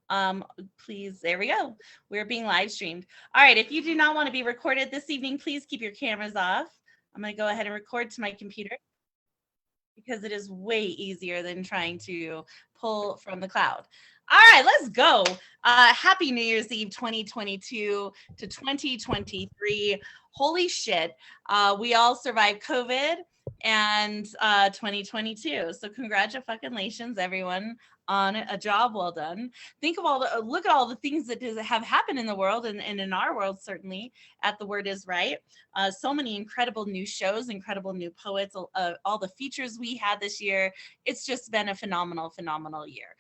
Um, please, there we go. We're being live streamed. All right, if you do not want to be recorded this evening, please keep your cameras off. I'm going to go ahead and record to my computer because it is way easier than trying to pull from the cloud. All right, let's go. Happy New Year's Eve 2022 to 2023. Holy shit. We all survived COVID and 2022. So congratulations, everyone, on a job well done. Think of all the, look at all the things that have happened in the world and in our world, certainly, at The Word Is Right. So many incredible new shows, incredible new poets, all the features we had this year. It's just been a phenomenal year.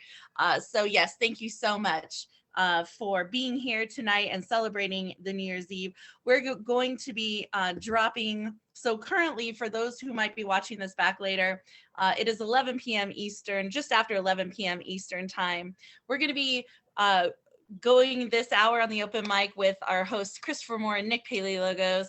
So yes, thank you so much for being here tonight and celebrating the New Year's Eve. We're going to be dropping. So currently, for those who might be watching this back later, it is 11 p.m. Eastern, just after 11 p.m. Eastern time. We're going to be going this hour on the open mic with our hosts Christopher Moore and Nick Paleologos,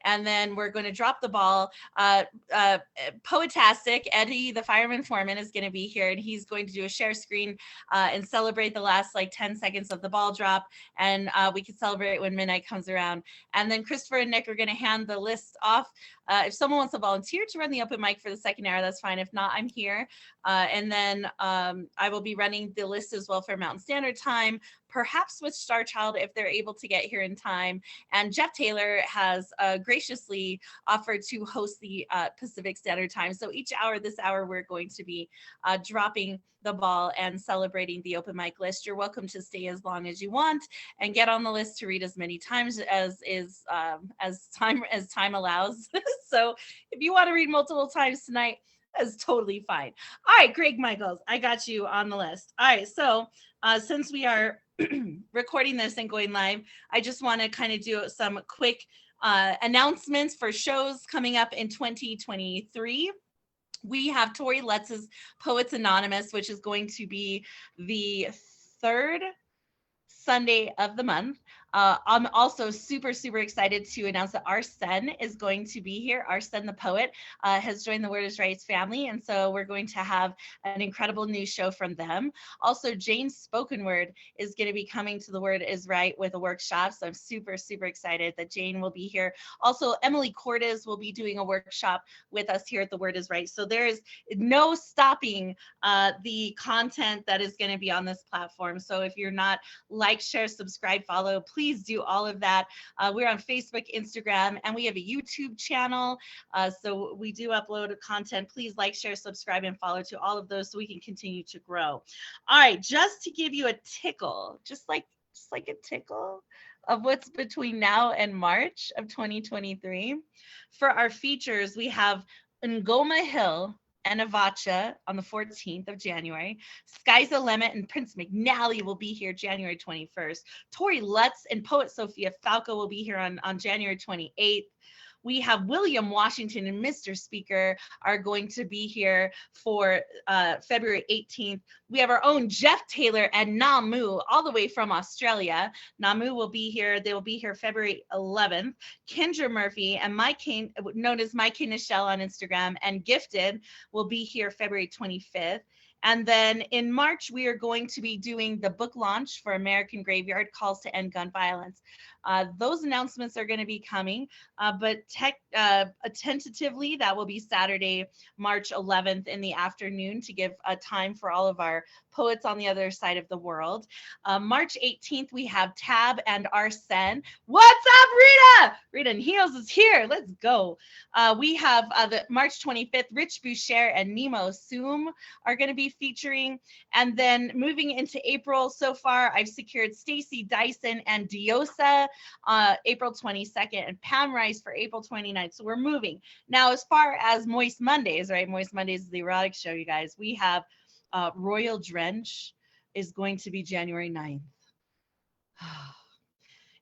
and then we're going to drop the ball. Poetastic Eddie, the fireman foreman, is going to be here, and he's going to do a share screen and celebrate the last like 10 seconds of the ball drop, and we can celebrate when midnight comes around. And then Christopher and Nick are going to hand the list off. If someone wants to volunteer to run the open mic for the second hour, that's fine. If not, I'm here. And then I will be running the list as well for Mountain Standard Time, perhaps with Star Child if they're able to get here in time. And Jeff Taylor has graciously offered to host the Pacific Standard Time. So each hour, this hour, we're going to be dropping the ball and celebrating the open mic list. You're welcome to stay as long as you want and get on the list to read as many times as time allows. So if you want to read multiple times tonight, that's totally fine. All right, Greg Michaels, I got you on the list. All right, so since we are recording this and going live, I just want to kind of do some quick announcements for shows coming up in 2023. We have Tori Lutz's Poets Anonymous, which is going to be the third Sunday of the month. I'm also super excited to announce that Arsene is going to be here. Arsene the poet has joined the Word Is Right's family, and so we're going to have an incredible new show from them. Also, Jane's Spoken Word is going to be coming to the Word Is Right with a workshop, so I'm super excited that Jane will be here. Also, Emily Cordes will be doing a workshop with us here at the Word Is Right. So there is no stopping the content that is going to be on this platform. So if you're not like, share, subscribe, follow, please do all of that. We're on Facebook, Instagram, and we have a YouTube channel. So we do upload content. Please like, share, subscribe, and follow to all of those so we can continue to grow. All right, just to give you a tickle, just like a tickle of what's between now and March of 2023. For our features, we have Ngoma Hill and Avacha on the 14th of January. Skyza Lemmet and Prince McNally will be here January 21st. Tori Lutz and poet Sophia Falco will be here on January 28th. We have William Washington and Mr. Speaker are going to be here for February 18th. We have our own Jeff Taylor and Namu all the way from Australia. Namu will be here. They will be here February 11th. Kendra Murphy and Mike Kane, known as Mike K. Nichelle on Instagram, and Gifted will be here February 25th. And then in March, we are going to be doing the book launch for American Graveyard, Calls to End Gun Violence. Those announcements are going to be coming, but tentatively, that will be Saturday, March 11th in the afternoon to give a time for all of our poets on the other side of the world. March 18th, we have Tab and Arsene. What's up, Rita? Rita and Heels is here. Let's go. We have the March 25th, Rich Boucher and Nemo Soom are going to be featuring. And then moving into April, so far, I've secured Stacy Dyson and Diosa April 22nd and Pam Rice for April 29th. So we're moving. Now, as far as Moist Mondays, right? Moist Mondays is the erotic show, you guys. We have Royal Drench is going to be January 9th.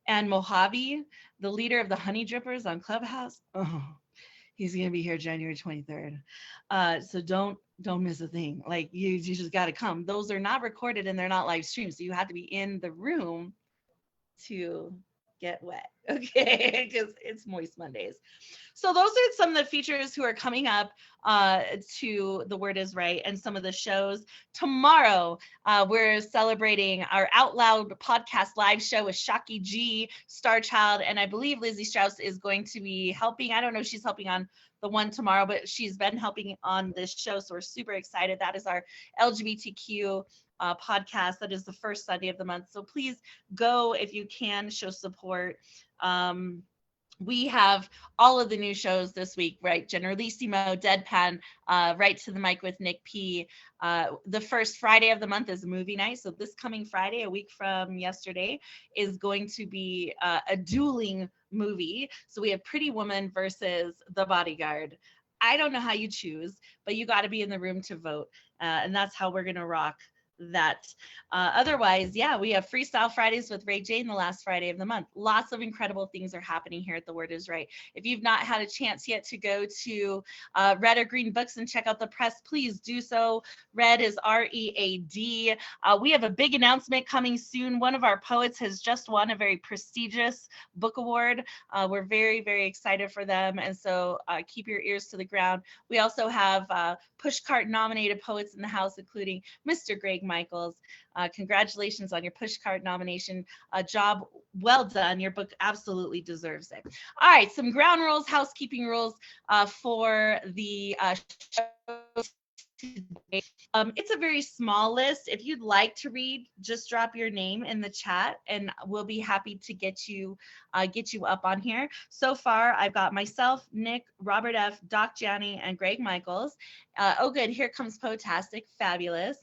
And Mojave, the leader of the Honey Drippers on Clubhouse, he's going to be here January 23rd. So don't miss a thing. Like you just got to come. Those are not recorded and they're not live streamed. So you have to be in the room to get wet, okay? Because it's moist Mondays. So those are some of the features who are coming up to The Word is Right and some of the shows. Tomorrow, we're celebrating our Out Loud podcast live show with Shaki G, Star Child, and I believe Lizzie Strauss is going to be helping. I don't know if she's helping on the one tomorrow, but she's been helping on this show, so we're super excited. That is our LGBTQ podcast. That is the first Sunday of the month. So please go if you can, show support. We have all of the new shows this week, right? Generalissimo, Deadpan, Right to the Mic with Nick P. The first Friday of the month is movie night. So this coming Friday, a week from yesterday, is going to be a dueling movie. So we have Pretty Woman versus The Bodyguard. I don't know how you choose, but you got to be in the room to vote. And that's how we're going to rock that. Otherwise, yeah, we have Freestyle Fridays with Ray Jane the last Friday of the month. Lots of incredible things are happening here at The Word is Right. If you've not had a chance yet to go to Red or Green Books and check out the press, please do so. Red is READ. We have a big announcement coming soon. One of our poets has just won a very prestigious book award. We're very, very excited for them. And so keep your ears to the ground. We also have Pushcart nominated poets in the house, including Mr. Greg Michaels. Congratulations on your Pushcart nomination. A job well done. Your book absolutely deserves it. All right, some ground rules, housekeeping rules for the show today. It's a very small list. If you'd like to read, just drop your name in the chat and we'll be happy to get you up on here. So far, I've got myself, Nick, Robert F., Doc Gianni, and Greg Michaels. Oh, good. Here comes Potastic. Fabulous.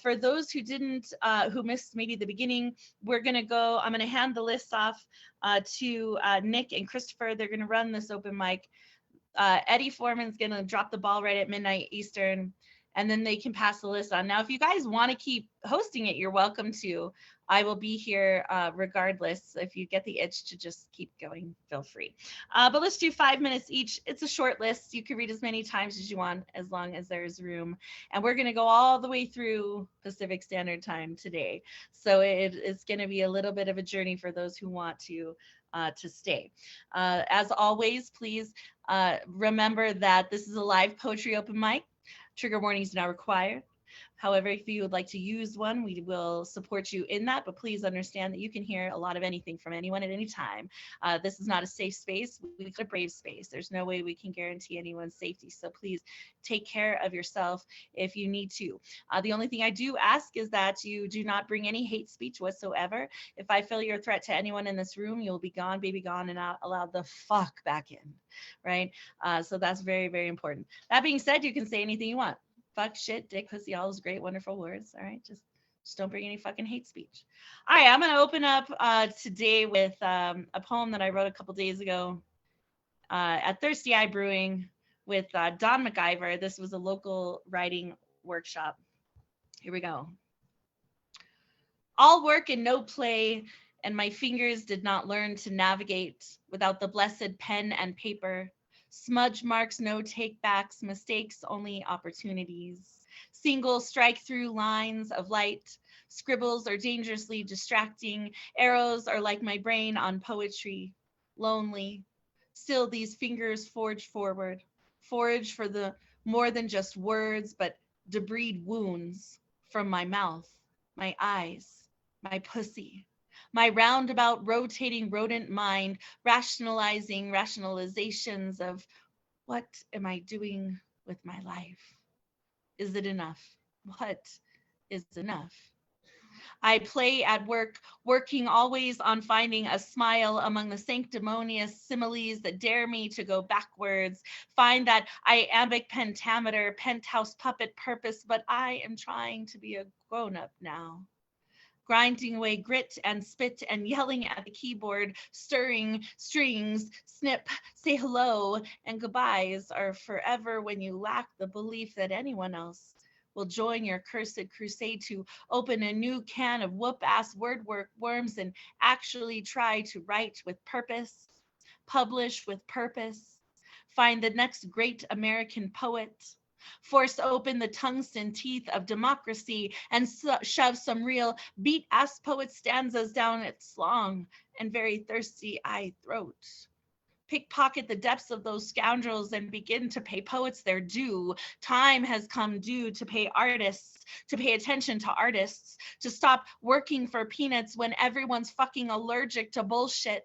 For those who who missed maybe the beginning, I'm going to hand the list off to Nick and Christopher. They're going to run this open mic. Eddie Foreman's going to drop the ball right at midnight Eastern, and then they can pass the list on. Now, if you guys want to keep hosting it, you're welcome to. I will be here regardless. If you get the itch to just keep going, feel free. But let's do 5 minutes each. It's a short list. You can read as many times as you want, as long as there's room. And we're going to go all the way through Pacific Standard Time today. So it's going to be a little bit of a journey for those who want to stay. As always, please remember that this is a live poetry open mic. Trigger warnings are not required. However, if you would like to use one, we will support you in that, but please understand that you can hear a lot of anything from anyone at any time. This is not a safe space. We've got a brave space. There's no way we can guarantee anyone's safety. So please take care of yourself if you need to. The only thing I do ask is that you do not bring any hate speech whatsoever. If I feel you're a threat to anyone in this room, you'll be gone, baby gone, and not allowed the fuck back in, right? So that's very, very important. That being said, you can say anything you want. Fuck, shit, dick, pussy, all those great, wonderful words. All right, just don't bring any fucking hate speech. All right, I'm going to open up today with a poem that I wrote a couple days ago at Thirsty Eye Brewing with Don McIver. This was a local writing workshop. Here we go. All work and no play, and my fingers did not learn to navigate without the blessed pen and paper. Smudge marks, no takebacks, mistakes, only opportunities. Single strike through lines of light. Scribbles are dangerously distracting. Arrows are like my brain on poetry. Lonely. Still these fingers forge forward. Forage for the more than just words, but debris wounds from my mouth, my eyes, my pussy. My roundabout rotating rodent mind, rationalizing rationalizations of what am I doing with my life? Is it enough? What is enough? I play at work, working always on finding a smile among the sanctimonious similes that dare me to go backwards, find that iambic pentameter, penthouse puppet purpose, but I am trying to be a grown-up now. Grinding away grit and spit and yelling at the keyboard, stirring strings, snip, say hello, and goodbyes are forever when you lack the belief that anyone else will join your cursed crusade to open a new can of whoop-ass word worms and actually try to write with purpose, publish with purpose, find the next great American poet, force open the tungsten teeth of democracy and shove some real beat-ass poet stanzas down its long and very thirsty throat. Pickpocket the depths of those scoundrels and begin to pay poets their due. Time has come due to pay artists, to pay attention to artists, to stop working for peanuts when everyone's fucking allergic to bullshit.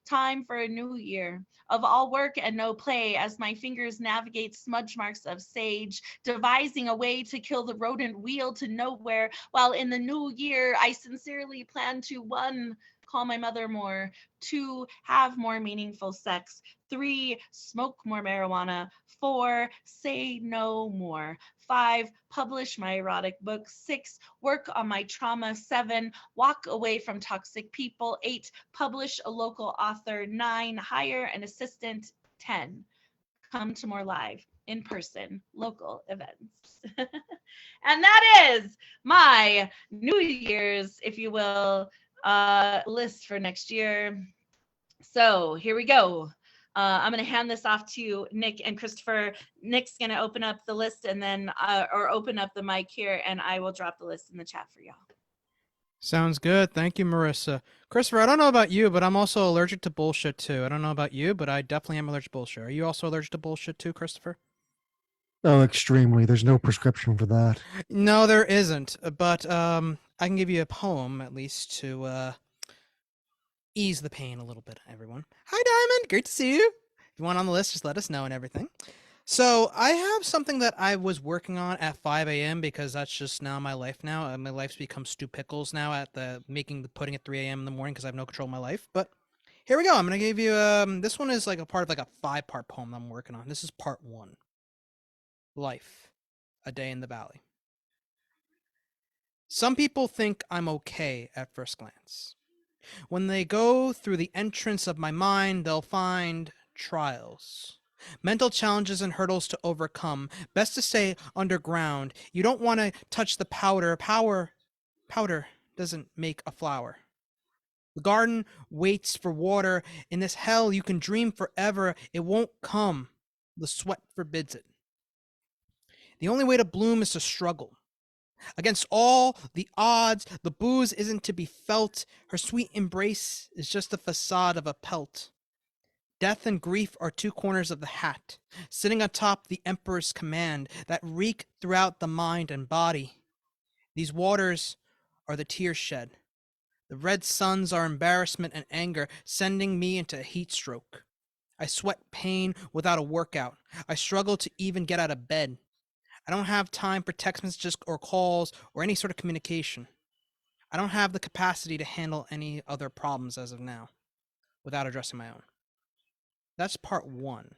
Time for a new year of all work and no play as my fingers navigate smudge marks of sage, devising a way to kill the rodent wheel to nowhere, while in the new year I sincerely plan to 1, call my mother more, 2, have more meaningful sex, 3, smoke more marijuana, 4, say no more, 5, publish my erotic book, 6, work on my trauma, 7, walk away from toxic people, 8, publish a local author, 9, hire an assistant, 10, come to more live, in-person, local events. And that is my New Year's, if you will, list for next year. So here we go. I'm going to hand this off to Nick and Christopher. Nick's going to open up the list and then, or open up the mic here, and I will drop the list in the chat for y'all. Sounds good. Thank you, Marissa. Christopher, I don't know about you, but I'm also allergic to bullshit too. I don't know about you, but I definitely am allergic to bullshit. Are you also allergic to bullshit too, Christopher? Oh, extremely. There's no prescription for that. No, there isn't. But I can give you a poem at least to ease the pain a little bit, everyone. Hi, Diamond. Great to see you. If you want on the list, just let us know and everything. So I have something that I was working on at 5 a.m. because that's just now my life now. My life's become stew pickles now at making the pudding at 3 a.m. in the morning because I have no control of my life. But here we go. I'm going to give you, this one is like a part of like a 5-part poem that I'm working on. This is part 1. Life, a day in the valley. Some people think I'm okay at first glance. When they go through the entrance of my mind, they'll find trials, mental challenges and hurdles to overcome. Best to stay underground. You don't want to touch the powder. Powder doesn't make a flower. The garden waits for water. In this hell, you can dream forever. It won't come. The sweat forbids it. The only way to bloom is to struggle. Against all the odds, the booze isn't to be felt. Her sweet embrace is just the facade of a pelt. Death and grief are 2 corners of the hat, sitting atop the emperor's command that reek throughout the mind and body. These waters are the tears shed. The red suns are embarrassment and anger, sending me into a heat stroke. I sweat pain without a workout. I struggle to even get out of bed. I don't have time for text messages or calls or any sort of communication. I don't have the capacity to handle any other problems as of now without addressing my own. That's part 1.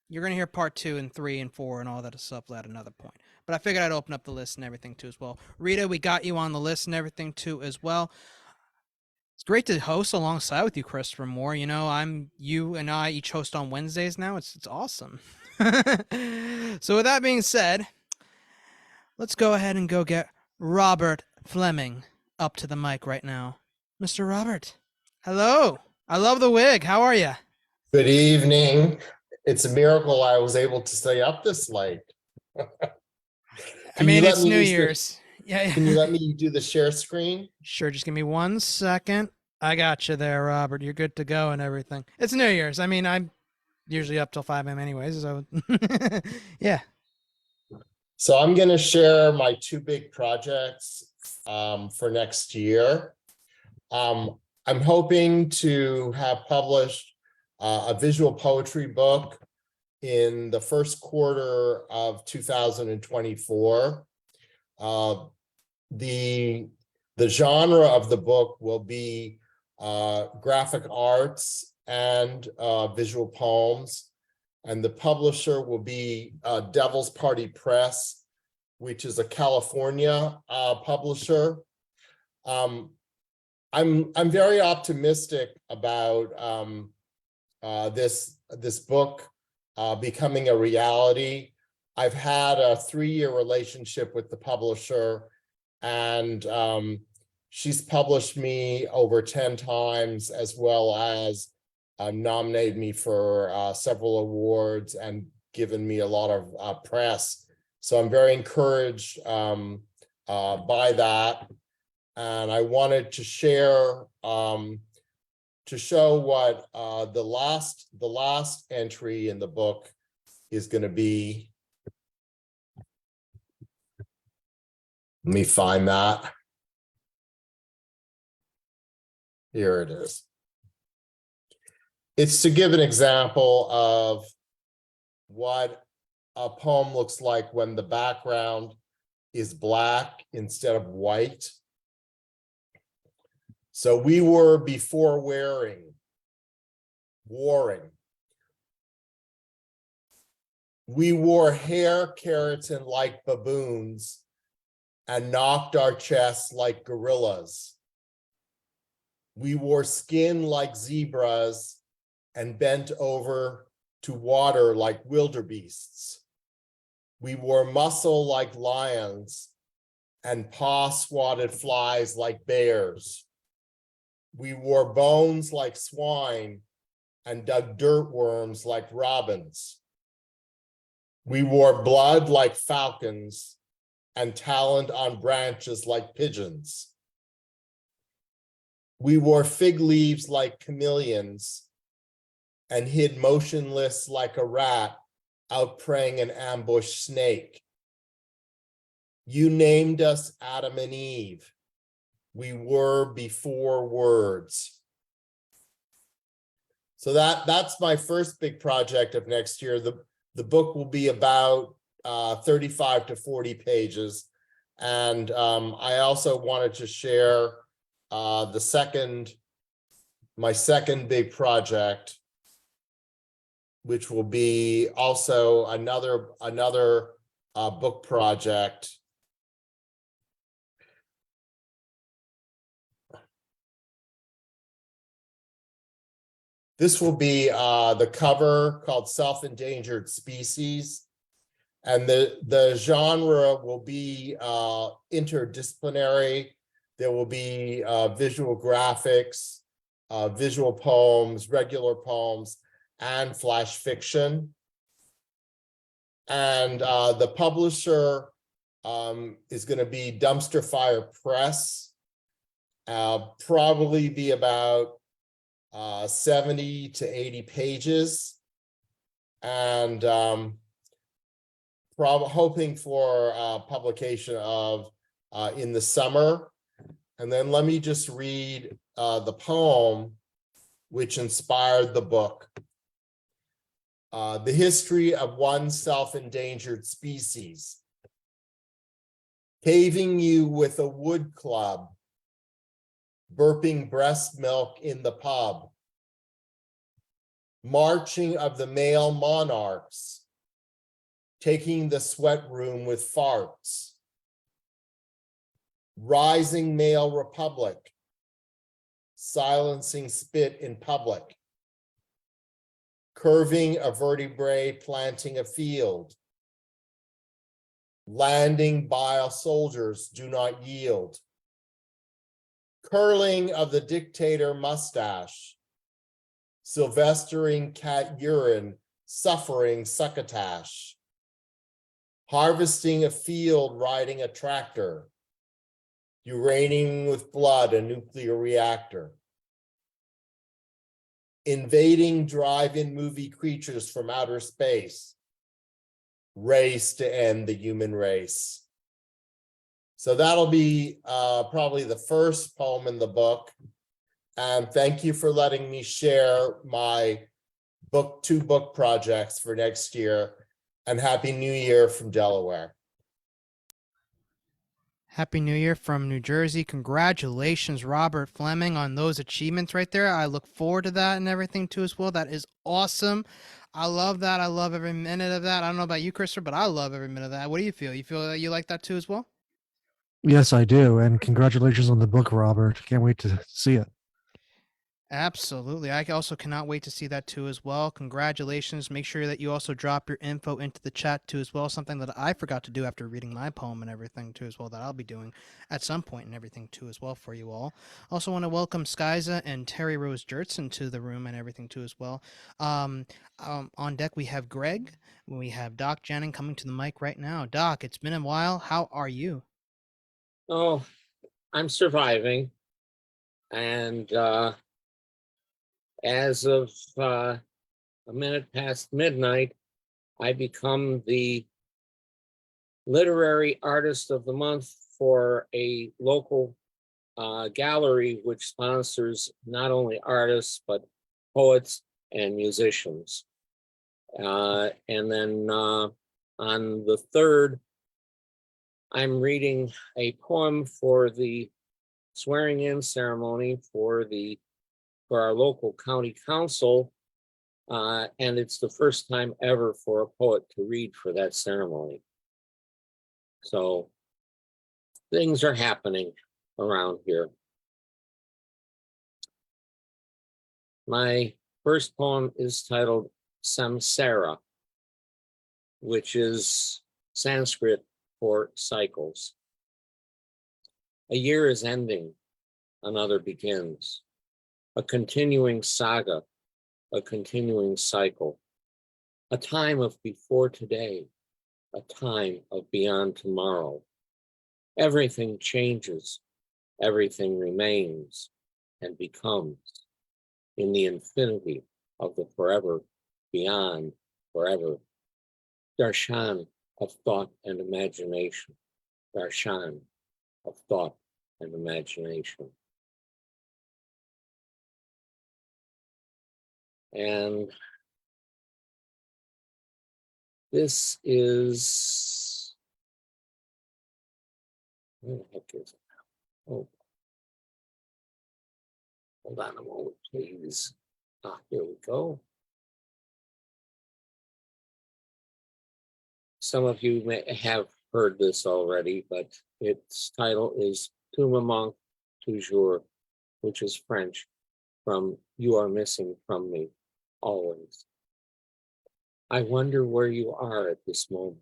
You're going to hear part 2 and 3 and 4 and all that stuff at another point. But I figured I'd open up the list and everything too as well. Rita, we got you on the list and everything too as well. It's great to host alongside with you, Christopher Moore. You know, you and I each host on Wednesdays now. It's awesome. So with that being said, let's go ahead and go get Robert Fleming up to the mic right now. Mr. Robert, hello. I love the wig. How are you? Good evening. It's a miracle I was able to stay up this late. I mean, it's New Year's. Yeah. Can you let me do the share screen? Sure. Just give me 1 second. I got you there, Robert. You're good to go and everything. It's New Year's. I mean, I'm usually up till 5 a.m. anyways. So yeah. So I'm going to share my 2 big projects for next year. I'm hoping to have published a visual poetry book in the first quarter of 2024. The genre of the book will be graphic arts and visual poems, and the publisher will be Devil's Party Press, which is a California publisher. I'm very optimistic about this book becoming a reality. I've had a 3-year relationship with the publisher, and she's published me over 10 times, as well as nominated me for several awards and given me a lot of press So I'm very encouraged by that. And I wanted to share to show what the last entry in the book is going to be. Let me find that. Here it is. It's to give an example of what a poem looks like when the background is black instead of white. So we were before warring. We wore hair keratin like baboons and knocked our chests like gorillas. We wore skin like zebras and bent over to water like wildebeests. We wore muscle like lions and paw-swatted flies like bears. We wore bones like swine and dug dirt worms like robins. We wore blood like falcons and taloned on branches like pigeons. We wore fig leaves like chameleons and hid motionless like a rat out preying an ambushed snake. You named us Adam and Eve. We were before words. So that's my first big project of next year. The book will be about 35 to 40 pages. And I also wanted to share my second big project, which will be also another book project. This will be the cover called Self-Endangered Species. And the genre will be interdisciplinary. There will be visual graphics, visual poems, regular poems, and flash fiction. And the publisher is going to be Dumpster Fire Press. Probably be about 70 to 80 pages. And hoping for publication of in the summer. And then let me just read the poem which inspired the book. The history of one self-endangered species. Paving you with a wood club, burping breast milk in the pub. Marching of the male monarchs, taking the sweat room with farts. Rising male republic, silencing spit in public. Curving a vertebrae, planting a field. Landing bile soldiers do not yield. Curling of the dictator mustache. Sylvestering cat urine, suffering succotash. Harvesting a field, riding a tractor. Uranium with blood, a nuclear reactor. Invading drive-in movie creatures from outer space. Race to end the human race. So that'll be probably the first poem in the book. And thank you for letting me share my two book projects for next year. And Happy New Year from Delaware. Happy New Year from New Jersey. Congratulations, Robert Fleming, on those achievements right there. I look forward to that and everything too as well. That is awesome. I love that. I love every minute of that. I don't know about you, Christopher, but I love every minute of that. What do you feel? You feel that you like that too as well? Yes, I do. And congratulations on the book, Robert. Can't wait to see it. Absolutely. I also cannot wait to see that too as well. Congratulations. Make sure that you also drop your info into the chat too as well. Something that I forgot to do after reading my poem and everything too as well that I'll be doing at some point and everything too as well for you all. Also want to welcome Skyza and Terry Rose Jertson to the room and everything too as well. On deck we have Greg. We have Doc Janning coming to the mic right now. Doc, it's been a while. How are you? Oh, I'm surviving. And as of a minute past midnight, I become the literary artist of the month for a local gallery which sponsors not only artists, but poets and musicians. And then on the 3rd, I'm reading a poem for the swearing in ceremony for our local county council. And it's the first time ever for a poet to read for that ceremony. So things are happening around here. My first poem is titled Samsara, which is Sanskrit for cycles. A year is ending, another begins. A continuing saga, a continuing cycle. A time of before today, a time of beyond tomorrow. Everything changes, everything remains and becomes in the infinity of the forever, beyond forever. Darshan of thought and imagination. Darshan of thought and imagination. And this is, where the heck is it? Oh, hold on a moment, please. Here we go. Some of you may have heard this already, but its title is Tu me manques toujours, which is French from You Are Missing From Me Always. I wonder where you are at this moment.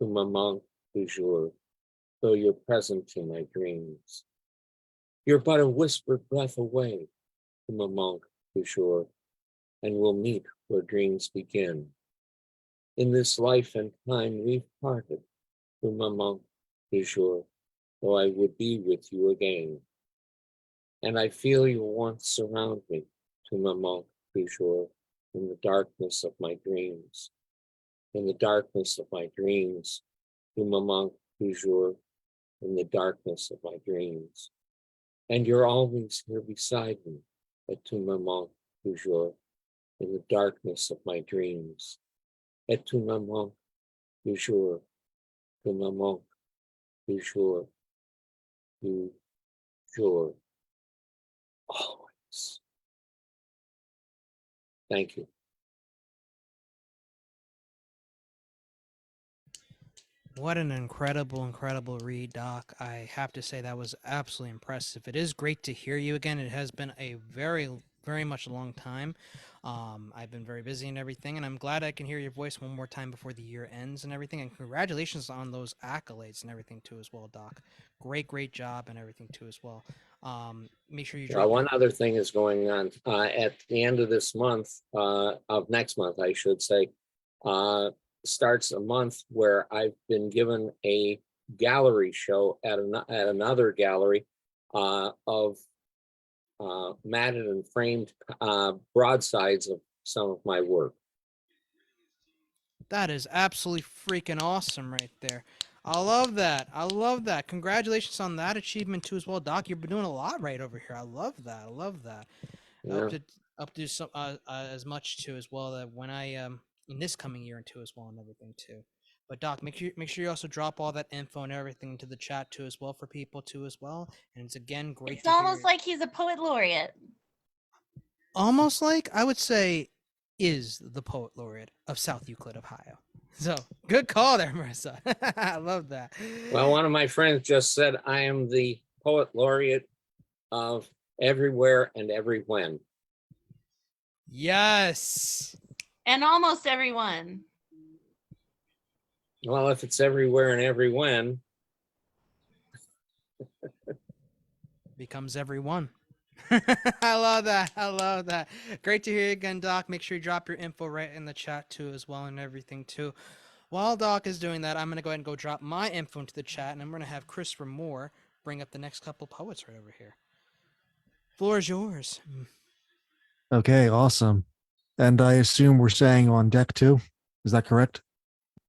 Tu me manques toujours, though you're present in my dreams. You're but a whispered breath away. Tu me manques toujours, and we'll meet where dreams begin. In this life and time we've parted. Tu me manques toujours, though I would be with you again. And I feel your warmth surround me. Tu me manques toujours, in the darkness of my dreams. In the darkness of my dreams. Tu me manques toujours, in the darkness of my dreams. And you're always here beside me. Et tu me manques toujours, in the darkness of my dreams. Et tu me manques toujours, tu me manques toujours, toujours, always. Thank you. What an incredible read, Doc. I have to say that was absolutely impressive. It is great to hear you again. It has been a very much a long time. I've been very busy and everything, and I'm glad I can hear your voice one more time before the year ends and everything. And congratulations on those accolades and everything too as well, Doc. Great job and everything too as well. Make sure you drop One other thing is going on at the end of this month, of next month, I should say, starts a month where I've been given a gallery show at another gallery of matted and framed broadsides of some of my work. That is absolutely freaking awesome right there. I love that. I love that. Congratulations on that achievement too as well, Doc. You've been doing a lot right over here. I love that. I love that. Yeah. Up to some as much too as well that when I in this coming year and too as well and everything too. But Doc, make sure you also drop all that info and everything into the chat too as well for people too as well. And it's again great. It's almost like he's a poet laureate. Almost like I would say is the poet laureate of South Euclid, Ohio. So good call there, Marissa. I love that. Well, one of my friends just said I am the poet laureate of everywhere and every when. Yes. And almost everyone. Well, if it's everywhere and every when, Becomes everyone. I love that. I love that. Great to hear you again, Doc. Make sure you drop your info right in the chat too, as well, and everything too. While Doc is doing that, I'm gonna go ahead and go drop my info into the chat, and I'm gonna have Christopher Moore bring up the next couple poets right over here. Floor is yours. Okay, awesome. And I assume we're saying on deck too. Is that correct?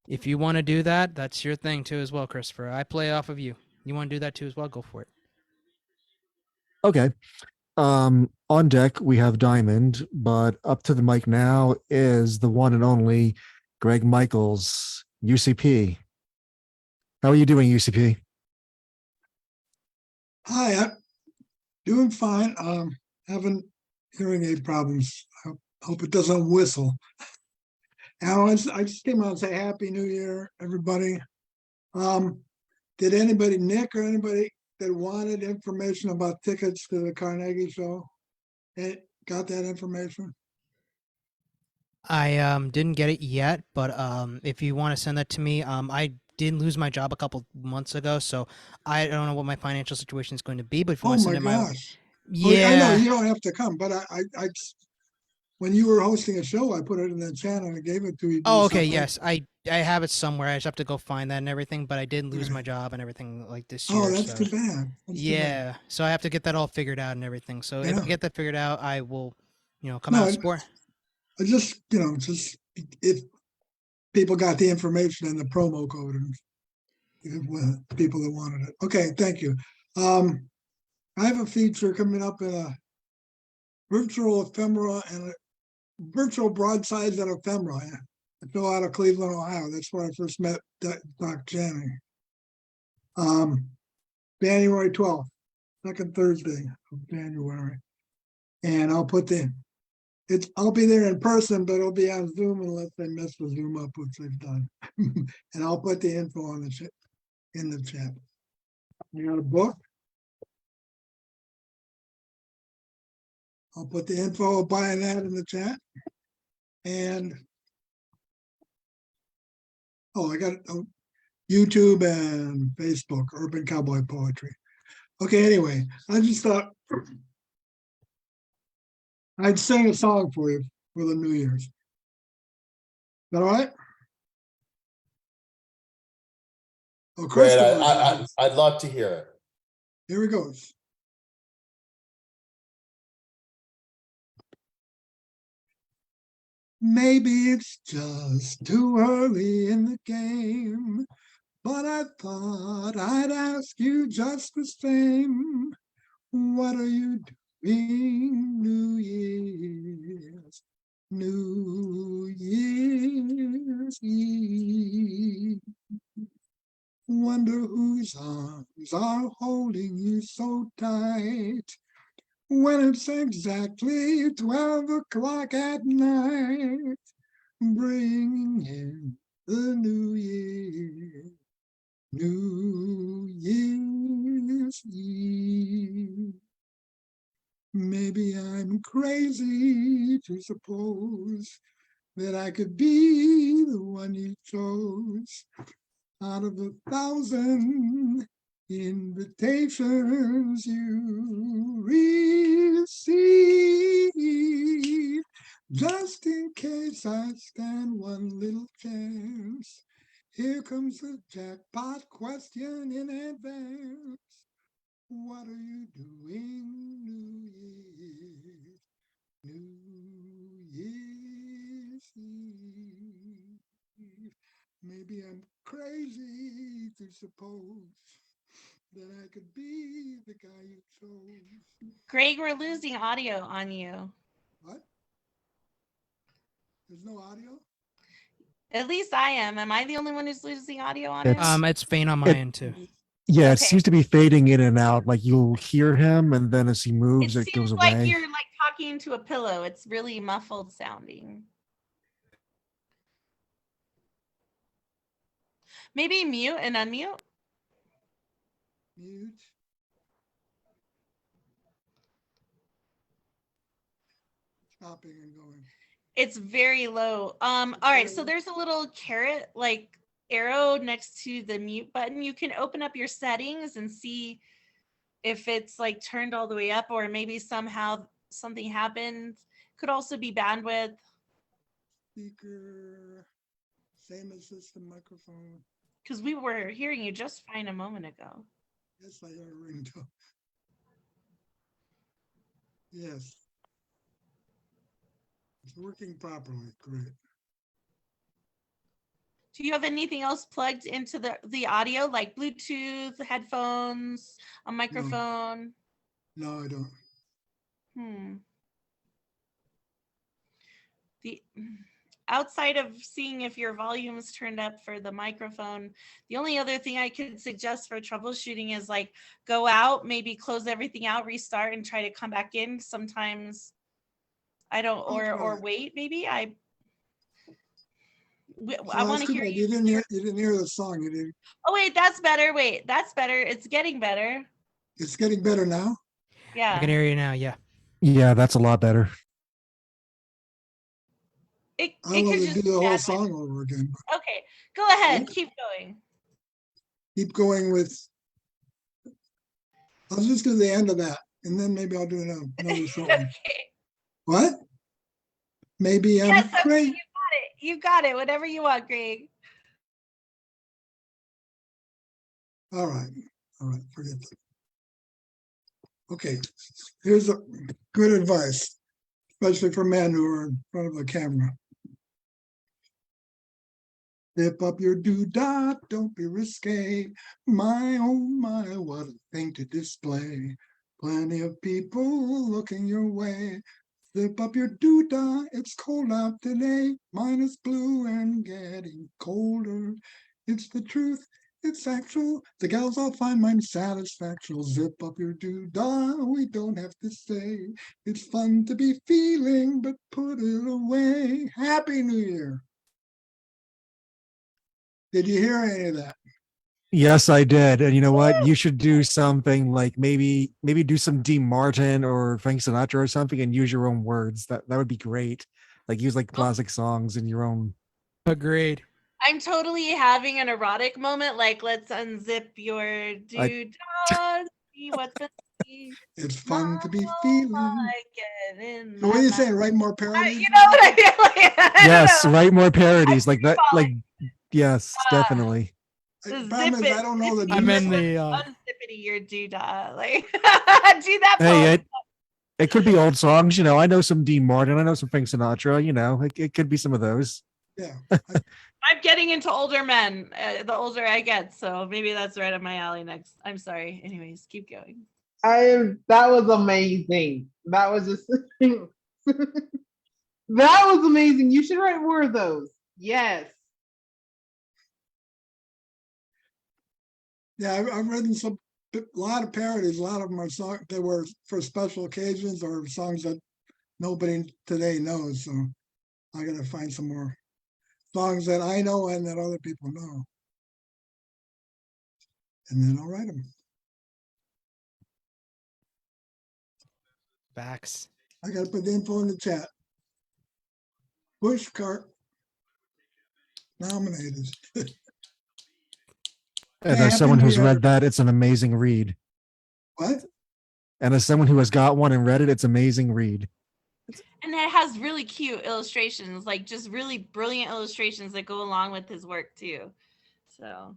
If you want to do that, that's your thing too, as well, Christopher. I play off of you. You want to do that too, as well? Go for it. Okay. On deck we have Diamond, but up to the mic now is the one and only Greg Michaels, UCP. How are you doing, UCP? Hi, I'm doing fine. Having hearing aid problems. I hope it doesn't whistle. And I just came out and say Happy New Year, everybody. Did anybody, Nick or anybody that wanted information about tickets to the Carnegie show, got that information? I didn't get it yet, but if you want to send that to me, I did lose my job a couple months ago, so I don't know what my financial situation is going to be. But if you Oh want to my send it my gosh. Well, I know yeah, you don't have to come, but when you were hosting a show, I put it in the channel and I gave it to you. oh okay, yes, I have it somewhere. I just have to go find that and everything. But I did lose Okay. my job and everything like this Oh, year. that's So too bad. That's too bad. yeah, so I have to get that all figured out and everything. So if Yeah. I get that figured out, I will, come No, out and support. I just, just if people got the information and the promo code and people that wanted it. Okay, thank you. I have a feature coming up in a virtual ephemera and a virtual broadsides and ephemera. I flew out of Cleveland, Ohio. That's where I first met Doc Channing. January 12th, second Thursday of January. And I'll be there in person, but it'll be on Zoom unless they mess the Zoom up, which they've done. And I'll put the info on in the chat. You got a book? I'll put the info buying that in the chat. And I got YouTube and Facebook, Urban Cowboy Poetry. Okay, anyway, I just thought I'd sing a song for you for the New Year's. Is that all right? Oh, Great, Christopher. I'd love to hear it. Here it goes. Maybe it's just too early in the game, but I thought I'd ask you just the same. What are you doing New Year's? New Year's Eve. Wonder whose arms are holding you so tight when it's exactly 12 o'clock at night, bringing in the New Year, New Year's Eve. Maybe I'm crazy to suppose that I could be the one you chose out of 1,000 invitations you receive. Just in case I stand one little chance, here comes the jackpot question in advance. What are you doing New Year's Eve? Maybe I'm crazy to suppose that I could be the guy you chose. Greg, we're losing audio on you. What? There's no audio? At least I am. Am I the only one who's losing audio on It's- him? It's faint on my end too. Yeah, it Okay. seems to be fading in and out. Like you'll hear him, and then as he moves, It it goes seems like away. you're like talking to a pillow. It's really muffled sounding. Maybe mute and unmute. Mute. stopping and going. It's very low. All right, so there's a little caret like arrow next to the mute button. You can open up your settings and see if it's like turned all the way up, or maybe somehow something happened. Could also be bandwidth. Speaker, same as system microphone. Because we were hearing you just fine a moment ago. Yes, I hear a ringtone. Yes. It's working properly. Great. Do you have anything else plugged into the audio, like Bluetooth, headphones, a microphone? No, I don't. The outside of seeing if your volume is turned up for the microphone, the only other thing I could suggest for troubleshooting is like go out, maybe close everything out, restart, and try to come back in. Sometimes I don't, or wait. Maybe I want to hear you. You didn't hear the song. You didn't. Oh wait, that's better. Wait, that's better. It's getting better. It's getting better now. Yeah. I can hear you now. Yeah. Yeah, that's a lot better. It I could want to just do the be whole bad. song over again. Okay, go ahead. Yeah. Keep going. Keep going with. I'll just do the end of that, and then maybe I'll do another short one. Okay. What? Maybe Yes, okay, great. you got it. You got it. Whatever you want, Greg. All right. Forget that. Okay. Here's a good advice, especially for men who are in front of the camera. Zip up your doodah, don't be risque. My, oh my, what a thing to display. Plenty of people looking your way. Zip up your doodah, it's cold out today. Mine is blue and getting colder. It's the truth, it's actual. The gals all find mine satisfactual. Zip up your doodah, we don't have to say. It's fun to be feeling, but put it away. Happy New Year. Did you hear any of that? Yes, I did. And you know what? You should do something like maybe do some Dean Martin or Frank Sinatra or something and use your own words. That would be great. Like use like classic songs in your own. Agreed. I'm totally having an erotic moment. Like, let's unzip your doodah, see what's beneath. It's fun to be feeling. In So what are you saying? Write more parodies? you know what I feel like? I Yes, don't know. write more parodies like that. Like yes, Uh, definitely. The problem is I don't know the I'm Dean in song. the unzippity your doodah. Like, do that. Hey, poem. it could be old songs. You know, I know some Dean Martin. I know some Frank Sinatra. You know, it could be some of those. Yeah. I'm getting into older men the older I get, so maybe that's right up my alley next. I'm sorry. Anyways, keep going. That was amazing. That was just that was amazing. You should write more of those. Yes. Yeah, I've written a lot of parodies. A lot of them are songs that were for special occasions or songs that nobody today knows. So I got to find some more songs that I know and that other people know. And then I'll write them. facts. I got to put the info in the chat. Bush cart nominated. And Hey, as Happy someone New who's Year. read that, it's an amazing read. What? And as someone who has got one and read it, it's amazing read. And it has really cute illustrations, like just really brilliant illustrations that go along with his work too. So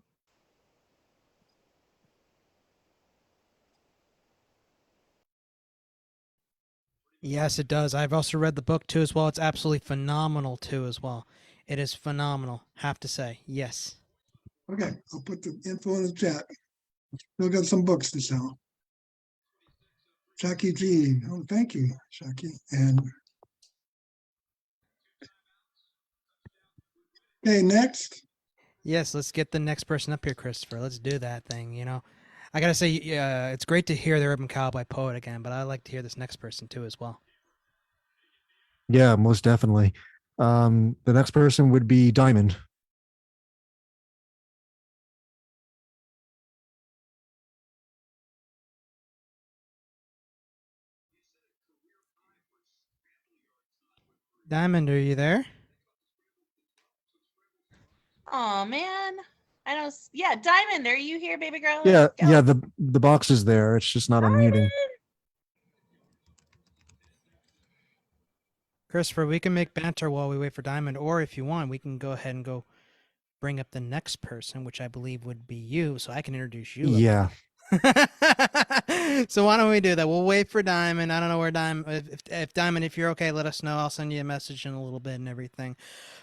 Yes, it does. I've also read the book too as well. It's absolutely phenomenal too as well. It is phenomenal, have to say. Yes. Okay, I'll put the info in the chat. Still got some books to sell. Chucky G. Oh, thank you, Chucky. And okay, next. Yes, let's get the next person up here, Christopher. Let's do that thing, you know. I gotta say, yeah, it's great to hear the Urban Cowboy Poet again, but I like to hear this next person too as well. Yeah, most definitely. The next person would be Diamond. Diamond, are you there? Oh man. I don't yeah, Diamond, are you here, baby girl? Yeah, Let's go. yeah, the box is there. It's just not Diamond. unmuting. Christopher, we can make banter while we wait for Diamond, or if you want, we can go ahead and go bring up the next person, which I believe would be you, so I can introduce you. Yeah. So why don't we do that? We'll wait for Diamond. I don't know where Diamond. If Diamond, if you're okay, let us know. I'll send you a message in a little bit and everything.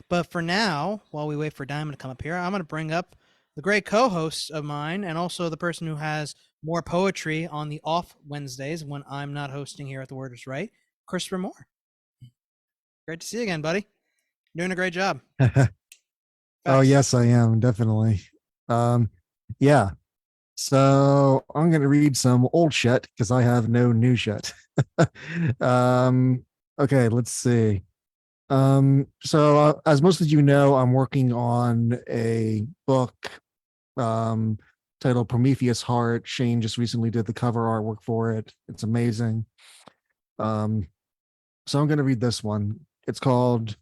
But for now, while we wait for Diamond to come up here, I'm going to bring up the great co-host of mine, and also the person who has more poetry on the off Wednesdays when I'm not hosting here at The Word Is Right, Christopher Moore. Great to see you again, buddy. You're doing a great job. Oh, Facts. yes, I am. Definitely. Yeah. So I'm going to read some old shit because I have no new shit. Okay, let's see. So as most of you know, I'm working on a book titled Prometheus Heart. Shane just recently did the cover artwork for it. It's amazing. So I'm going to read this one. It's called,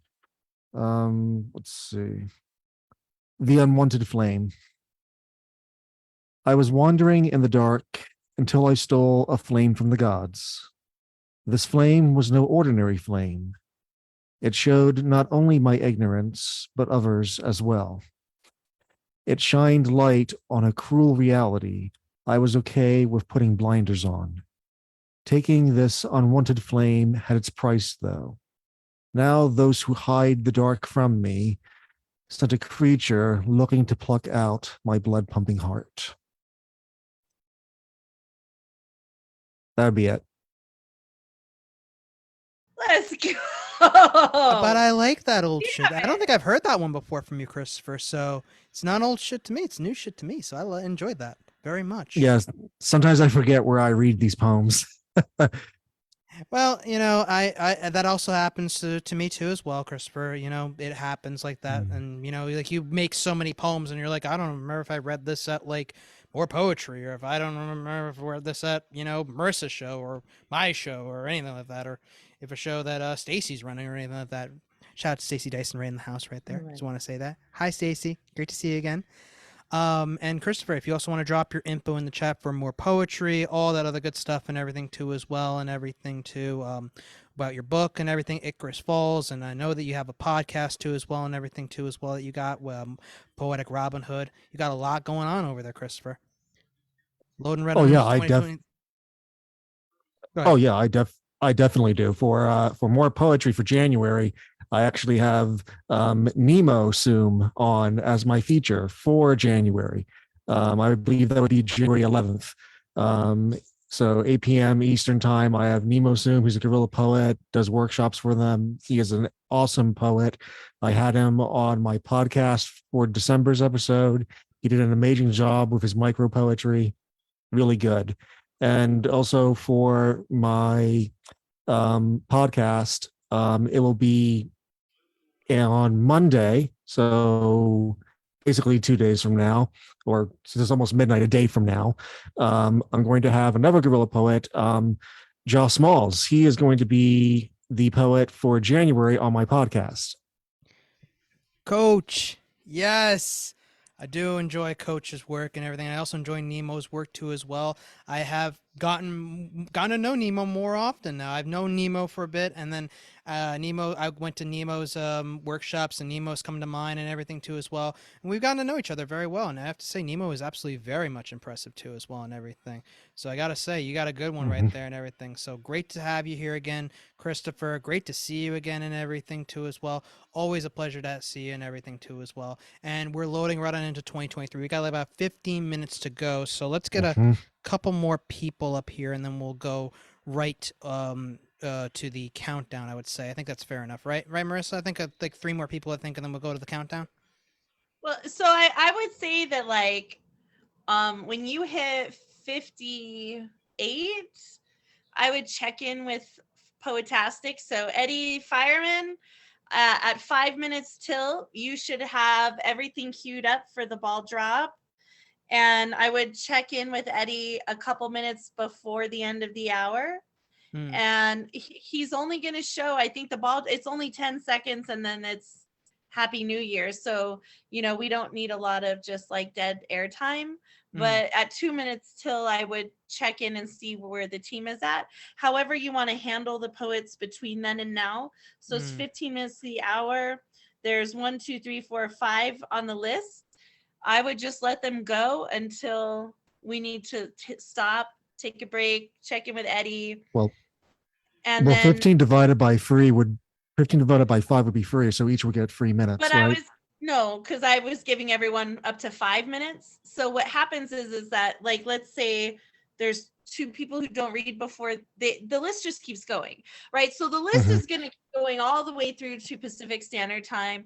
let's see, The Unwanted Flame. I was wandering in the dark until I stole a flame from the gods. This flame was no ordinary flame. It showed not only my ignorance, but others as well. It shined light on a cruel reality I was okay with putting blinders on. Taking this unwanted flame had its price, though. Now those who hide the dark from me sent a creature looking to pluck out my blood-pumping heart. That'd be it. Let's go. But I like that old shit. I Damn don't it. think I've heard that one before from you, Christopher. So it's not old shit to me. It's new shit to me. So I enjoyed that very much. Yes, sometimes I forget where I read these poems. Well, you know, I that also happens to me too as well, Christopher. You know, it happens like that, and you know, like you make so many poems, and you're like, I don't remember if I read this at like more poetry, or if I don't remember if I read this at Marissa's show or my show or anything like that, or if a show that Stacy's running or anything like that. Shout out to Stacy Dyson right in the house right there. Just want to say that. Hi, Stacy. Great to see you again. And Christopher, if you also want to drop your info in the chat for more poetry, all that other good stuff and everything too as well, and everything too about your book and everything, Icarus Falls, and I know that you have a podcast too as well and everything too as well that you got, Poetic Robin Hood. You got a lot going on over there, Christopher. Loading Red Oh on yeah, 2020. I definitely do. For more poetry for January, I actually have Nemo Zoom on as my feature for January. I believe that would be January 11th. So 8 p.m. Eastern time, I have Nemo Zoom, who's a guerrilla poet, does workshops for them. He is an awesome poet. I had him on my podcast for December's episode. He did an amazing job with his micro poetry. Really good. And also for my podcast, it will be on Monday. So basically 2 days from now, or since it's almost midnight, a day from now, I'm going to have another guerrilla poet, Josh Smalls. He is going to be the poet for January on my podcast. Coach, yes. I do enjoy Coach's work and everything. I also enjoy Nemo's work too as well. I have gotten to know Nemo more often now. I've known Nemo for a bit, and then I went to Nemo's workshops, and Nemo's come to mine and everything too as well. And we've gotten to know each other very well. And I have to say, Nemo is absolutely very much impressive too as well and everything. So I gotta say, you got a good one right there and everything. So great to have you here again, Christopher. Great to see you again and everything too as well. Always a pleasure to see you and everything too as well. And we're loading right on into 2023. We got like about 15 minutes to go. So let's get a couple more people up here, and then we'll go right to the countdown. I would say. I think that's fair enough, right? Right, Marissa? I think like 3 more people. I think, and then we'll go to the countdown. Well, so I would say that like when you hit 58, I would check in with Poetastic. So Eddie Fireman, at 5 minutes till, you should have everything queued up for the ball drop. And I would check in with Eddie a couple minutes before the end of the hour. And he's only going to show, I think the ball, it's only 10 seconds and then it's Happy New Year. So, you know, we don't need a lot of just like dead air time. But at 2 minutes till, I would check in and see where the team is at. However you want to handle the poets between then and now. So it's 15 minutes to the hour. There's 1, 2, 3, 4, 5 on the list. I would just let them go until we need to stop, take a break, check in with Eddie. Well, and well, then 15 divided by 5 would be free. So each would get 3 minutes, but right? because I was giving everyone up to 5 minutes. So what happens is that, like, let's say there's 2 people who don't read before the list just keeps going, right? So the list is going to keep going all the way through to Pacific Standard Time.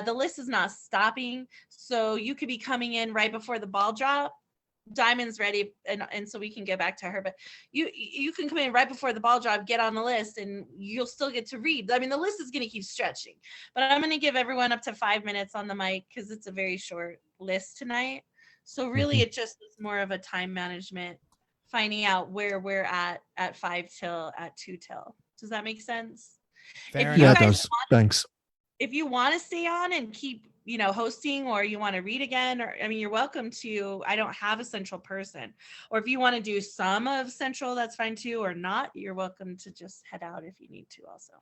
The list is not stopping. So you could be coming in right before the ball drop. Diamond's ready, and so we can get back to her, but you can come in right before the ball drop, get on the list, and you'll still get to read. I mean, the list is going to keep stretching, but I'm going to give everyone up to 5 minutes on the mic because it's a very short list tonight. So really it just is more of a time management, finding out where we're at 5 till, at 2 till. Does that make sense? Fair If you Yeah, enough. it guys does. Thanks. if you want to stay on and keep, you know, hosting, or you want to read again, or I mean, you're welcome to. I don't have a central person. Or if you want to do some of central, that's fine too, or not, you're welcome to just head out if you need to also.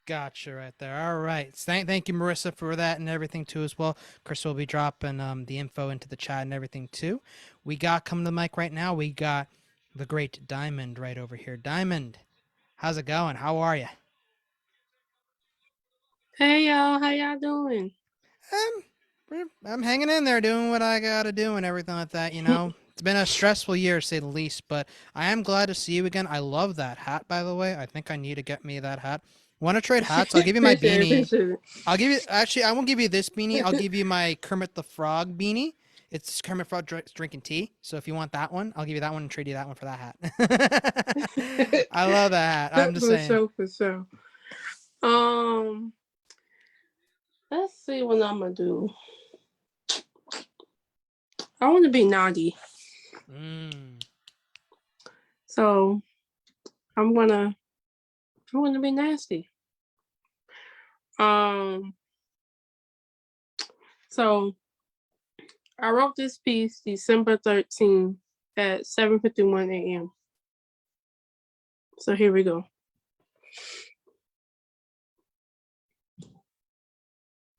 Gotcha right there. All right. Thank you, Marissa, for that and everything too as well. Chris will be dropping the info into the chat and everything too. We got coming to the mic right now. We got the great Diamond right over here. Diamond, how's it going? How are you? Hey y'all, how y'all doing? I'm hanging in there, doing what I gotta do and everything like that. You know, it's been a stressful year, to say the least. But I am glad to see you again. I love that hat, by the way. I think I need to get me that hat. Want to trade hats? I'll give you my beanie. Appreciate it. I'll give you, actually, I won't give you this beanie. I'll give you my Kermit the Frog beanie. It's Kermit Frog drinking tea. So if you want that one, I'll give you that one and trade you that one for that hat. I love that hat. I'm just saying. For sure. Let's see what I'm gonna do. I want to be naughty, so I'm gonna be nasty. So I wrote this piece December 13th at 7:51 a.m. So here we go.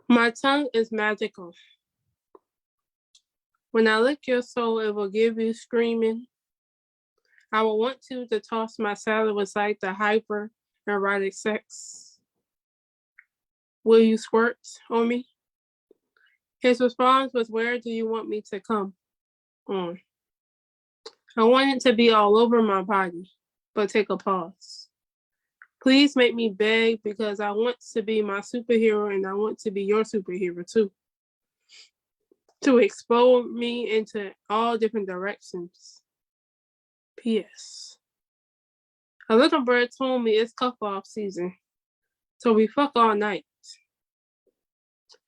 My tongue is magical. When I lick your soul, it will give you screaming. I will want to toss my salad with like the hyper erotic sex. Will you squirt on me? His response was, where do you want me to come on? I want it to be all over my body, but take a pause. Please make me beg, because I want to be my superhero and I want to be your superhero too. To expose me into all different directions. P.S. A little bird told me it's cuff-off season, so we fuck all night.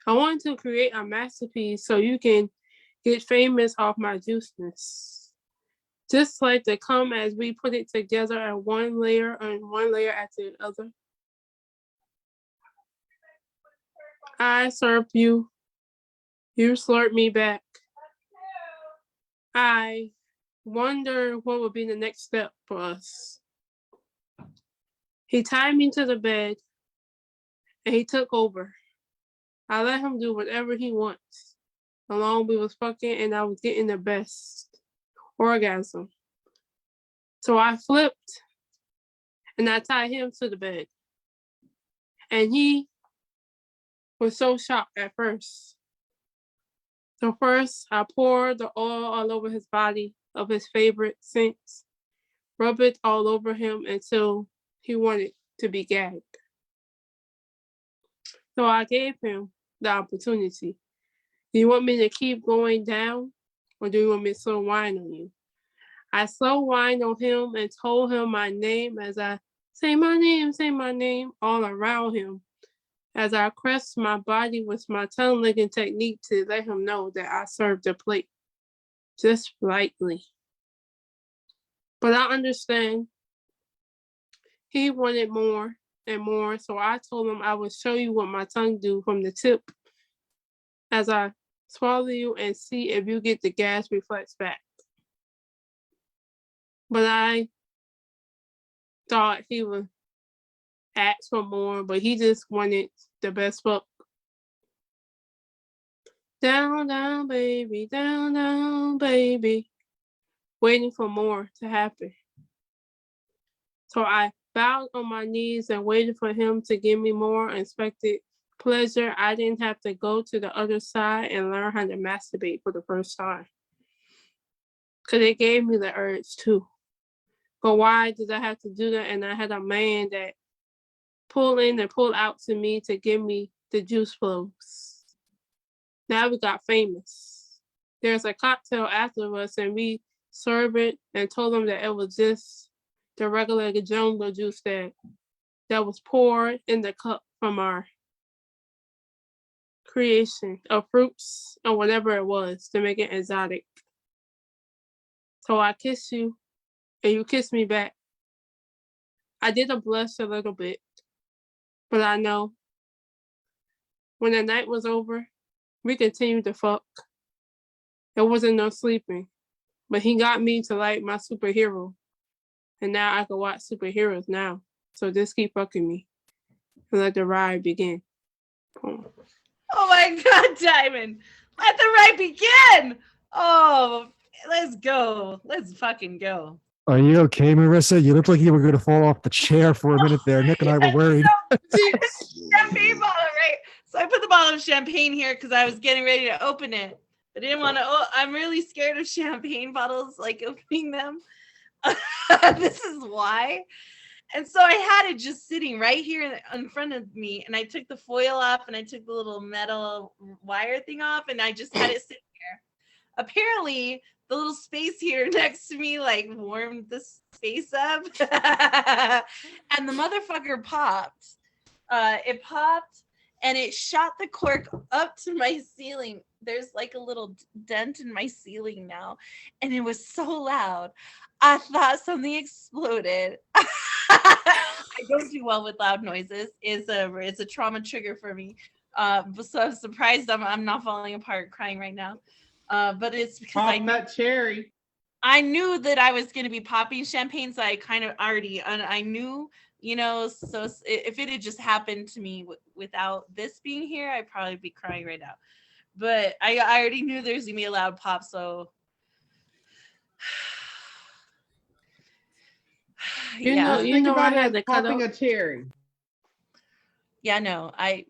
I wanted to create a masterpiece so you can get famous off my juiceness. Just like to come as we put it together at one layer and one layer after the other. I serve you. You slurp me back. I wonder what would be the next step for us. He tied me to the bed and he took over. I let him do whatever he wants. Along we was fucking and I was getting the best orgasm. So I flipped and I tied him to the bed. And he was so shocked at first. So first I poured the oil all over his body of his favorite scents, rub it all over him until he wanted to be gagged. So I gave him the opportunity. Do you want me to keep going down, or do you want me to slow wine on you? I slow wine on him and told him my name as I say my name all around him. As I pressed my body with my tongue licking technique to let him know that I served the plate just lightly. But I understand he wanted more and more. So I told him I would show you what my tongue do from the tip as I swallow you and see if you get the gas reflex back. But I thought he would ask for more, but he just wanted the best fuck. Down, down, baby, waiting for more to happen. So I bowed on my knees and waited for him to give me more unexpected pleasure. I didn't have to go to the other side and learn how to masturbate for the first time. Because it gave me the urge too. But why did I have to do that? And I had a man that pull in and pull out to me to give me the juice flows. Now we got famous. There's a cocktail after us and we served it and told them that it was just the regular jungle juice that was poured in the cup from our creation of fruits or whatever it was to make it exotic. So I kiss you and you kiss me back. I did blush a little bit, but I know when the night was over, we continued to fuck. There wasn't no sleeping, but he got me to like my superhero. And now I can watch superheroes now. So just keep fucking me and let the ride begin. Boom. Oh my God, Diamond. Let the ride begin. Oh, let's go. Let's fucking go. Are you okay, Marissa? You looked like you were going to fall off the chair for a minute there. Nick and I were worried. Champagne bottle, right? So I put the bottle of champagne here because I was getting ready to open it. I didn't want to. Oh, I'm really scared of champagne bottles, like opening them. This is why. And so I had it just sitting right here in front of me. And I took the foil off and I took the little metal wire thing off and I just had it sitting here. Apparently, the little space here next to me like warmed the space up. And the motherfucker popped. It popped and it shot the cork up to my ceiling. There's like a little dent in my ceiling now. And it was so loud. I thought something exploded. I don't do well with loud noises. It's a trauma trigger for me. So I'm surprised I'm not falling apart crying right now. But it's because that cherry. I knew that I was going to be popping champagne, so I kind of already, and I knew, so if it had just happened to me without this being here, I'd probably be crying right now. But I already knew there's going to be a loud pop, so You yeah. know I had to cut popping up. a cherry. Yeah, no, I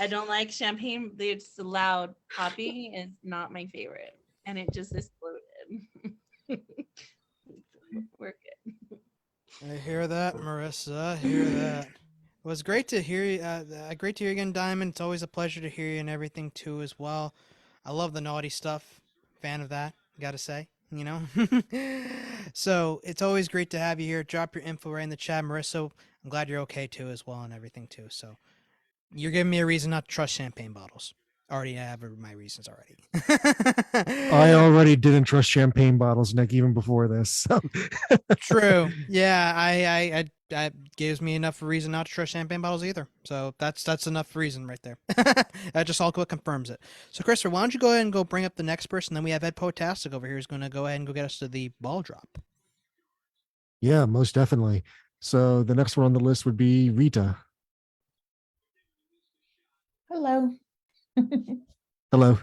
don't like champagne. It's loud popping is not my favorite, and it just exploded. We're good. I hear that, Marissa. I hear that. It was great to hear you. Great to hear you again, Diamond. It's always a pleasure to hear you and everything too, as well. I love the naughty stuff. Fan of that, gotta say. So it's always great to have you here. Drop your info right in the chat, Marissa. I'm glad you're okay too, as well, and everything too. So you're giving me a reason not to trust champagne bottles. Already have my reasons already. I already didn't trust champagne bottles, Nick, even before this. So. True. Yeah, I that gives me enough reason not to trust champagne bottles either. So that's enough reason right there. That just all confirms it. So Christopher, why don't you go ahead and go bring up the next person? Then we have Ed Potastic over here who's going to go ahead and go get us to the ball drop. Yeah, most definitely. So the next one on the list would be Rita. Hello. Hello.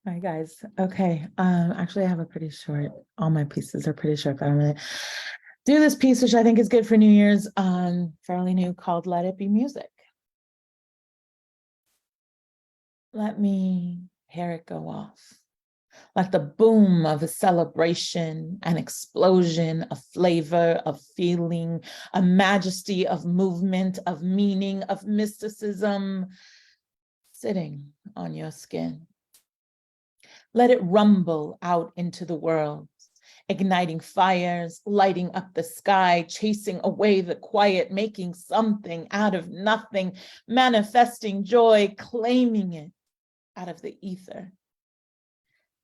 Hi guys. Okay. Actually I have a pretty short, all my pieces are pretty short, but I'm gonna do this piece, which I think is good for New Year's, fairly new, called Let It Be Music. Let me hear it go off. Like the boom of a celebration, an explosion, a flavor, of feeling, a majesty of movement, of meaning, of mysticism, sitting on your skin. Let it rumble out into the world, igniting fires, lighting up the sky, chasing away the quiet, making something out of nothing, manifesting joy, claiming it out of the ether.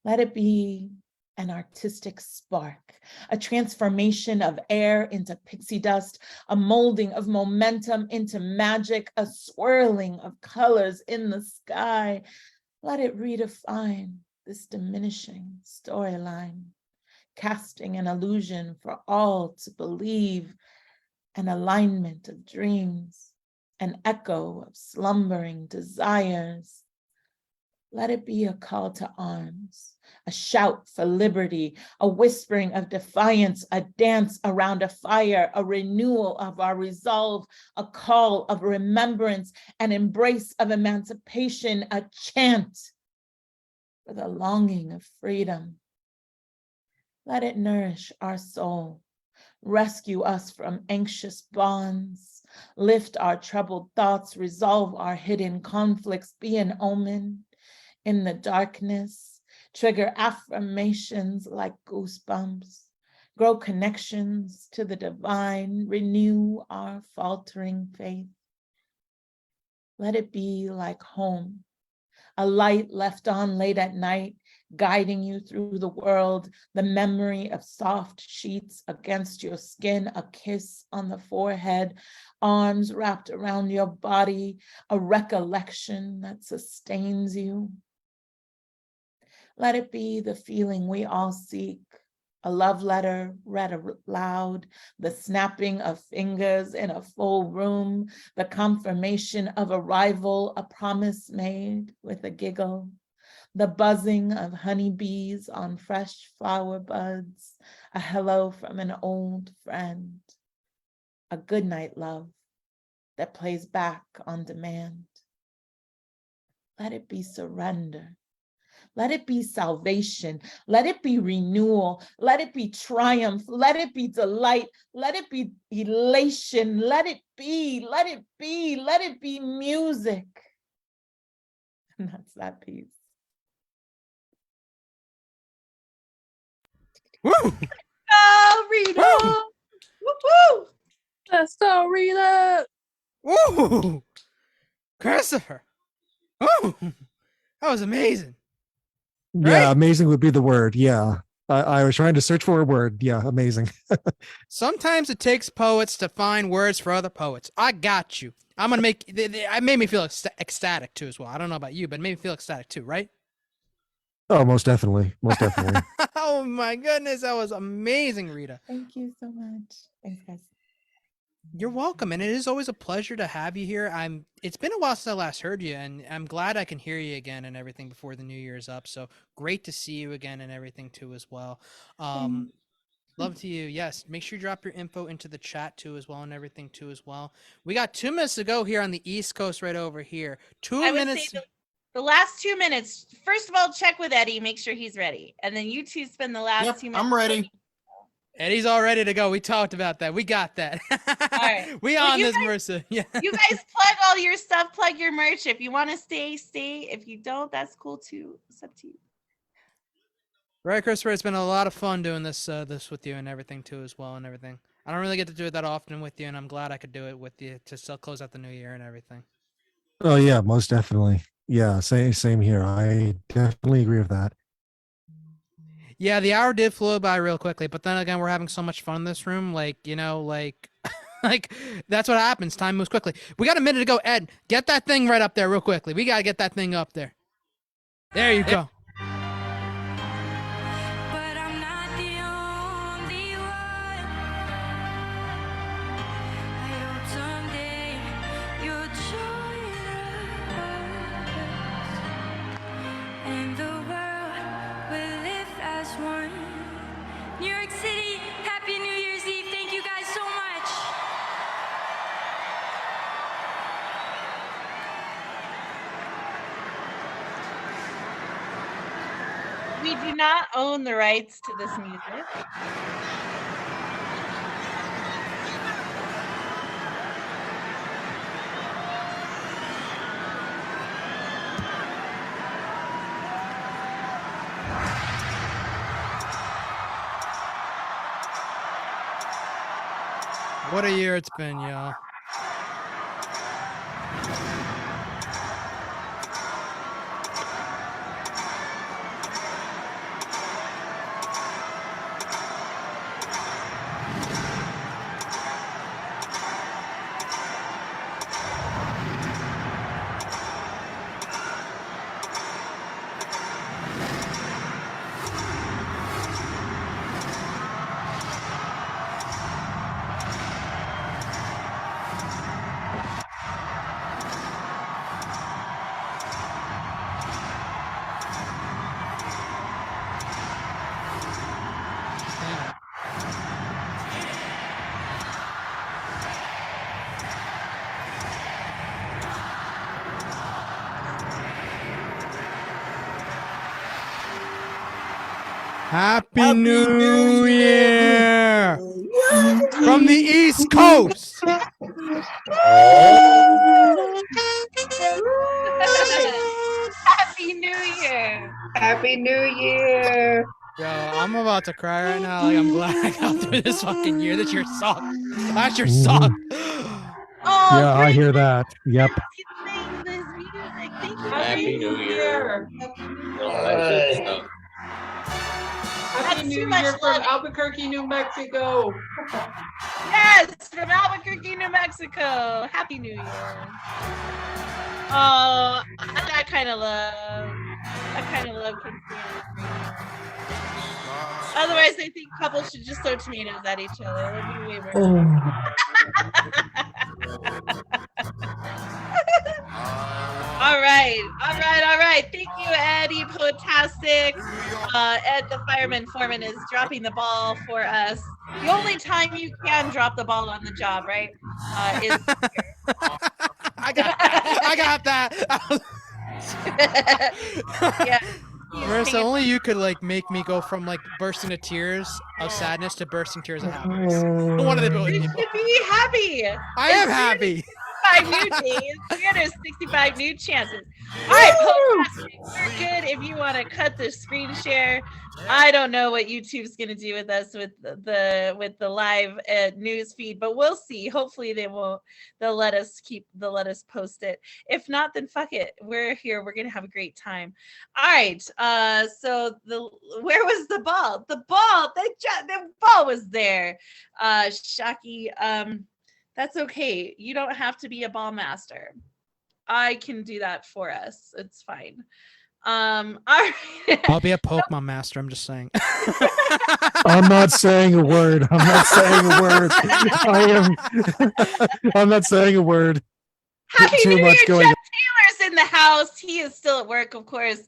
Let it be an artistic spark, a transformation of air into pixie dust, a molding of momentum into magic, a swirling of colors in the sky. Let it redefine this diminishing storyline, casting an illusion for all to believe, an alignment of dreams, an echo of slumbering desires. Let it be a call to arms, a shout for liberty, a whispering of defiance, a dance around a fire, a renewal of our resolve, a call of remembrance, an embrace of emancipation, a chant for the longing of freedom. Let it nourish our soul, rescue us from anxious bonds, lift our troubled thoughts, resolve our hidden conflicts, be an omen in the darkness, trigger affirmations like goosebumps, grow connections to the divine, renew our faltering faith. Let it be like home, a light left on late at night, guiding you through the world, the memory of soft sheets against your skin, a kiss on the forehead, arms wrapped around your body, a recollection that sustains you. Let it be the feeling we all seek, a love letter read aloud, the snapping of fingers in a full room, the confirmation of arrival, a promise made with a giggle, the buzzing of honeybees on fresh flower buds, a hello from an old friend, a goodnight love that plays back on demand. Let it be surrender. Let it be salvation. Let it be renewal. Let it be triumph. Let it be delight. Let it be elation. Let it be, let it be, let it be music. And that's that piece. Woo! Oh, Rita! Woo-hoo! Let's go, Rita. Woo! Christopher! Oh, that was amazing. Yeah, Right? amazing would be the word. Yeah. I was trying to search for a word. Yeah, amazing. Sometimes it takes poets to find words for other poets. I got you. I'm gonna make. It made me feel ecstatic too as well. I don't know about you, but it made me feel ecstatic too, right? Oh, most definitely. Most definitely. Oh my goodness, that was amazing, Rita. Thank you so much. Thanks, guys. You're welcome, and it is always a pleasure to have you here. It's been a while since I last heard you, and I'm glad I can hear you again and everything before the new year is up. So great to see you again and everything too as well. Love to you. Yes, make sure you drop your info into the chat too as well and everything too as well. We got 2 minutes to go here on the East Coast right over here. I would say the last 2 minutes. First of all, check with Eddie, make sure he's ready, and then you two spend the last 2 minutes. I'm ready. Eddie's all ready to go. We talked about that. We got that. All right. We Well, on you this, guys- Marissa. Yeah. You guys plug all your stuff, plug your merch. If you want to stay, stay. If you don't, that's cool too. It's up to you. Right, Christopher. It's been a lot of fun doing this with you and everything too as well and everything. I don't really get to do it that often with you, and I'm glad I could do it with you to still close out the new year and everything. Oh yeah, most definitely. Yeah, same here. I definitely agree with that. Yeah, the hour did flow by real quickly, but then again, we're having so much fun in this room. Like, like that's what happens. Time moves quickly. We got a minute to go. Ed, get that thing right up there real quickly. We got to get that thing up there. There you go. But I'm not the only one. I hope someday you'll join us, and the world will live as one. New York City, happy New Year's Eve. Thank you guys so much. We do not own the rights to this music. What a year it's been, y'all. Happy New Year from the East Coast. Happy New Year. Happy New Year. Yo, I'm about to cry right now. Like, I'm glad I got through this fucking year. That year sucked. Last year sucked. Oh, Yeah, I Greg hear that. Yep. he's playing this music. Thank you. Happy New Year. All All that good right. stuff. That's Happy too New much Year from love. Albuquerque, New Mexico. Yes, from Albuquerque, New Mexico. Happy New Year. Oh, that kind of love. That kind of love can stand. Otherwise, I think couples should just throw tomatoes at each other. That'd be way more. All right. Thank you, Eddie Potastic. Ed, the fireman foreman, is dropping the ball for us. The only time you can drop the ball on the job, right? Is I got that. yeah. Marissa, only you could like make me go from like bursting to tears of sadness to bursting tears of happiness. One of the You ability. should be happy. I am happy. 5 new days, 365 new chances. All right, Potastic, we're good. If you want to cut the screen share, I don't know what YouTube's going to do with us with the live news feed, but we'll see. Hopefully they'll let us post it. If not, then fuck it. We're here. We're gonna have a great time. All right. So where was the ball? The ball was there. Shaki. That's okay. You don't have to be a ball master. I can do that for us. It's fine. All right. I'll be a Pokemon master. I'm just saying. I'm not saying a word. I'm not saying a word. I'm not saying a word. Happy Too New much Year, going Jeff Taylor's in the house. He is still at work, of course.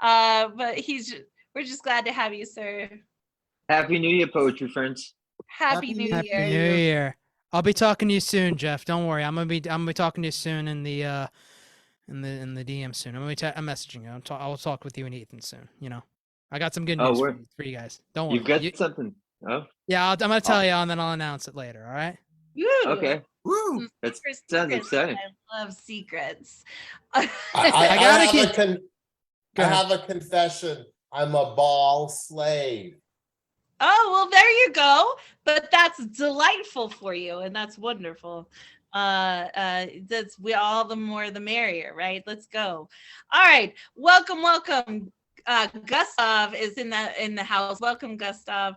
But we're just glad to have you, sir. Happy New Year, poetry friends. Happy New Happy Year. New Year. I'll be talking to you soon, Jeff. Don't worry. I'm gonna be talking to you soon in the DM soon. I'm messaging you. I'll talk with you and Ethan soon. You know, I got some good news for you guys. Don't worry. You've got something. Oh, yeah. I'm gonna tell you, and then I'll announce it later. All right. Woo. okay. Woo. That sounds exciting. I love secrets. I have a confession. I'm a ball slave. Oh, well, there you go. But that's delightful for you, and that's wonderful. That's all the more the merrier, right? Let's go. All right. Welcome. Gustav is in the house. Welcome, Gustav.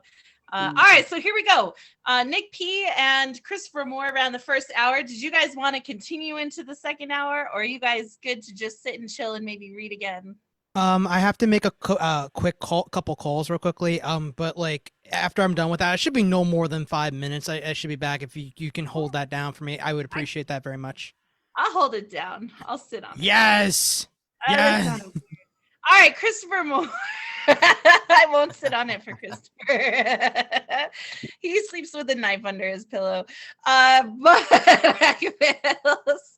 All right, so here we go. Nick P and Christopher Moore around the first hour. Did you guys want to continue into the second hour, or are you guys good to just sit and chill and maybe read again? I have to make a quick couple calls real quickly. But like after I'm done with that, it should be no more than 5 minutes. I should be back. If you can hold that down for me, I would appreciate that very much. I'll hold it down. I'll sit on it. Yes. Yes. All right, Christopher Moore. I won't sit on it for Christopher. He sleeps with a knife under his pillow. But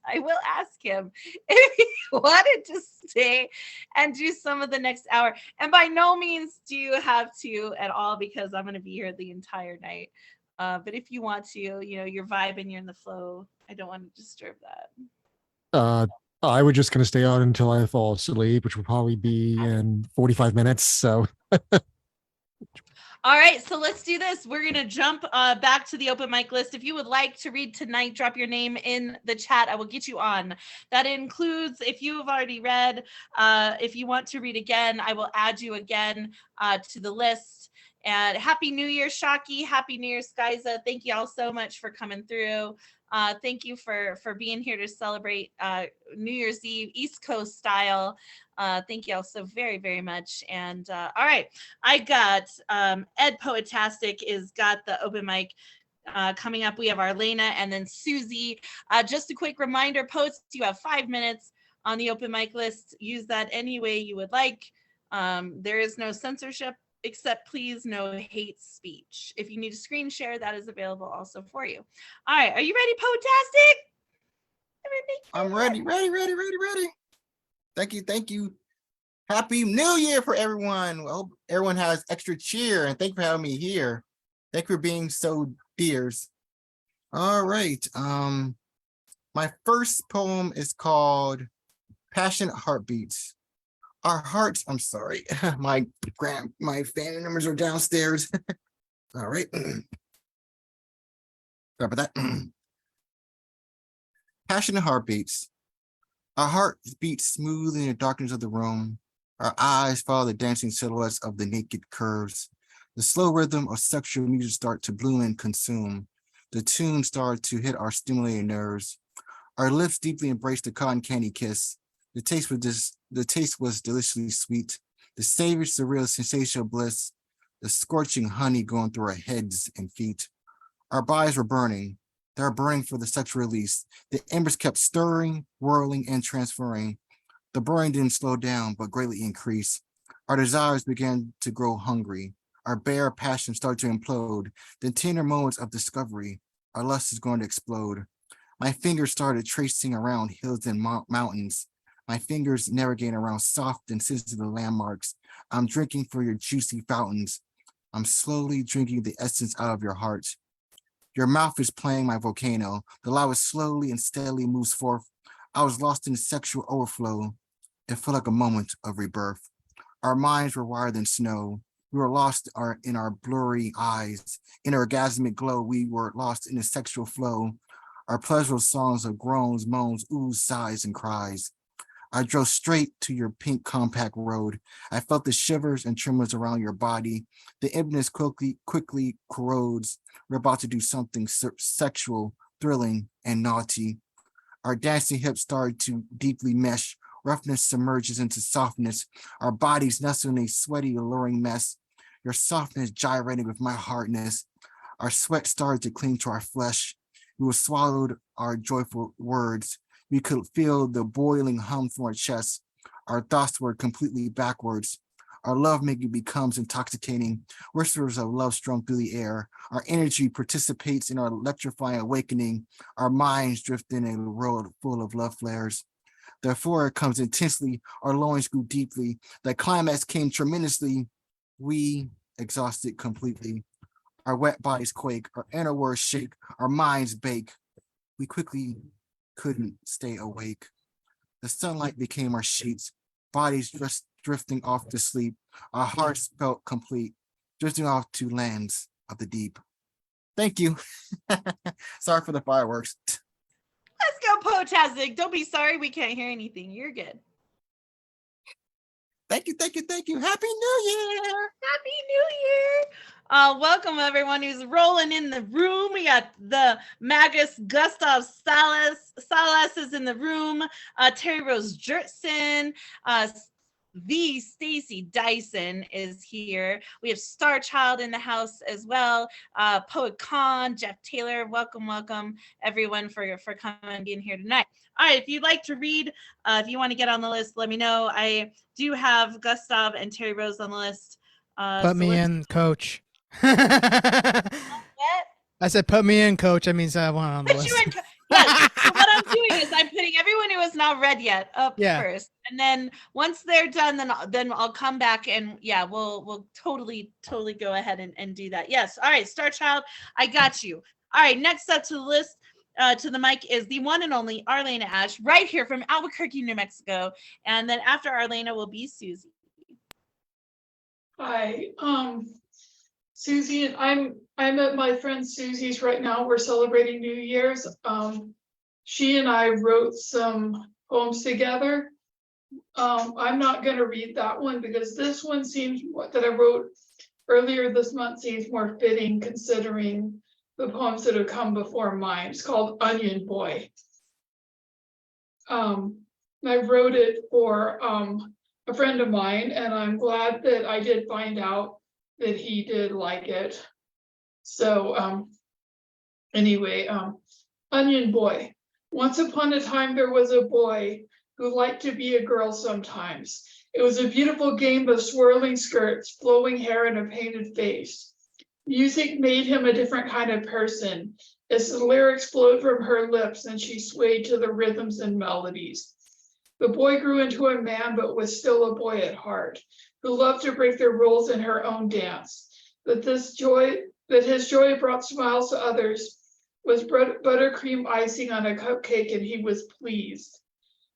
I will ask him if he wanted to stay and do some of the next hour. And by no means do you have to at all, because I'm going to be here the entire night. But if you want to, you're vibing, you're in the flow. I don't want to disturb that. I was just going to stay on until I fall asleep, which will probably be in 45 minutes. So. All right, so let's do this. We're going to jump back to the open mic list. If you would like to read tonight, drop your name in the chat. I will get you on. That includes if you have already read, if you want to read again, I will add you again to the list. And Happy New Year, Shaki. Happy New Year, Skyza. Thank you all so much for coming through. Thank you for being here to celebrate New Year's Eve, East Coast style. Thank you all so very, very much. And all right, I got Ed Poetastic is got the open mic coming up. We have Arlena and then Susie. Just a quick reminder, Poets, you have 5 minutes on the open mic list. Use that any way you would like. There is no censorship, except please no hate speech. If you need a screen share, that is available also for you. All right, are you ready, Poetastic? I'm ready. Thank you. Happy New Year for everyone. I hope everyone has extra cheer, and thank you for having me here. Thank you for being so dears. All right. My first poem is called Passionate Heartbeats. Our hearts, I'm sorry, my family members are downstairs. All right. Sorry about that. Passionate heartbeats. Our hearts beat smooth in the darkness of the room. Our eyes follow the dancing silhouettes of the naked curves. The slow rhythm of sexual music start to bloom and consume. The tune started to hit our stimulated nerves. Our lips deeply embraced the cotton candy kiss. The taste was deliciously sweet. The savory, surreal, sensational bliss. The scorching honey going through our heads and feet. Our bodies were burning. They were burning for the sexual release. The embers kept stirring, whirling, and transferring. The burning didn't slow down, but greatly increased. Our desires began to grow hungry. Our bare passion started to implode. The tender moments of discovery, our lust is going to explode. My fingers started tracing around hills and mountains. My fingers navigating around soft and sensitive landmarks. I'm drinking for your juicy fountains. I'm slowly drinking the essence out of your heart. Your mouth is playing my volcano. The lava slowly and steadily moves forth. I was lost in sexual overflow. It felt like a moment of rebirth. Our minds were wired in snow. We were lost in our blurry eyes. In our orgasmic glow, we were lost in the sexual flow. Our pleasurable songs of groans, moans, oohs, sighs, and cries. I drove straight to your pink compact road. I felt the shivers and tremors around your body. The emptiness quickly corrodes. We're about to do something sexual, thrilling, and naughty. Our dancing hips started to deeply mesh. Roughness submerges into softness. Our bodies nestle in a sweaty, alluring mess. Your softness gyrating with my hardness. Our sweat started to cling to our flesh. We were swallowed our joyful words. We could feel the boiling hum from our chests. Our thoughts were completely backwards. Our lovemaking becomes intoxicating. Whispers of love strung through the air. Our energy participates in our electrifying awakening. Our minds drift in a world full of love flares. The euphoria comes intensely. Our loins grew deeply. The climax came tremendously. We exhausted completely. Our wet bodies quake. Our inner words shake. Our minds bake. We quickly couldn't stay awake. The sunlight became our sheets, bodies just drifting off to sleep. Our hearts felt complete, drifting off to lands of the deep. Thank you. Sorry for the fireworks. Let's go, Potastic. Don't be sorry. We can't hear anything. You're good. Thank you. Happy New Year. Happy New Year. Welcome everyone who's rolling in the room. We got the Magus Gustav Salas is in the room. Terry Rose Jertson, the Stacy Dyson is here. We have Star Child in the house as well. Poet Khan, Jeff Taylor. Welcome everyone for coming and being here tonight. All right, if you'd like to read, if you want to get on the list, let me know. I do have Gustav and Terry Rose on the list. Put me in, coach. I said, put me in, coach. That means I want on the list. Yes. So what I'm doing is I'm putting everyone who has not read yet up first, and then once they're done, then I'll come back and we'll totally go ahead and do that. Yes. All right, Star Child, I got you. All right, next up to the list. To the mic is the one and only Arlena Ash, right here from Albuquerque, New Mexico, and then after Arlena will be Susie. Hi, Susie, and I'm at my friend Susie's right now. We're celebrating New Year's. She and I wrote some poems together. I'm not going to read that one because this one seems that I wrote earlier this month seems more fitting considering the poems that have come before mine. It's called Onion Boy. I wrote it for a friend of mine, and I'm glad that I did find out that he did like it. So anyway, Onion Boy. Once upon a time, there was a boy who liked to be a girl sometimes. It was a beautiful game of swirling skirts, flowing hair, and a painted face. Music made him a different kind of person as the lyrics flowed from her lips and she swayed to the rhythms and melodies. The boy grew into a man, but was still a boy at heart, who loved to break the rules in her own dance. That his joy brought smiles to others was buttercream icing on a cupcake, and he was pleased.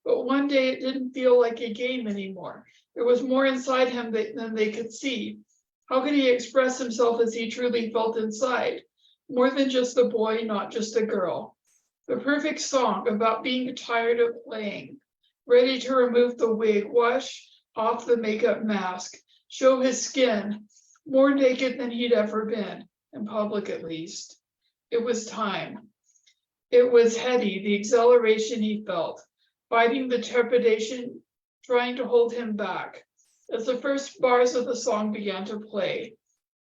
But one day it didn't feel like a game anymore. There was more inside him than they could see. How could he express himself as he truly felt inside? More than just a boy, not just a girl. The perfect song about being tired of playing, ready to remove the wig, wash off the makeup mask, show his skin, more naked than he'd ever been, in public at least. It was time. It was heady, the exhilaration he felt, fighting the trepidation, trying to hold him back. As the first bars of the song began to play,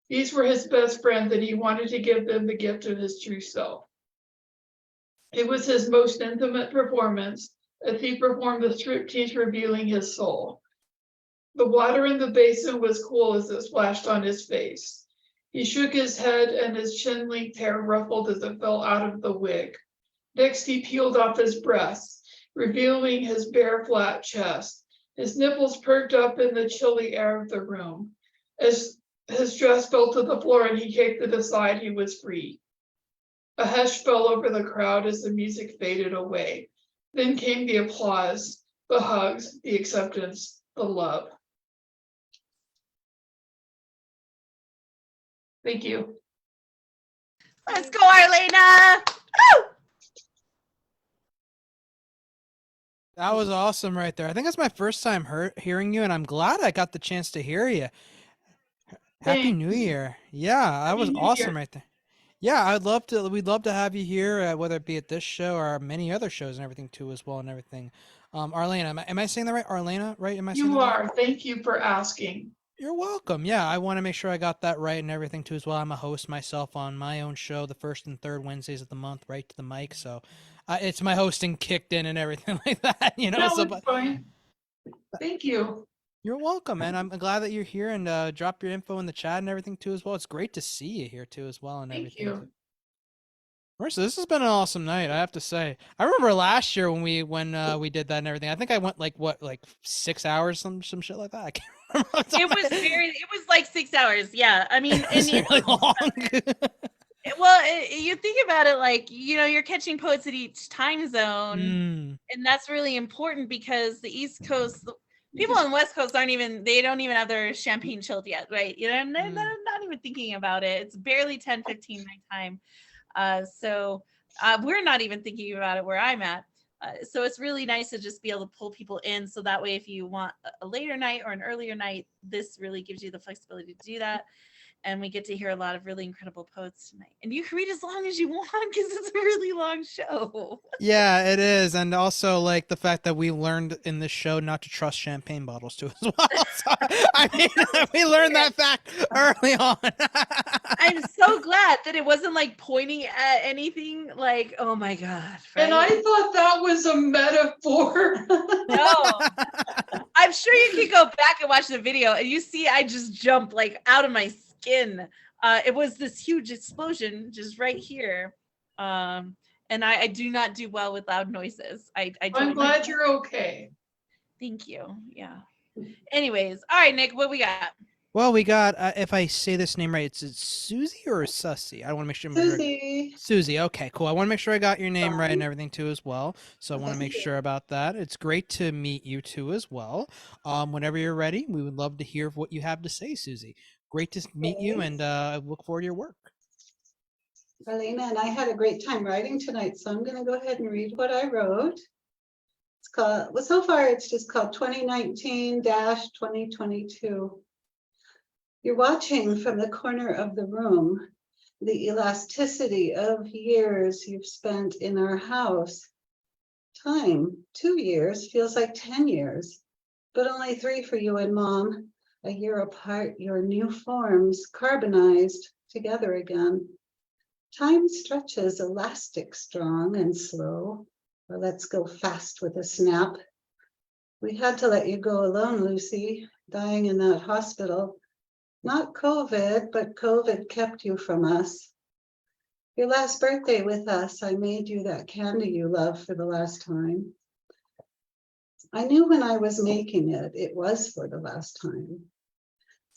these were his best friends, and he wanted to give them the gift of his true self. It was his most intimate performance, as he performed the striptease, revealing his soul. The water in the basin was cool as it splashed on his face. He shook his head, and his chin-length hair ruffled as it fell out of the wig. Next, he peeled off his breasts, revealing his bare, flat chest. His nipples perked up in the chilly air of the room. As his dress fell to the floor and he kicked it aside, he was free. A hush fell over the crowd as the music faded away. Then came the applause, the hugs, the acceptance, the love. Thank you. Let's go, Arlena. Woo! That was awesome right there. I think that's my first time hearing you, and I'm glad I got the chance to hear you. Happy New Year. Yeah, that was awesome right there. Yeah, we'd love to have you here, whether it be at this show or many other shows and everything too as well and everything. Arlena, am I saying that right? Arlena, right? Am I saying You that right? are. Thank you for asking. You're welcome. Yeah, I want to make sure I got that right and everything too as well. I'm a host myself on my own show, the first and third Wednesdays of the month, right to the mic. So it's my hosting kicked in and everything like that, you know. No, So, it's fine. Thank you. You're welcome, and I'm glad that you're here, and drop your info in the chat and everything too as well. It's great to see you here too as well and Thank everything. you. Marissa, this has been an awesome night, I have to say. I remember last year when we did that and everything. I think I went like 6 hours, some shit like that. I can't remember. It was like 6 hours. Yeah. I mean, and It's really long. well, you think about it, like, you know, you're catching poets at each time zone, and that's really important because the East Coast people on the West Coast don't even have their champagne chilled yet, right? You know, and they're not even thinking about it. It's barely 10:15 my time. So we're not even thinking about it where I'm at. So it's really nice to just be able to pull people in. So that way, if you want a later night or an earlier night, this really gives you the flexibility to do that. And we get to hear a lot of really incredible poets tonight. And you can read as long as you want because it's a really long show. Yeah, it is. And also like the fact that we learned in this show not to trust champagne bottles too as well. So, I mean, we learned that fact early on. I'm so glad that it wasn't like pointing at anything like, oh my God. Right? And I thought that was a metaphor. No, I'm sure you can go back and watch the video and you see I just jumped like out of my skin. It was this huge explosion just right here. And I do not do well with loud noises. I'm glad you're okay. Thank you. Yeah. Anyways, all right, Nick, what we got? Well, we got, if I say this name right, it's Susie or Sussy? I want to make sure. Susie. Susie. Okay, cool. I want to make sure I got your name right and everything too as well. So I want to make sure about that. It's great to meet you too as well. Whenever you're ready, we would love to hear what you have to say, Susie. Great to meet you, and I look forward to your work. Elena and I had a great time writing tonight, so I'm going to go ahead and read what I wrote. It's called, well, so far it's just called 2019-2022. You're watching from the corner of the room, the elasticity of years you've spent in our house. Time, 2 years, feels like 10 years, but only 3 for you and Mom. A year apart, your new forms carbonized together again. Time stretches elastic strong and slow, or let's go fast with a snap. We had to let you go alone, Lucy, dying in that hospital. Not COVID, but COVID kept you from us. Your last birthday with us, I made you that candy you love for the last time. I knew when I was making it, it was for the last time.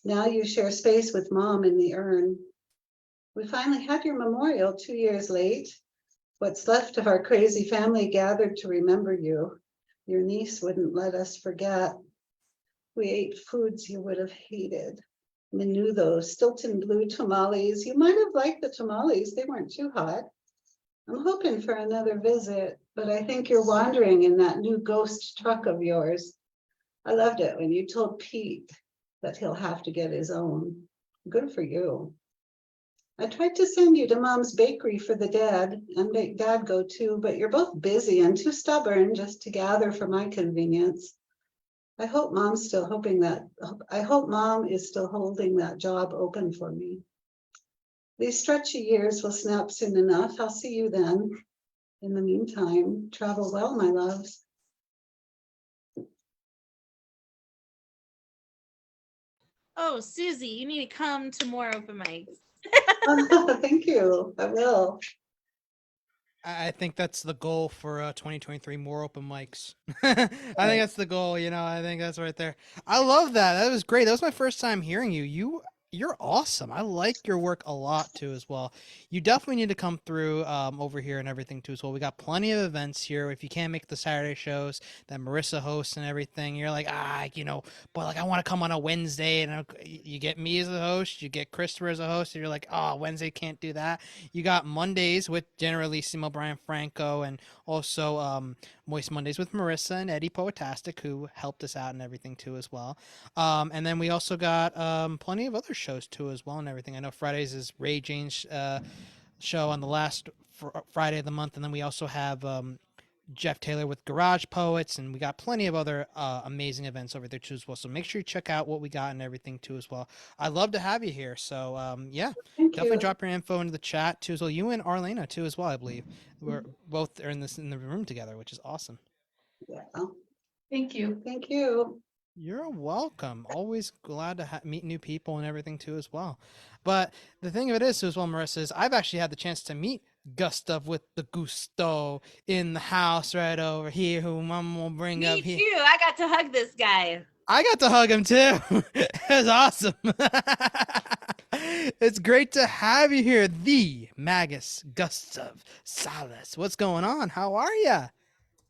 Now you share space with Mom in the urn. We finally had your memorial 2 years late. What's left of our crazy family gathered to remember you. Your niece wouldn't let us forget. We ate foods you would have hated. Menudo, Stilton blue tamales. You might have liked the tamales. They weren't too hot. I'm hoping for another visit, but I think you're wandering in that new ghost truck of yours. I loved it when you told Pete that he'll have to get his own. Good for you. I tried to send you to Mom's bakery for the dad and make Dad go too, but you're both busy and too stubborn just to gather for my convenience. I hope Mom is still holding that job open for me. These stretchy years will snap soon enough. I'll see you then. In the meantime, travel well, my loves. Oh, Susie, you need to come to more open mics. Thank you. I will. I think that's the goal for 2023, more open mics. I think that's the goal, you know, I think that's right there. I love that. That was great. That was my first time hearing you. You're awesome. I like your work a lot too as well. You definitely need to come through over here and everything too as well. We got plenty of events here. If you can't make the Saturday shows that Marissa hosts and everything, you're like, you know, but like I want to come on a Wednesday, and you get me as a host, you get Christopher as a host, and you're like, oh, Wednesday can't do that. You got Mondays with Generalissimo Brian Franco, and also Moist Mondays with Marissa and Eddie Poetastic, who helped us out and everything too as well. And then we also got plenty of other shows too as well and everything. I know Fridays is Ray Jane's show on the last Friday of the month, and then we also have Jeff Taylor with Garage Poets, and we got plenty of other amazing events over there too as well. So make sure you check out what we got and everything too as well. I'd love to have you here. So yeah, definitely drop your info into the chat too as well. You and Arlena too as well, I believe. We're both are in the room together, which is awesome. Yeah. Thank you. Thank you. You're welcome. Always glad to meet new people and everything too as well. But the thing of it is, as well, Marissa, is I've actually had the chance to meet Gustav with the Gusto in the house right over here, who Mom will bring Me up here. too. I got to hug this guy. I got to hug him too. It was awesome. It's great to have you here, the Magus Gustav Salas. What's going on? How are you?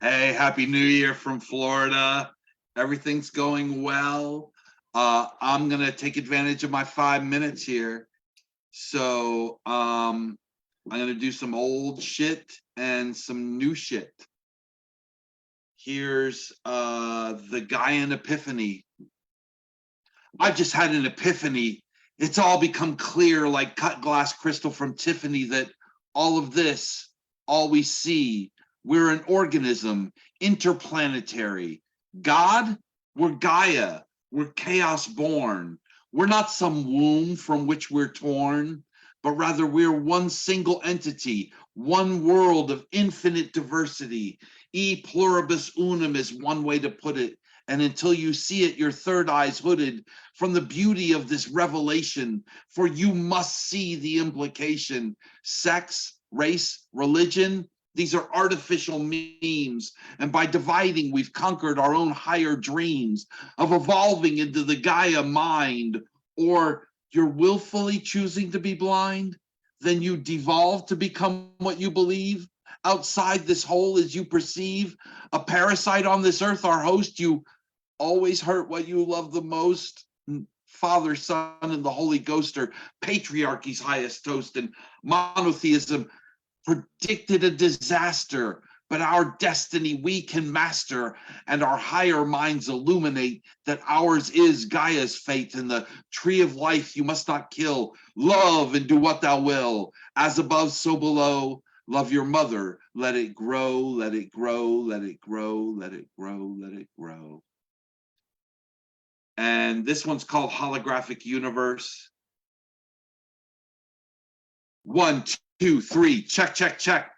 Hey, Happy New Year from Florida. Everything's going well. I'm gonna take advantage of my 5 minutes here. So I'm gonna do some old shit and some new shit. Here's the Gaian Epiphany. I just had an epiphany. It's all become clear like cut glass crystal from Tiffany that all of this, all we see, we're an organism, interplanetary. God, we're Gaia, we're chaos born. We're not some womb from which we're torn, but rather we're one single entity, one world of infinite diversity. E pluribus unum is one way to put it. And until you see it, your third eye's hooded from the beauty of this revelation, for you must see the implication. Sex, race, religion, these are artificial memes. And by dividing, we've conquered our own higher dreams of evolving into the Gaia mind. Or you're willfully choosing to be blind, then you devolve to become what you believe. Outside this whole as you perceive, a parasite on this earth, our host, you always hurt what you love the most. Father, Son, and the Holy Ghost are patriarchy's highest toast, and monotheism predicted a disaster, but our destiny we can master, and our higher minds illuminate that ours is Gaia's fate. In the tree of life you must not kill. Love and do what thou will. As above, so below. Love your mother. Let it grow, let it grow, let it grow, let it grow, let it grow. And this one's called Holographic Universe. 1, 2, 3, check, check, check.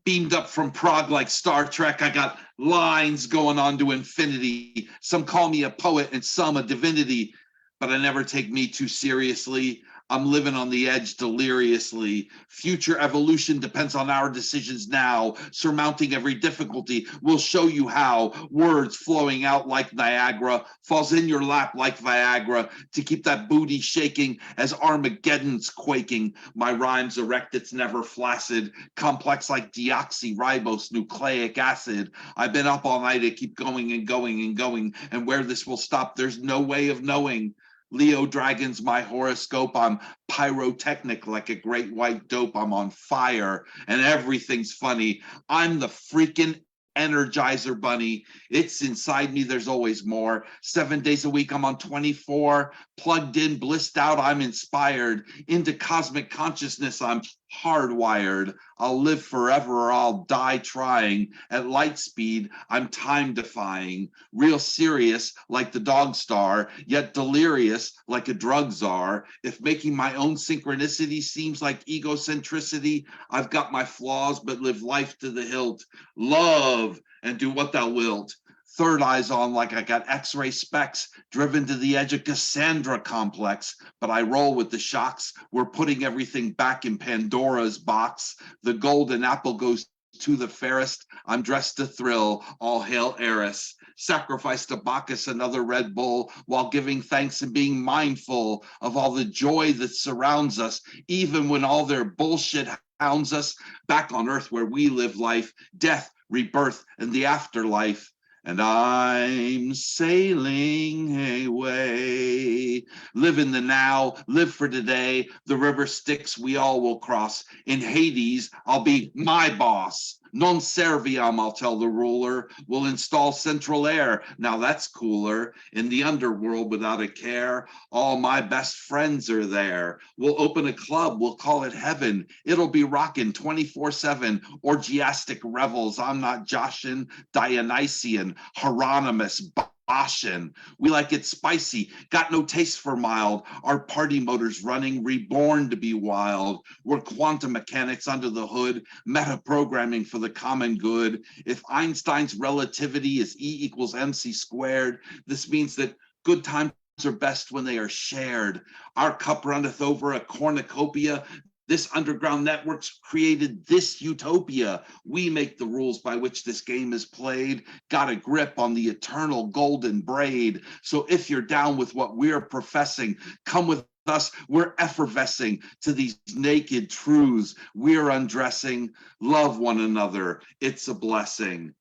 Beamed up from Prague like Star Trek. I got lines going on to infinity. Some call me a poet and some a divinity, but I never take me too seriously. I'm living on the edge deliriously. Future evolution depends on our decisions now. Surmounting every difficulty, we'll show you how. Words flowing out like Niagara, falls in your lap like Viagra, to keep that booty shaking as Armageddon's quaking. My rhymes erect, it's never flaccid, complex like deoxyribose nucleic acid. I've been up all night, I keep going and going and going, and where this will stop, there's no way of knowing. Leo Dragon's my horoscope. I'm pyrotechnic like a great white dope. I'm on fire and everything's funny. I'm the freaking Energizer Bunny. It's inside me. There's always more. 7 days a week, I'm on 24. Plugged in, blissed out, I'm inspired. Into cosmic consciousness, I'm hardwired. I'll live forever or I'll die trying. At light speed, I'm time defying. Real serious like the dog star, yet delirious like a drug czar. If making my own synchronicity seems like egocentricity, I've got my flaws but live life to the hilt. Love and do what thou wilt. Third eyes on like I got x-ray specs, driven to the edge of Cassandra complex, but I roll with the shocks. We're putting everything back in Pandora's box. The golden apple goes to the fairest. I'm dressed to thrill. All hail Eris. Sacrifice to Bacchus another Red Bull while giving thanks and being mindful of all the joy that surrounds us, even when all their bullshit hounds us. Back on earth where we live life, death, rebirth, and the afterlife. And I'm sailing away. Live in the now, live for today. The river Styx we all will cross. In Hades, I'll be my boss. Non serviam, I'll tell the ruler. We'll install central air. Now that's cooler. In the underworld without a care, all my best friends are there. We'll open a club, we'll call it heaven. It'll be rockin' 24/7. Orgiastic revels, I'm not Joshin, Dionysian, Hieronymus, Bashan. We like it spicy, got no taste for mild. Our party motors running, reborn to be wild. We're quantum mechanics under the hood, meta programming for the common good. If Einstein's relativity is E equals MC squared, this means that good times are best when they are shared. Our cup runneth over a cornucopia. This underground network's created this utopia. We make the rules by which this game is played. Got a grip on the eternal golden braid. So if you're down with what we're professing, come with us. We're effervescing to these naked truths. We're undressing. Love one another. It's a blessing.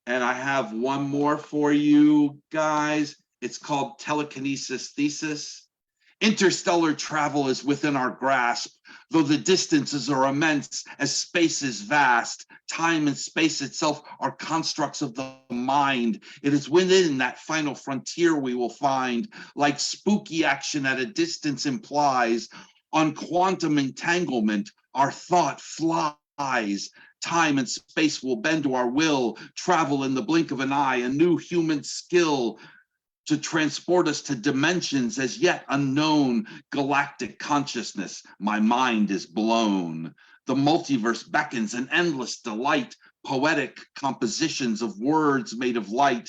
And I have one more for you guys. It's called Telekinesis Thesis. Interstellar travel is within our grasp, though the distances are immense as space is vast. Time and space itself are constructs of the mind. It is within that final frontier we will find, like spooky action at a distance implies. On quantum entanglement, our thought flies. Time and space will bend to our will, travel in the blink of an eye, a new human skill to transport us to dimensions as yet unknown. Galactic consciousness, my mind is blown. The multiverse beckons an endless delight, poetic compositions of words made of light.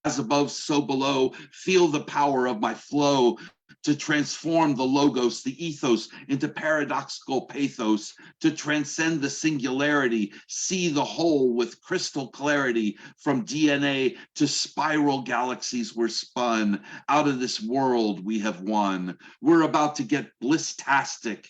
As above, so below, feel the power of my flow to transform the logos, the ethos, into paradoxical pathos, to transcend the singularity, see the whole with crystal clarity. From DNA to spiral galaxies we're spun. Out of this world we have won. We're about to get bliss-tastic,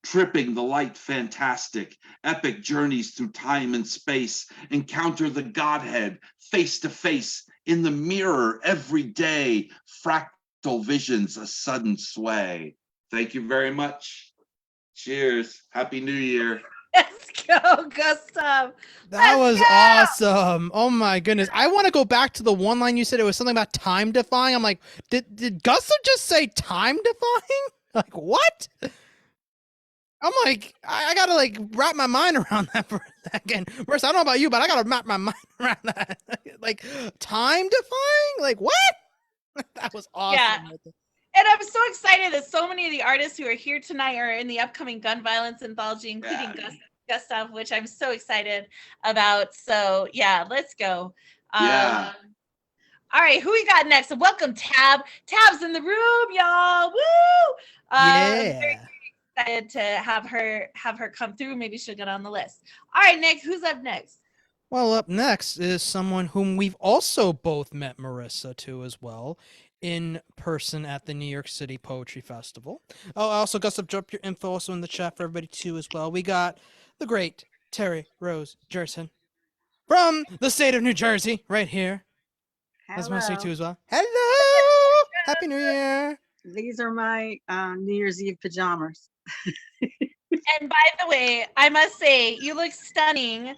tripping the light fantastic, epic journeys through time and space, encounter the Godhead face to face, in the mirror every day, fractal visions a sudden sway. Thank you very much. Cheers. Happy New Year. Let's go, Gustav. That was awesome. Oh my goodness. I want to go back to the one line you said. It was something about time defying. I'm like, did Gustav just say time defying? Like, what? I'm like, I gotta like wrap my mind around that for a second. First, I don't know about you, but I gotta wrap my mind around that. Like, time defying? Like, what? That was awesome. Yeah. And I'm so excited that so many of the artists who are here tonight are in the upcoming gun violence anthology, including Gustav, which I'm so excited about. So yeah, let's go. Yeah. All right, who we got next? Welcome, Tab. Tab's in the room, y'all. Woo! I'm very Yeah. excited to have her come through. Maybe she'll get on the list. All right, Nick, who's up next? Well, up next is someone whom we've also both met, Marissa, too, as well, in person at the New York City Poetry Festival. Oh, I also got some drop your info also in the chat for everybody, too, as well. We got the great Terry Rose Jerson from the state of New Jersey, right here. That's Marissa, too, as well. Hello! Happy New Year! These are my New Year's Eve pajamas. And by the way, I must say, you look stunning,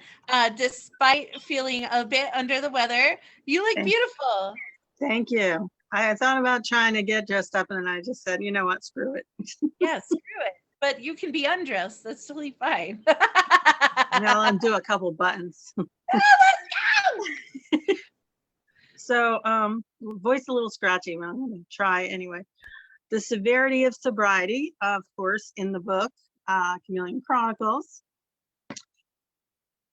despite feeling a bit under the weather. You look beautiful. Thank you. I thought about trying to get dressed up, and then I just said, you know what, screw it. Yeah, screw it. But you can be undressed. That's totally fine. And I'll undo a couple buttons. So, voice a little scratchy, but I'm going to try anyway. The severity of sobriety, of course, in the book, Chameleon Chronicles.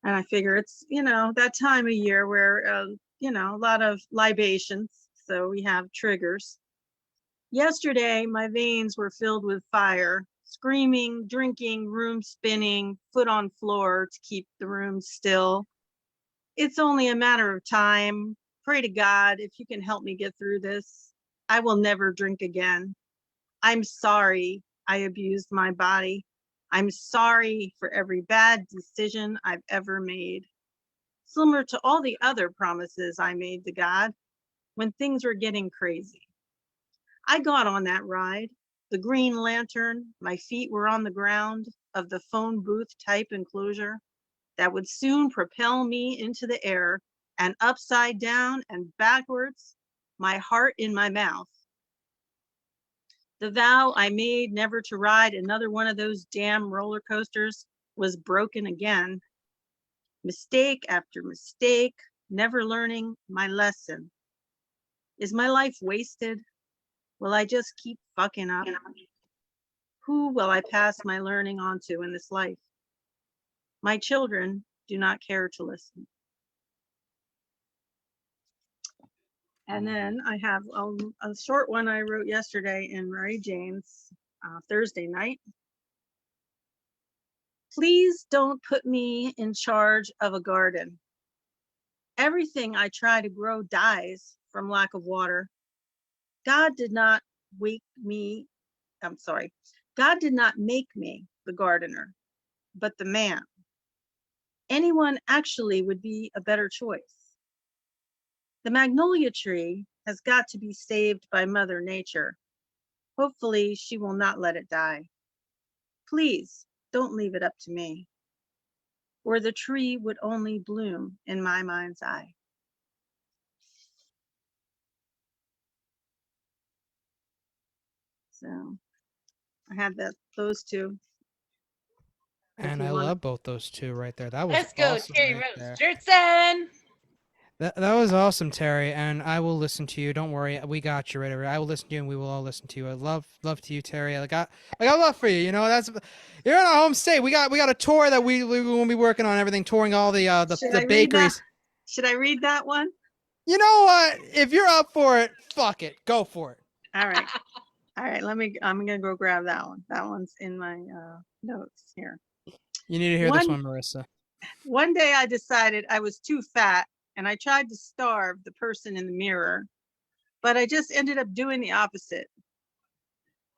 And I figure it's, that time of year where, a lot of libations. So we have triggers. Yesterday, my veins were filled with fire, screaming, drinking, room spinning, foot on floor to keep the room still. It's only a matter of time. Pray to God, if you can help me get through this, I will never drink again. I'm sorry I abused my body. I'm sorry for every bad decision I've ever made. Similar to all the other promises I made to God when things were getting crazy. I got on that ride, the green lantern, my feet were on the ground of the phone booth type enclosure that would soon propel me into the air and upside down and backwards, my heart in my mouth. The vow I made never to ride another one of those damn roller coasters was broken again. Mistake after mistake, never learning my lesson. Is my life wasted? Will I just keep fucking up? Who will I pass my learning on to in this life? My children do not care to listen. And then I have a short one I wrote yesterday in Mary Jane's Thursday night. Please don't put me in charge of a garden. Everything I try to grow dies from lack of water. God did not make me the gardener, but the man. Anyone actually would be a better choice. The magnolia tree has got to be saved by Mother Nature. Hopefully she will not let it die. Please don't leave it up to me, or the tree would only bloom in my mind's eye. So I had those two. And I love both those two right there. That was Let's go, awesome Terry right Rose there. Jerson. That was awesome, Terry, and I will listen to you. Don't worry, we got you right over. I will listen to you, and we will all listen to you. I love to you, Terry. I got love for you. You know, you're in our home state. We got a tour that we will be working on everything, touring all the bakeries. Should I read that one? You know what? If you're up for it, fuck it, go for it. All right, all right. I'm gonna go grab that one. That one's in my notes here. You need to hear this one, Marissa. One day I decided I was too fat and I tried to starve the person in the mirror, but I just ended up doing the opposite.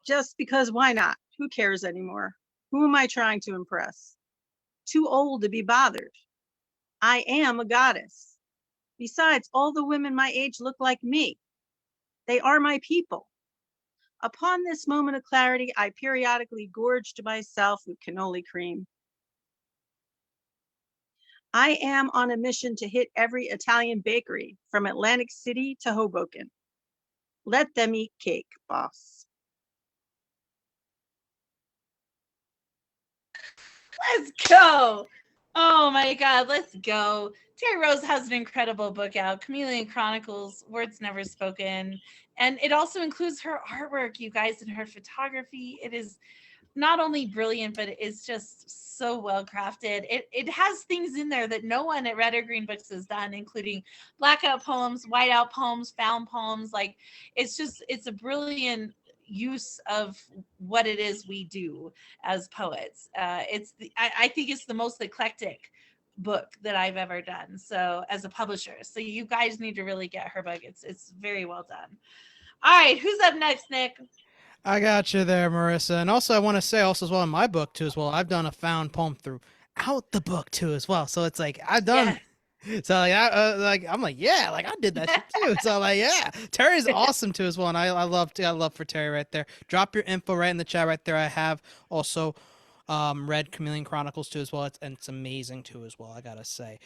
Just because why not? Who cares anymore? Who am I trying to impress? Too old to be bothered. I am a goddess. Besides, all the women my age look like me. They are my people. Upon this moment of clarity, I periodically gorged myself with cannoli cream. I am on a mission to hit every Italian bakery from Atlantic City to Hoboken. Let them eat cake, boss. Let's go. Oh my God, let's go. Terry Rose has an incredible book out, Chameleon Chronicles, Words Never Spoken. And it also includes her artwork, you guys, and her photography. It is not only brilliant, but it's just so well crafted. It has things in there that no one at Red or Green Books has done, including blackout poems, whiteout poems, found poems. Like it's a brilliant, use of what it is we do as poets. I think it's the most eclectic book that I've ever done. So as a publisher, so you guys need to really get her book. It's very well done. All right, who's up next, Nick? I got you there, Marissa. And also, I want to say also as well in my book too as well. I've done a found poem throughout the book too as well. So it's like I've done. So like I'm like yeah, like I did that shit too. So like yeah, Terry's awesome too as well, and I love for Terry right there. Drop your info right in the chat right there. I have also read Chameleon Chronicles too as well. It's amazing too as well. I gotta say.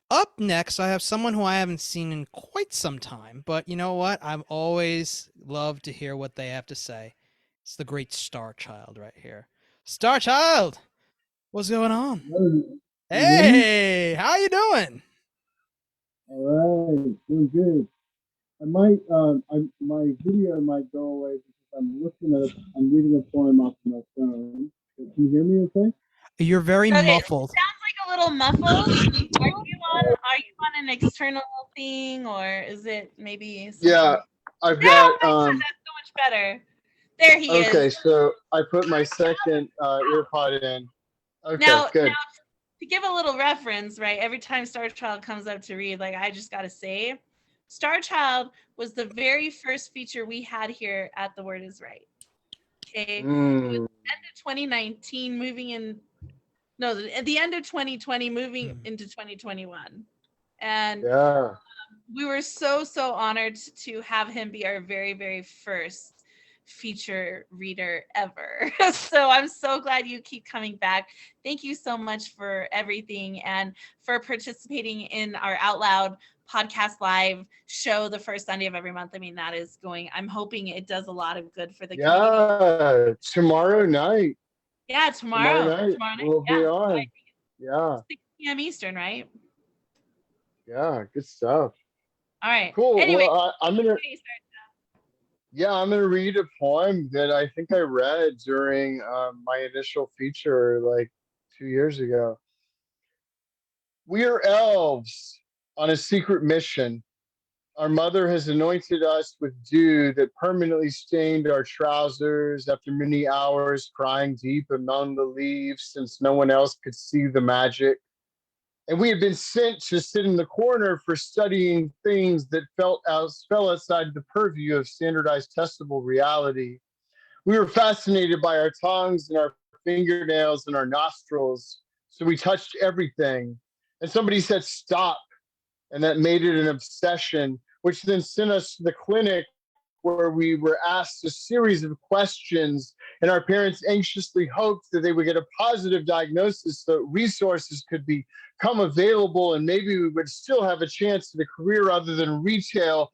Up next, I have someone who I haven't seen in quite some time, but you know what? I've always loved to hear what they have to say. It's the great Star Child right here. Star Child, what's going on? Hey, how you doing? All right, doing good. My video might go away because I'm reading a poem off my phone. Can you hear me okay? You're very Okay, muffled. it sounds like a little muffled. Are you on an external thing, or is it maybe something? Yeah, I've No, got my God, that's so much better. There he is. okay, so I put my second earpod in. Okay, Now, good. to give a little reference, right? Every time Star Child comes up to read, like I just gotta say, Star Child was the very first feature we had here at The Word Is Right. Okay, it was the end of 2019, moving in. No, at the end of 2020, moving into 2021, and Yeah. we were so honored to have him be our very first feature reader ever. So I'm so glad you keep coming back. Thank you so much for everything and for participating in our Out Loud podcast live show the first Sunday of every month. I mean, that is going, I'm hoping it does a lot of good for the community. Yeah, tomorrow night. Yeah, tomorrow night we'll be on. Yeah. 6 p.m. Eastern, right? Yeah, good stuff. All right. Cool. Anyway, Well, I'm gonna read a poem that I think I read during my initial feature like 2 years ago. We are elves on a secret mission. Our mother has anointed us with dew that permanently stained our trousers after many hours crying deep among the leaves since no one else could see the magic. And we had been sent to sit in the corner for studying things that fell outside the purview of standardized testable reality. We were fascinated by our tongues and our fingernails and our nostrils. So we touched everything. And somebody said, stop. And that made it an obsession, which then sent us to the clinic where we were asked a series of questions, and our parents anxiously hoped that they would get a positive diagnosis so resources could become available and maybe we would still have a chance at a career other than retail,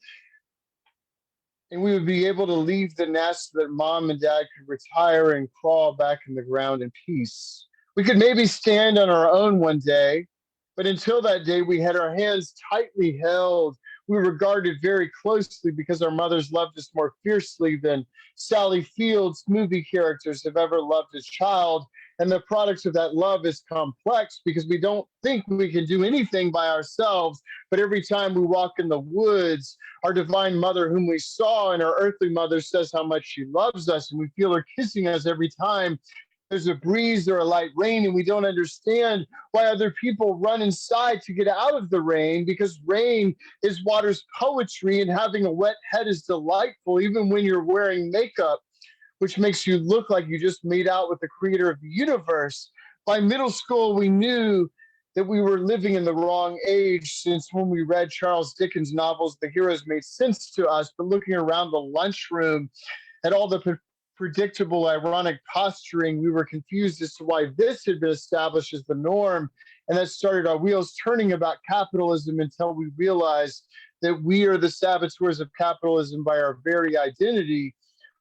and we would be able to leave the nest so that mom and dad could retire and crawl back in the ground in peace. We could maybe stand on our own one day, but until that day, we had our hands tightly held. We were guarded very closely because our mothers loved us more fiercely than Sally Field's movie characters have ever loved a child. And the product of that love is complex because we don't think we can do anything by ourselves. But every time we walk in the woods, our divine mother, whom we saw, and our earthly mother says how much she loves us, and we feel her kissing us every time there's a breeze or a light rain, and we don't understand why other people run inside to get out of the rain, because rain is water's poetry, and having a wet head is delightful, even when you're wearing makeup, which makes you look like you just made out with the creator of the universe. By middle school, we knew that we were living in the wrong age, since when we read Charles Dickens' novels, the heroes made sense to us, but looking around the lunchroom at all the predictable, ironic posturing, we were confused as to why this had been established as the norm. And that started our wheels turning about capitalism until we realized that we are the saboteurs of capitalism by our very identity.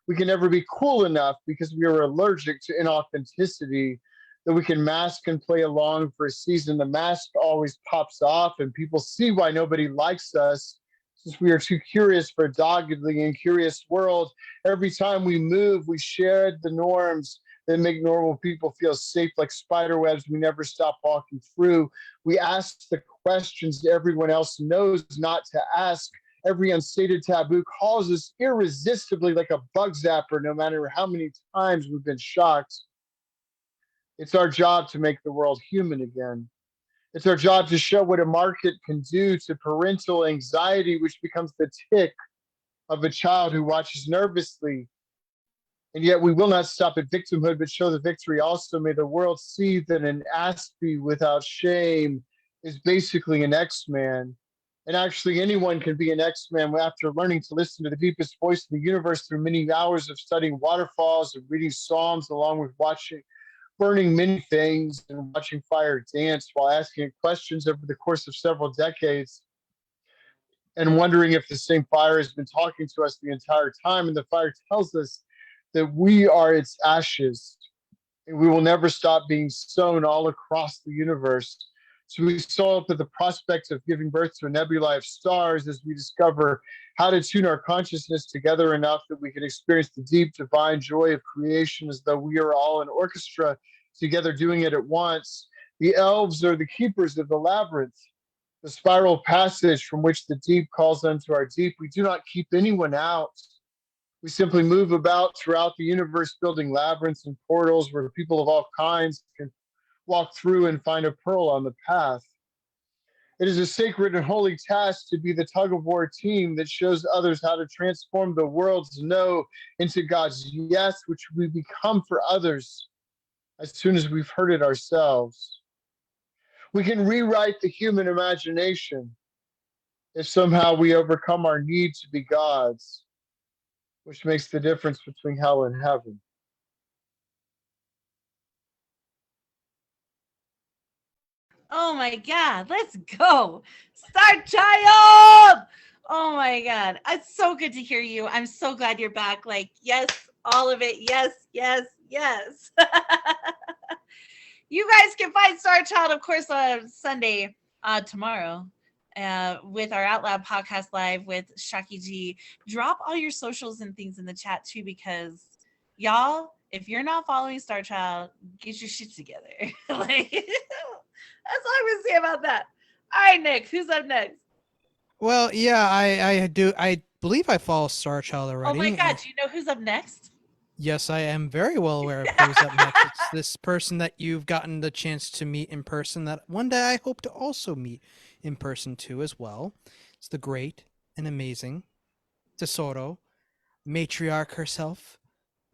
We can never be cool enough because we are allergic to inauthenticity, that we can mask and play along for a season. The mask always pops off and people see why nobody likes us, since we are too curious for a doggedly incurious world. Every time we move, we shed the norms that make normal people feel safe like spider webs we never stop walking through. We ask the questions everyone else knows not to ask, every unstated taboo calls us irresistibly like a bug zapper, no matter how many times we've been shocked. It's our job to make the world human again. It's our job to show what a market can do to parental anxiety, which becomes the tick of a child who watches nervously. And yet we will not stop at victimhood, but show the victory also. May the world see that an Aspie without shame is basically an X-Man. And actually anyone can be an X-Man after learning to listen to the deepest voice in the universe through many hours of studying waterfalls and reading Psalms, along with burning many things and watching fire dance while asking it questions over the course of several decades and wondering if the same fire has been talking to us the entire time. And the fire tells us that we are its ashes and we will never stop being sown all across the universe. So we saw up at the prospect of giving birth to a nebula of stars as we discover how to tune our consciousness together enough that we can experience the deep divine joy of creation as though we are all an orchestra together doing it at once. The elves are the keepers of the labyrinth, the spiral passage from which the deep calls unto our deep. We do not keep anyone out. We simply move about throughout the universe, building labyrinths and portals where people of all kinds can walk through and find a pearl on the path. It is a sacred and holy task to be the tug-of-war team that shows others how to transform the world's no into God's yes, which we become for others as soon as we've heard it ourselves. We can rewrite the human imagination if somehow we overcome our need to be gods, which makes the difference between hell and heaven. Oh my God, let's go. Star Child. Oh my God. It's so good to hear you. I'm so glad you're back. Like, yes, all of it. Yes, yes, yes. You guys can find Star Child, of course, on Sunday, tomorrow, with our Out Loud podcast live with Shaki G. Drop all your socials and things in the chat too, because y'all, if you're not following Star Child, get your shit together. Like, that's all I'm gonna say about that. All right, Nick, who's up next? Well, yeah, I do. I believe I follow Star Child Oh already. my God, do you know who's up next? Yes, I am very well aware of who's up next. It's this person that you've gotten the chance to meet in person that one day I hope to also meet in person too as well. It's the great and amazing Tesoro, matriarch herself,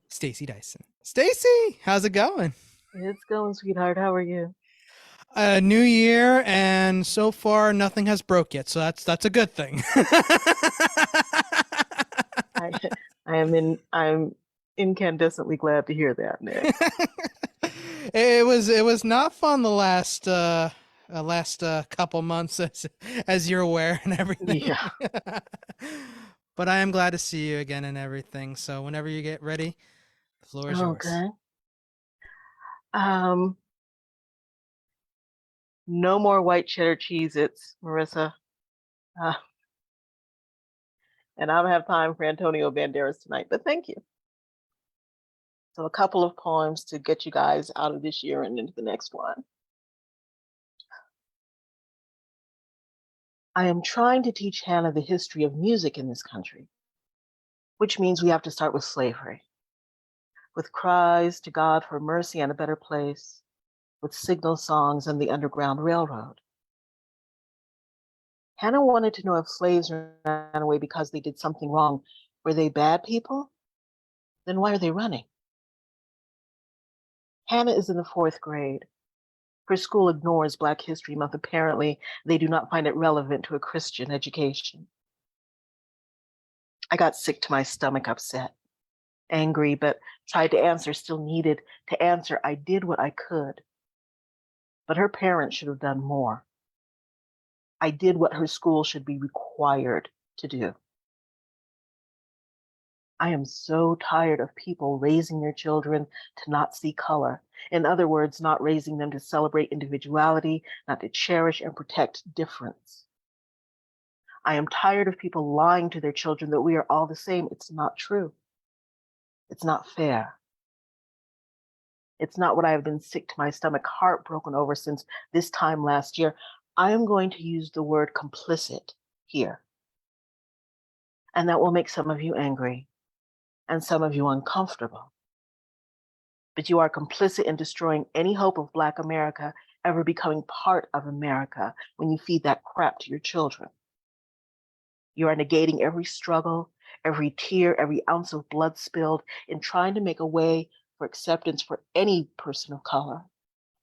Stacy Dyson. Stacy, how's it going? It's going, sweetheart. How are you? New year, and so far nothing has broke yet, so that's a good thing. I'm incandescently glad to hear that, Nick. It was not fun the last couple months, as you're aware and everything. Yeah. But I am glad to see you again and everything. So whenever you get ready, the floor is yours. Okay. No more white cheddar Cheez-Its, Marissa. And I don't have time for Antonio Banderas tonight, but thank you. So a couple of poems to get you guys out of this year and into the next one. I am trying to teach Hannah the history of music in this country, which means we have to start with slavery, with cries to God for mercy and a better place, with signal songs and the Underground Railroad. Hannah wanted to know if slaves ran away because they did something wrong. Were they bad people? Then why are they running? Hannah is in the 4th grade. Her school ignores Black History Month. Apparently, they do not find it relevant to a Christian education. I got sick to my stomach, upset, angry, but tried to answer, still needed to answer. I did what I could. But her parents should have done more. I did what her school should be required to do. I am so tired of people raising their children to not see color. In other words, not raising them to celebrate individuality, not to cherish and protect difference. I am tired of people lying to their children that we are all the same. It's not true. It's not fair. It's not what I have been sick to my stomach, heartbroken over since this time last year. I am going to use the word complicit here. And that will make some of you angry and some of you uncomfortable. But you are complicit in destroying any hope of Black America ever becoming part of America when you feed that crap to your children. You are negating every struggle, every tear, every ounce of blood spilled in trying to make a way for acceptance for any person of color,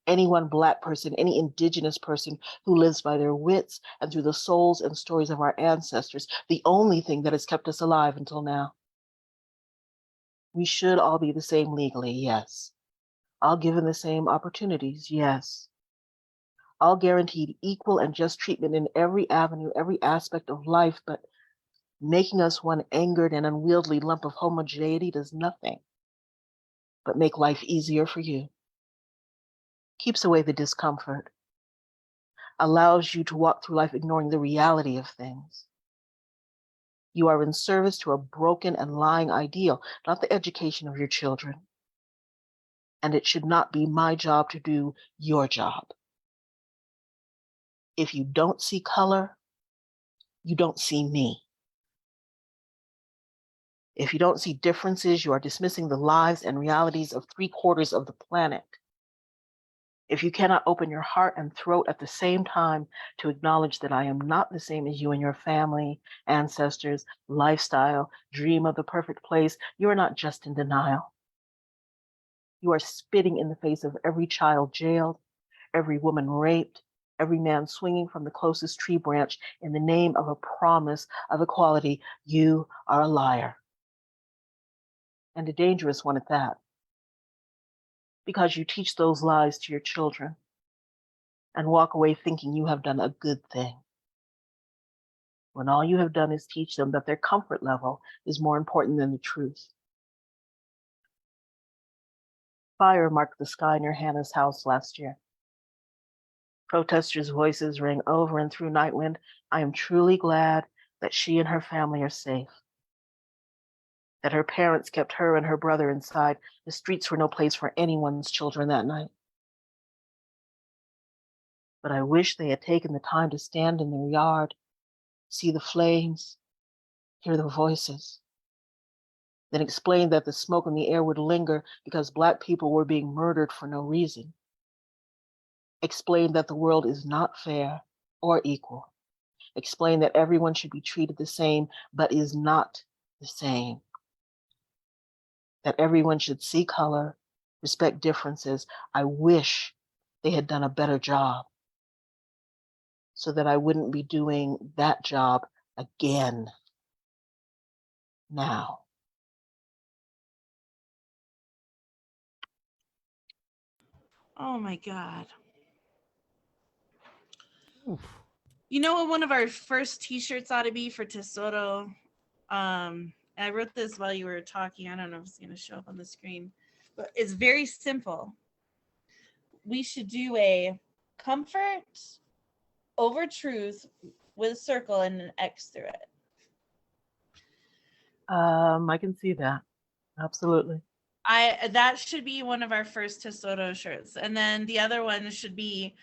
any one Black person, any Indigenous person who lives by their wits and through the souls and stories of our ancestors, the only thing that has kept us alive until now. We should all be the same legally, yes. All given the same opportunities, yes. All guaranteed equal and just treatment in every avenue, every aspect of life, but making us one angered and unwieldy lump of homogeneity does nothing but make life easier for you. Keeps away the discomfort, allows you to walk through life ignoring the reality of things. You are in service to a broken and lying ideal, not the education of your children. And it should not be my job to do your job. If you don't see color, you don't see me. If you don't see differences, you are dismissing the lives and realities of 3/4 of the planet. If you cannot open your heart and throat at the same time to acknowledge that I am not the same as you and your family, ancestors, lifestyle, dream of the perfect place, you are not just in denial. You are spitting in the face of every child jailed, every woman raped, every man swinging from the closest tree branch in the name of a promise of equality. You are a liar. And a dangerous one at that. Because you teach those lies to your children and walk away thinking you have done a good thing, when all you have done is teach them that their comfort level is more important than the truth. Fire marked the sky near Hannah's house last year. Protesters' voices rang over and through night wind. I am truly glad that she and her family are safe, that her parents kept her and her brother inside. The streets were no place for anyone's children that night. But I wish they had taken the time to stand in their yard, see the flames, hear the voices, then explain that the smoke in the air would linger because Black people were being murdered for no reason. Explain that the world is not fair or equal. Explain that everyone should be treated the same, but is not the same. That everyone should see color, respect differences. I wish they had done a better job so that I wouldn't be doing that job again now. Oh my God. Oof. You know what one of our first t-shirts ought to be for Tesoro? I wrote this while you were talking. I don't know if it's going to show up on the screen, but it's very simple. We should do a comfort over truth with a circle and an X through it. I can see that. Absolutely. That should be one of our first Tesoro shirts. And then the other one should be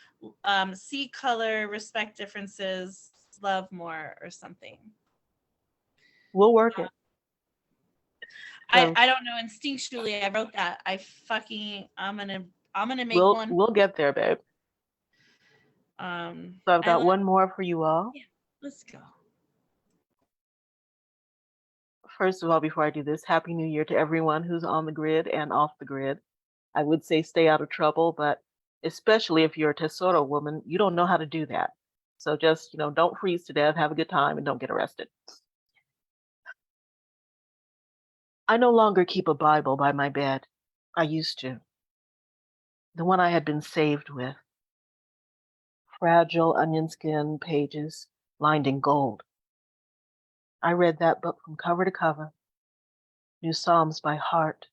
see color, respect differences, love more, or something. We'll work it. I don't know. Instinctually, I wrote that. I'm gonna make one. We'll get there, babe. So I've got one more for you all. Yeah, let's go. First of all, before I do this, Happy New Year to everyone who's on the grid and off the grid. I would say stay out of trouble, but especially if you're a Tesoro woman, you don't know how to do that. So just, don't freeze to death, have a good time, and don't get arrested. I no longer keep a Bible by my bed. I used to. The one I had been saved with. Fragile onion skin pages lined in gold. I read that book from cover to cover, knew Psalms by heart,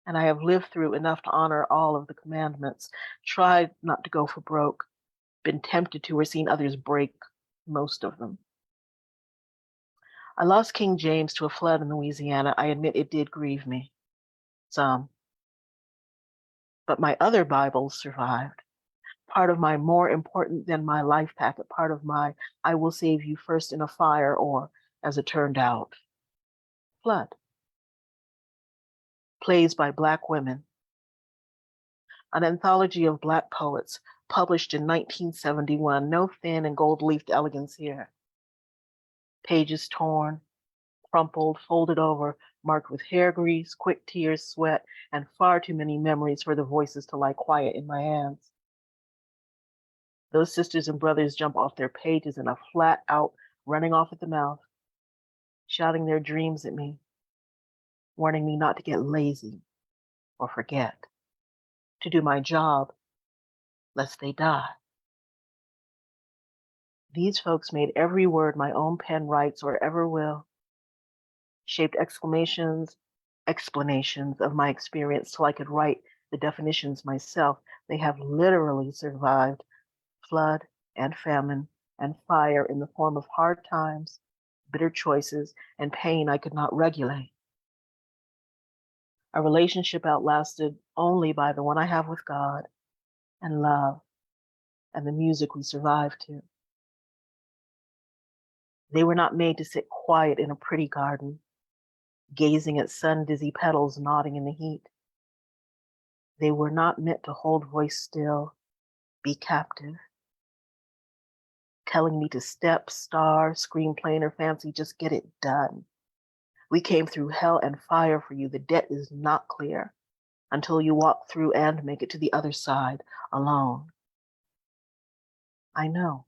and I have lived through enough to honor all of the commandments, tried not to go for broke, been tempted to or seen others break most of them. I lost King James to a flood in Louisiana. I admit it did grieve me, some. But my other Bibles survived. Part of my more important than my life packet, part of my I will save you first in a fire or as it turned out. Flood. Plays by Black women. An anthology of Black poets published in 1971. No thin and gold-leafed elegance here. Pages torn, crumpled, folded over, marked with hair grease, quick tears, sweat, and far too many memories for the voices to lie quiet in my hands. Those sisters and brothers jump off their pages in a flat out, running off at the mouth, shouting their dreams at me, warning me not to get lazy or forget, to do my job, lest they die. These folks made every word my own pen writes or ever will, shaped exclamations, explanations of my experience till I could write the definitions myself. They have literally survived flood and famine and fire in the form of hard times, bitter choices, and pain I could not regulate. A relationship outlasted only by the one I have with God and love and the music we survived to. They were not made to sit quiet in a pretty garden, gazing at sun-dizzy petals nodding in the heat. They were not meant to hold voice still, be captive, telling me to step, star, scream plain or fancy, just get it done. We came through hell and fire for you. The debt is not clear until you walk through and make it to the other side alone. I know.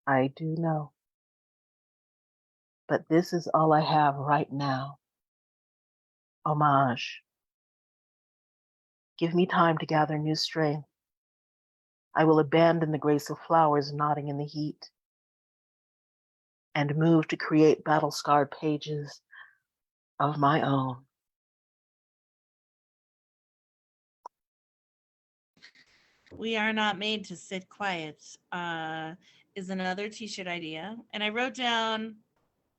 I do know. But this is all I have right now. Homage. Give me time to gather new strength. I will abandon the grace of flowers nodding in the heat and move to create battle-scarred pages of my own. We Are Not Made to Sit Quiet is another t-shirt idea. And I wrote down,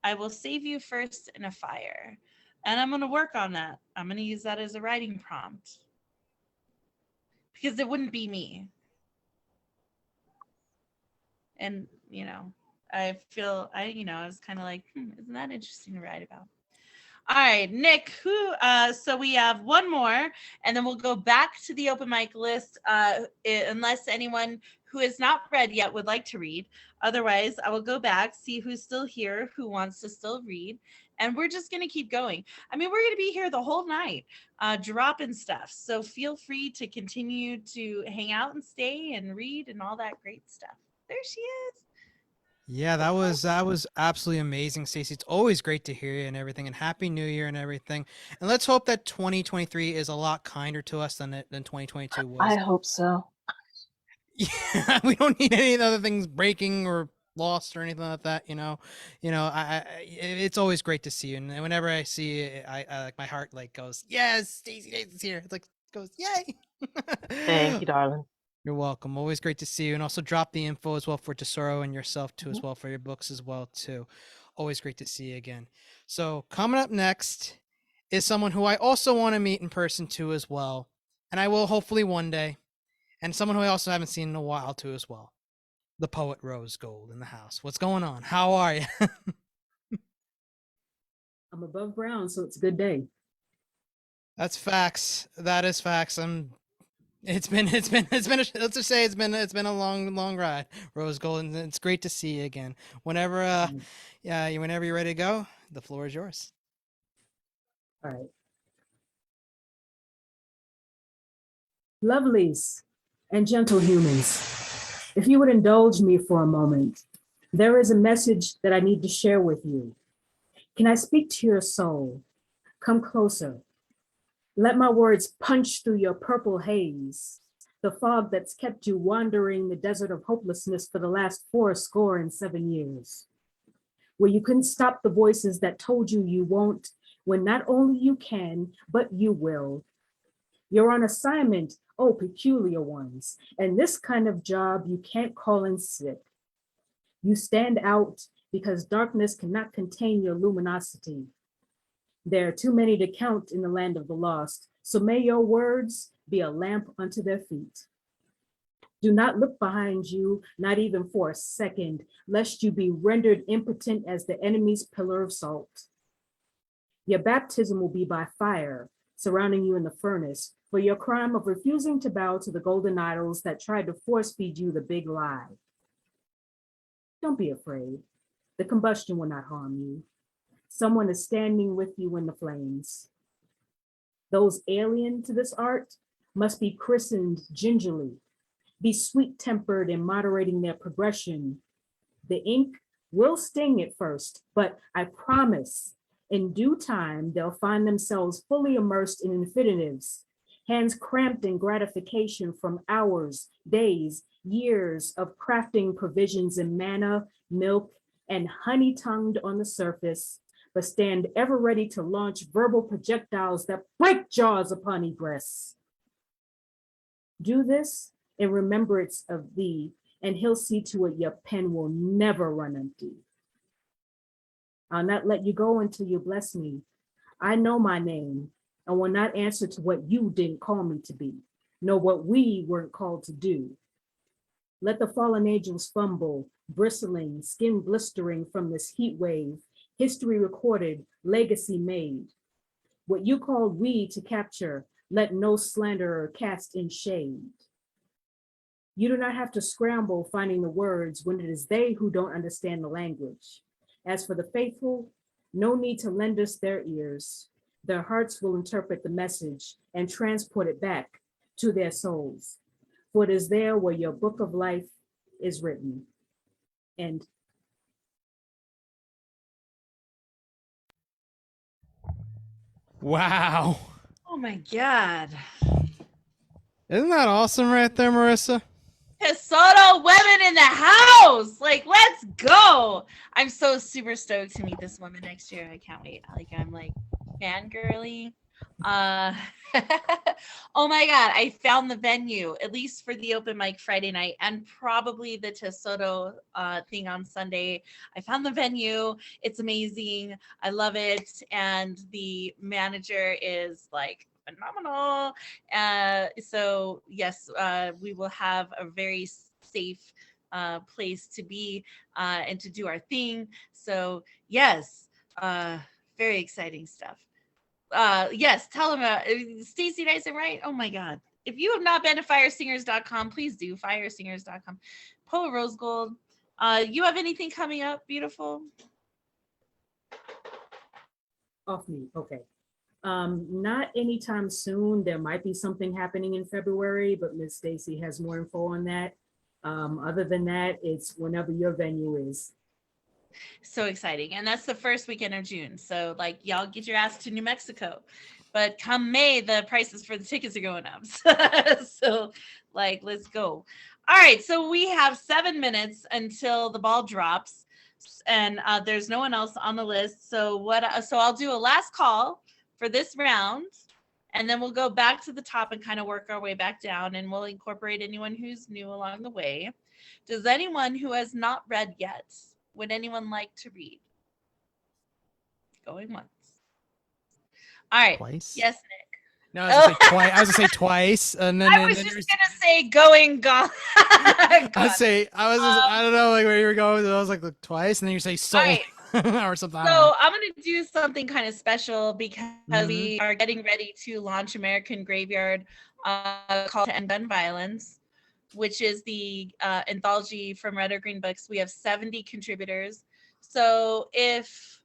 I will save you first in a fire. And I'm going to work on that. I'm going to use that as a writing prompt. Because it wouldn't be me. And, I feel, I was kind of like, isn't that interesting to write about? All right, Nick, so we have one more, and then we'll go back to the open mic list, unless anyone who has not read yet would like to read. Otherwise, I will go back, see who's still here, who wants to still read, and we're just going to keep going. I mean, we're going to be here the whole night, dropping stuff. So feel free to continue to hang out and stay and read and all that great stuff. There she is. Yeah, that was absolutely amazing, Stacey. It's always great to hear you and everything, and Happy New Year and everything. And let's hope that 2023 is a lot kinder to us than 2022 was. I hope so. Yeah, we don't need any other things breaking or lost or anything like that. It's always great to see you, and whenever I see you, I like my heart like goes, yes, Stacey Days is here. It's like goes, yay! Thank you, darling. You're welcome. Always great to see you. And also drop the info as well for Tesoro and yourself too, as well for your books as well too. Always great to see you again. So coming up next is someone who I also want to meet in person too as well. And I will hopefully one day. And someone who I also haven't seen in a while too as well. The poet Rose Gold in the house. What's going on? How are you? I'm above ground, so it's a good day. That's facts. That is facts. It's been let's just say it's been a long ride, Rose Gold, and it's great to see you again. Whenever whenever you're ready to go, the floor is yours. All right. Lovelies and gentle humans, if you would indulge me for a moment, there is a message that I need to share with you. Can I speak to your soul? Come closer. Let my words punch through your purple haze, the fog that's kept you wandering the desert of hopelessness for the last 77 years, where you couldn't stop the voices that told you you won't, when not only you can, but you will. You're on assignment, oh, peculiar ones, and this kind of job you can't call in sick. You stand out because darkness cannot contain your luminosity. There are too many to count in the land of the lost, so may your words be a lamp unto their feet. Do not look behind you, not even for a second, lest you be rendered impotent as the enemy's pillar of salt. Your baptism will be by fire, surrounding you in the furnace, for your crime of refusing to bow to the golden idols that tried to force feed you the big lie. Don't be afraid. The combustion will not harm you. Someone is standing with you in the flames. Those alien to this art must be christened gingerly, be sweet-tempered in moderating their progression. The ink will sting at first, but I promise in due time, they'll find themselves fully immersed in infinitives, hands cramped in gratification from hours, days, years of crafting provisions in manna, milk, and honey-tongued on the surface, but stand ever ready to launch verbal projectiles that break jaws upon egress. Do this in remembrance of thee, and he'll see to it your pen will never run empty. I'll not let you go until you bless me. I know my name and will not answer to what you didn't call me to be, nor what we weren't called to do. Let the fallen angels fumble, bristling, skin blistering from this heat wave, history recorded, legacy made. What you called we to capture, let no slanderer cast in shade. You do not have to scramble finding the words when it is they who don't understand the language. As for the faithful, no need to lend us their ears. Their hearts will interpret the message and transport it back to their souls. For it is there where your book of life is written. And Wow. Oh my God. Isn't that awesome right there, Marissa? Soto women in the house. Like, let's go. I'm so super stoked to meet this woman next year. I can't wait. I'm like fangirly. Oh my God. I found the venue, at least for the open mic Friday night and probably the Tesoto thing on Sunday. I found the venue. It's amazing. I love it. And the manager is like phenomenal. So yes, we will have a very safe place to be and to do our thing. So yes, very exciting stuff. Yes, tell them Stacey Dyson, right? Oh my God. If you have not been to firesingers.com, please do firesingers.com. Poa Rose Gold. You have anything coming up, beautiful? off me, okay. Not anytime soon. There might be something happening in February, but Ms. Stacy has more info on that. Other than that, it's whenever your venue is. So exciting. And that's the first weekend of June. So like y'all get your ass to New Mexico. But come May, the prices for the tickets are going up. So like, let's go. All right. So we have 7 minutes until the ball drops. And there's no one else on the list. So so I'll do a last call for this round. And then we'll go back to the top and kind of work our way back down. And we'll incorporate anyone who's new along the way. Does anyone who has not read yet, would anyone like to read? Going once. All right. Twice? Yes, Nick. No, I was gonna say twice. I was gonna say twice, and then I was just gonna say going gone. I don't know, like where you were going. I was like twice, and then you say soul Right. or something. I don't So know. I'm gonna do something kind of special because we are getting ready to launch American Graveyard, called to End Gun Violence, which is the anthology from Red or Green Books. We have 70 contributors. So if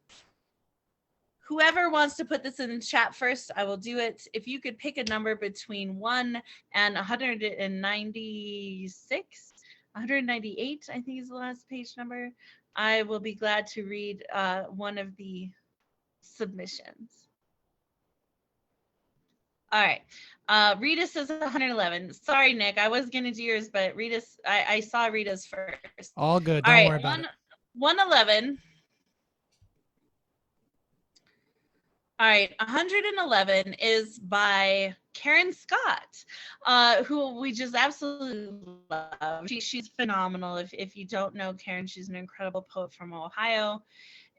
whoever wants to put this in the chat first, I will do it. If you could pick a number between 1 and 196, 198, I think is the last page number, I will be glad to read one of the submissions. All right. Rita says 111. Sorry, Nick. I was going to do yours, but Rita's, I saw Rita's first. All good. All Don't right. worry about it. 111. All right, 111 is by Karen Scott, who we just absolutely love. She's phenomenal. If you don't know Karen, she's an incredible poet from Ohio.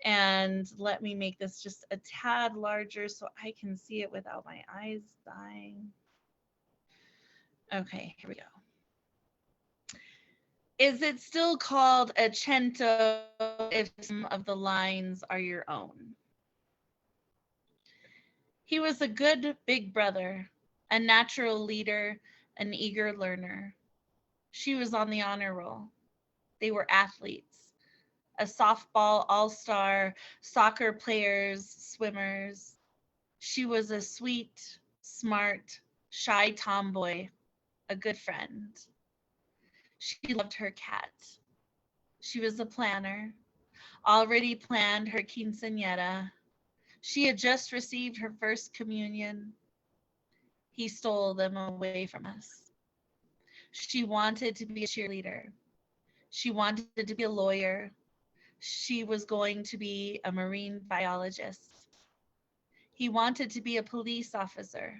And let me make this just a tad larger so I can see it without my eyes dying. Okay, here we go. Is it still called a cento if some of the lines are your own? He was a good big brother, a natural leader, an eager learner. She was on the honor roll. They were athletes, a softball all-star, soccer players, swimmers. She was a sweet, smart, shy tomboy, a good friend. She loved her cat. She was a planner, already planned her quinceañera. She had just received her first communion. He stole them away from us. She wanted to be a cheerleader. She wanted to be a lawyer. She was going to be a marine biologist. He wanted to be a police officer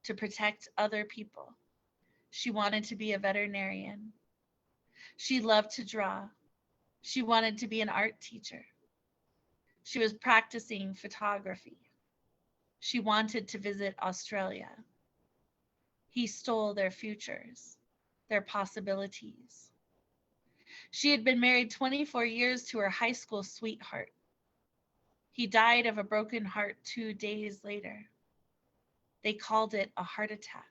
to protect other people. She wanted to be a veterinarian. She loved to draw. She wanted to be an art teacher. She was practicing photography. She wanted to visit Australia. He stole their futures, their possibilities. She had been married 24 years to her high school sweetheart. He died of a broken heart 2 days later. They called it a heart attack.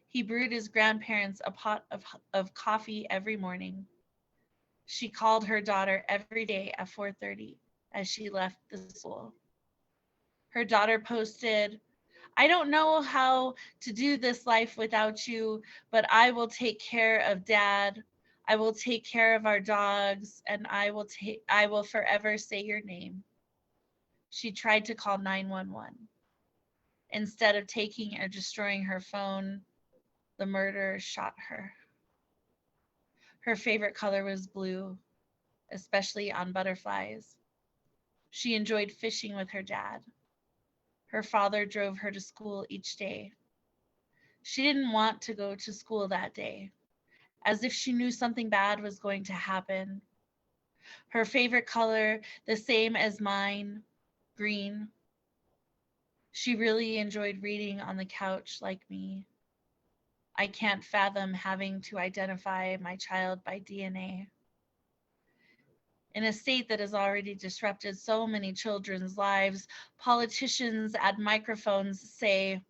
He brewed his grandparents a pot of coffee every morning. She called her daughter every day at 4:30 as she left the school. Her daughter posted, "I don't know how to do this life without you, but I will take care of Dad. I will take care of our dogs, and I will forever say your name." She tried to call 911. Instead of taking or destroying her phone, the murderer shot her. Her favorite color was blue, especially on butterflies. She enjoyed fishing with her dad. Her father drove her to school each day. She didn't want to go to school that day, as if she knew something bad was going to happen. Her favorite color, the same as mine, green. She really enjoyed reading on the couch like me. I can't fathom having to identify my child by DNA. In a state that has already disrupted so many children's lives, politicians at microphones say,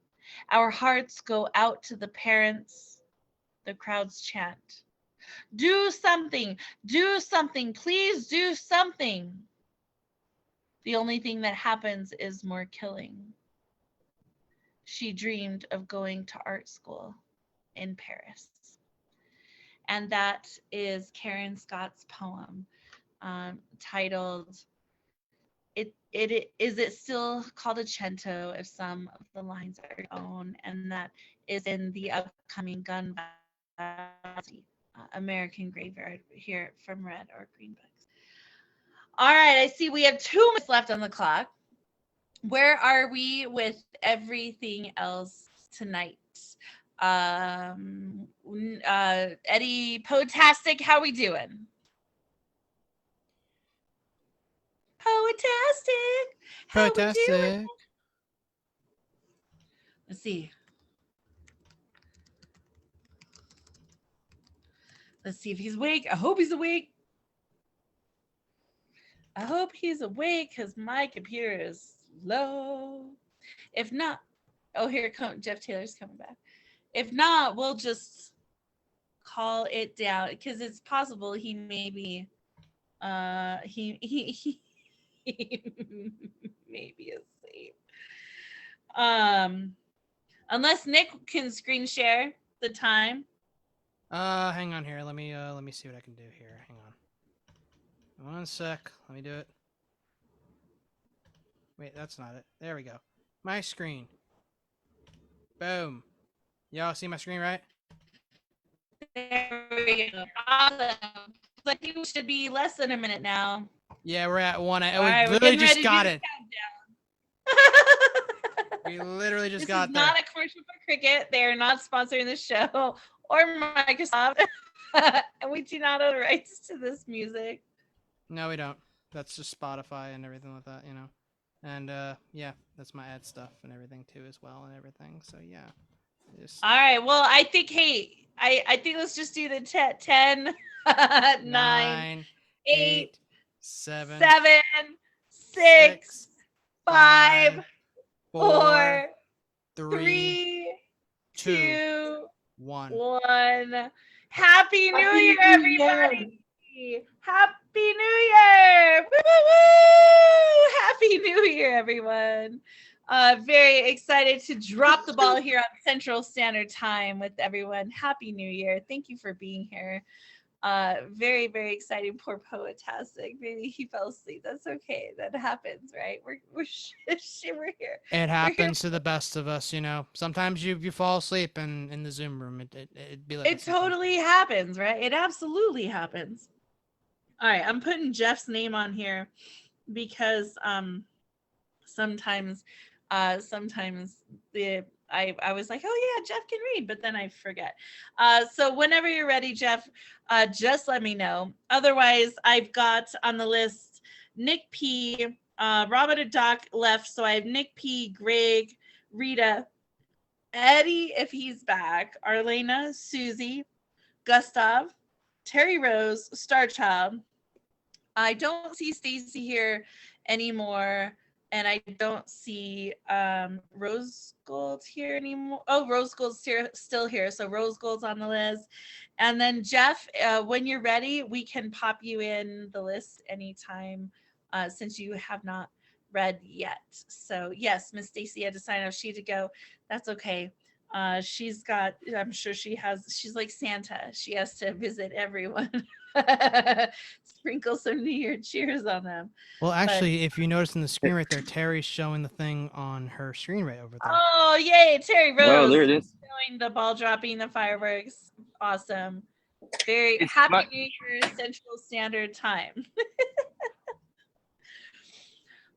"Our hearts go out to the parents." The crowds chant, "Do something, do something, please do something." The only thing that happens is more killing. She dreamed of going to art school in Paris. And that is Karen Scott's poem titled, Is It Still Called a Cento If Some of the Lines Are Your Own? And that is in the upcoming Gun American Graveyard here from Red or Green Books. All right, I see we have 2 minutes left on the clock. Where are we with everything else tonight? Eddie Potastic, how we doing? Poetastic, how we doing? Fantastic. Let's see. Let's see if he's awake. I hope he's awake. I hope he's awake because my computer is low. If not, oh, here comes Jeff Taylor's coming back. If not, we'll just call it down because it's possible he may be he may be asleep. Unless Nick can screen share the time. Hang on here. Let me see what I can do here. Hang on. 1 sec. Let me do it. Wait, that's not it. There we go. My screen. Boom. Y'all see my screen, right? There we go. Awesome. I think we should be less than a minute now. Yeah, we're at 1. All We right, we're literally getting just ready to got do it. We literally just This got is there. not a commercial for Cricket. They are not sponsoring the show or Microsoft. And we do not own the rights to this music. No, we don't. That's just Spotify and everything like that, you know. And yeah, that's my ad stuff and everything too as well and everything. So yeah. All right. Well, I think, hey, I think let's just do the 10, 9, 9, 8, 7, 7, 6, 5, 4, 3, 2, 1. 1. Happy New Happy Year, New Year. everybody! Happy New Year! Woo, woo, woo! Happy New Year, everyone. Very excited to drop the ball here on Central Standard Time with everyone. Happy New Year. Thank you for being here. Very, very exciting. Poor Poetastic. Maybe he fell asleep. That's okay. That happens, right? We're here. It happens to the best of us, you know. Sometimes you fall asleep in the Zoom room. It'd be like It totally happens, right? It absolutely happens. All right, I'm putting Jeff's name on here because sometimes I was like, oh yeah, Jeff can read, but then I forget. So whenever you're ready, Jeff, just let me know. Otherwise, I've got on the list Nick P, Robert and Doc left, so I have Nick P, Greg, Rita, Eddie if he's back, Arlena, Susie, Gustav, Terry Rose, Starchild. I don't see Stacy here anymore, and I don't see Rose Gold here anymore. Oh, Rose Gold's still here, so Rose Gold's on the list. And then Jeff, when you're ready, we can pop you in the list anytime, since you have not read yet. So yes, Miss Stacy had to sign off. She had to go. That's okay. She's got, I'm sure she's like Santa. She has to visit everyone. Sprinkle some New Year cheers on them. Well, actually, if you notice in the screen right there, Terry's showing the thing on her screen right over there. Oh, yay, Terry Rose. Oh, there it is. Showing the ball dropping, the fireworks. Awesome. Very happy New Year, Central Standard Time.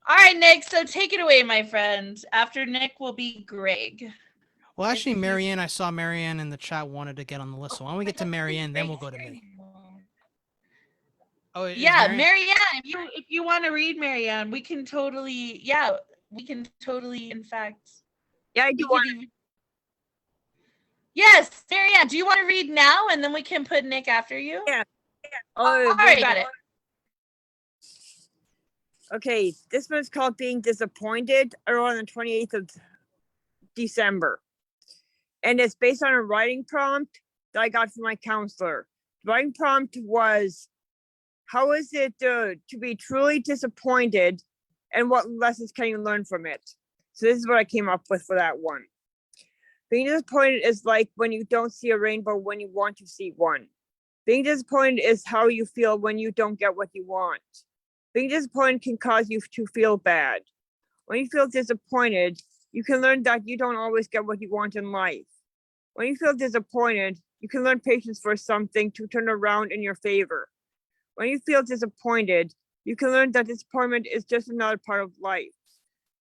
All right, Nick, so take it away, my friend. After Nick will be Greg. Well, actually, Marianne, I saw Marianne in the chat wanted to get on the list. So why don't we get to Marianne, then we'll go to me. Oh, Yeah, Marianne, if you want to read Marianne, we can totally, in fact. Yeah, I do want. Yes, Marianne, do you want to read now and then we can put Nick after you? Yeah. Oh, all right, got it. Okay, this one's called Being Disappointed. I wrote on the 28th of December. And it's based on a writing prompt that I got from my counselor. The writing prompt was, how is it to be truly disappointed, and what lessons can you learn from it? So this is what I came up with for that one. Being disappointed is like when you don't see a rainbow when you want to see one. Being disappointed is how you feel when you don't get what you want. Being disappointed can cause you to feel bad. When you feel disappointed, you can learn that you don't always get what you want in life. When you feel disappointed, you can learn patience for something to turn around in your favor. When you feel disappointed, you can learn that disappointment is just another part of life.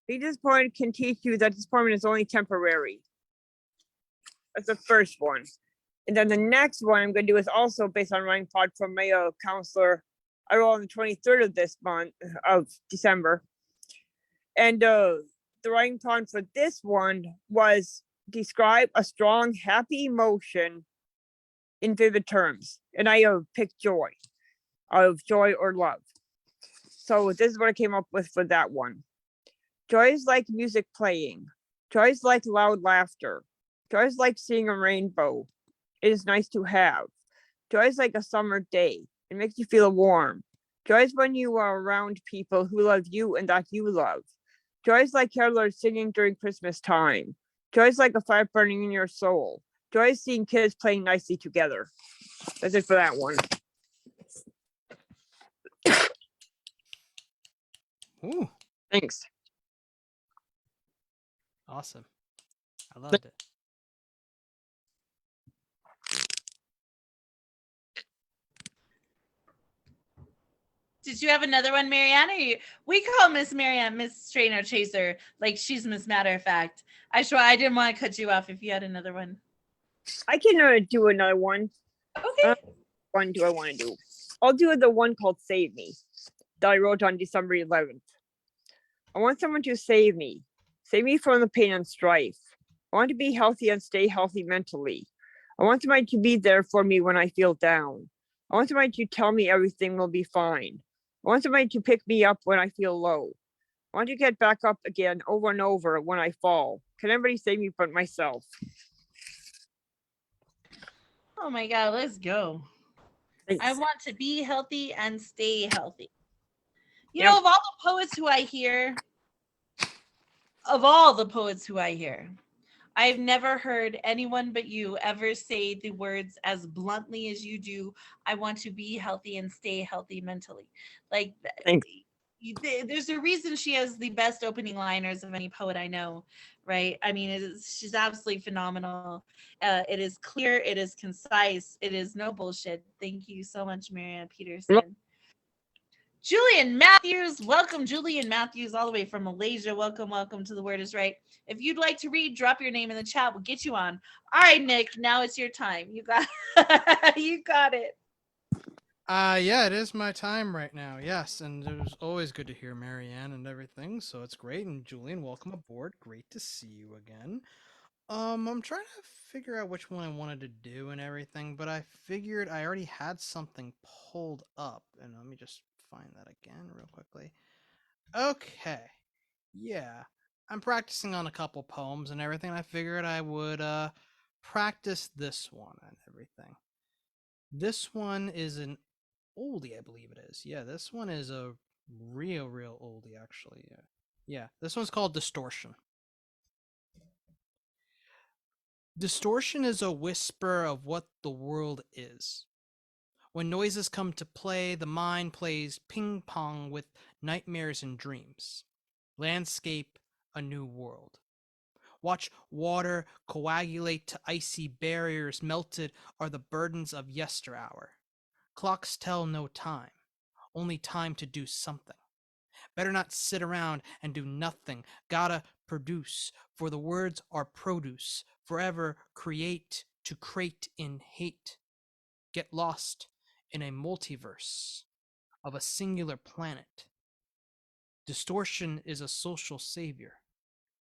Being disappointed can teach you that disappointment is only temporary. That's the first one. And then the next one I'm going to do is also based on writing pod from my counselor. I wrote on the 23rd of this month of December. And the writing prompt for this one was describe a strong, happy emotion in vivid terms. And I picked joy, of joy or love. So this is what I came up with for that one. Joy is like music playing. Joy is like loud laughter. Joy is like seeing a rainbow. It is nice to have. Joy is like a summer day. It makes you feel warm. Joy is when you are around people who love you and that you love. Joy is like carolers singing during Christmas time. Joy is like a fire burning in your soul. Joy is seeing kids playing nicely together. That's it for that one. Ooh. Thanks. Awesome. I loved it. Did you have another one, Marianne? We call Miss Marianne Miss Trainer Chaser, like she's Miss Matter of Fact. I didn't want to cut you off if you had another one. I can do another one. Okay. One do I want to do? I'll do the one called Save Me that I wrote on December 11th. I want someone to save me. Save me from the pain and strife. I want to be healthy and stay healthy mentally. I want somebody to be there for me when I feel down. I want somebody to tell me everything will be fine. I want somebody to pick me up when I feel low. I want to get back up again over and over when I fall. Can everybody save me but myself? Oh my God, let's go. I want to be healthy and stay healthy. You know, of all the poets who I hear, I've never heard anyone but you ever say the words as bluntly as you do. I want to be healthy and stay healthy mentally. Like, there's a reason she has the best opening liners of any poet I know, right? I mean, she's absolutely phenomenal. It is clear, it is concise, it is no bullshit. Thank you so much, Marianne Peterson. Julian Matthews, welcome, Julian Matthews, all the way from Malaysia. Welcome to The Word Is Right. If you'd like to read, drop your name in the chat. We'll get you on. All right, Nick, now it's your time. You got it. Yeah, it is my time right now. Yes, and it was always good to hear Marianne and everything, so it's great. And Julian, welcome aboard. Great to see you again. I'm trying to figure out which one I wanted to do and everything, but I figured I already had something pulled up, and let me just find that again real quickly. Okay, yeah, I'm practicing on a couple poems and everything. I figured I would practice this one and everything. This one is an oldie, I believe it is. Yeah, this one is a real oldie, actually. Yeah, this one's called Distortion. Distortion is a whisper of what the world is. When noises come to play, the mind plays ping pong with nightmares and dreams. Landscape, a new world. Watch water coagulate to icy barriers. Melted are the burdens of yesterhour. Clocks tell no time, only time to do something. Better not sit around and do nothing. Gotta produce, for the words are produce. Forever create to crate in hate. Get lost in a multiverse of a singular planet. Distortion is a social savior,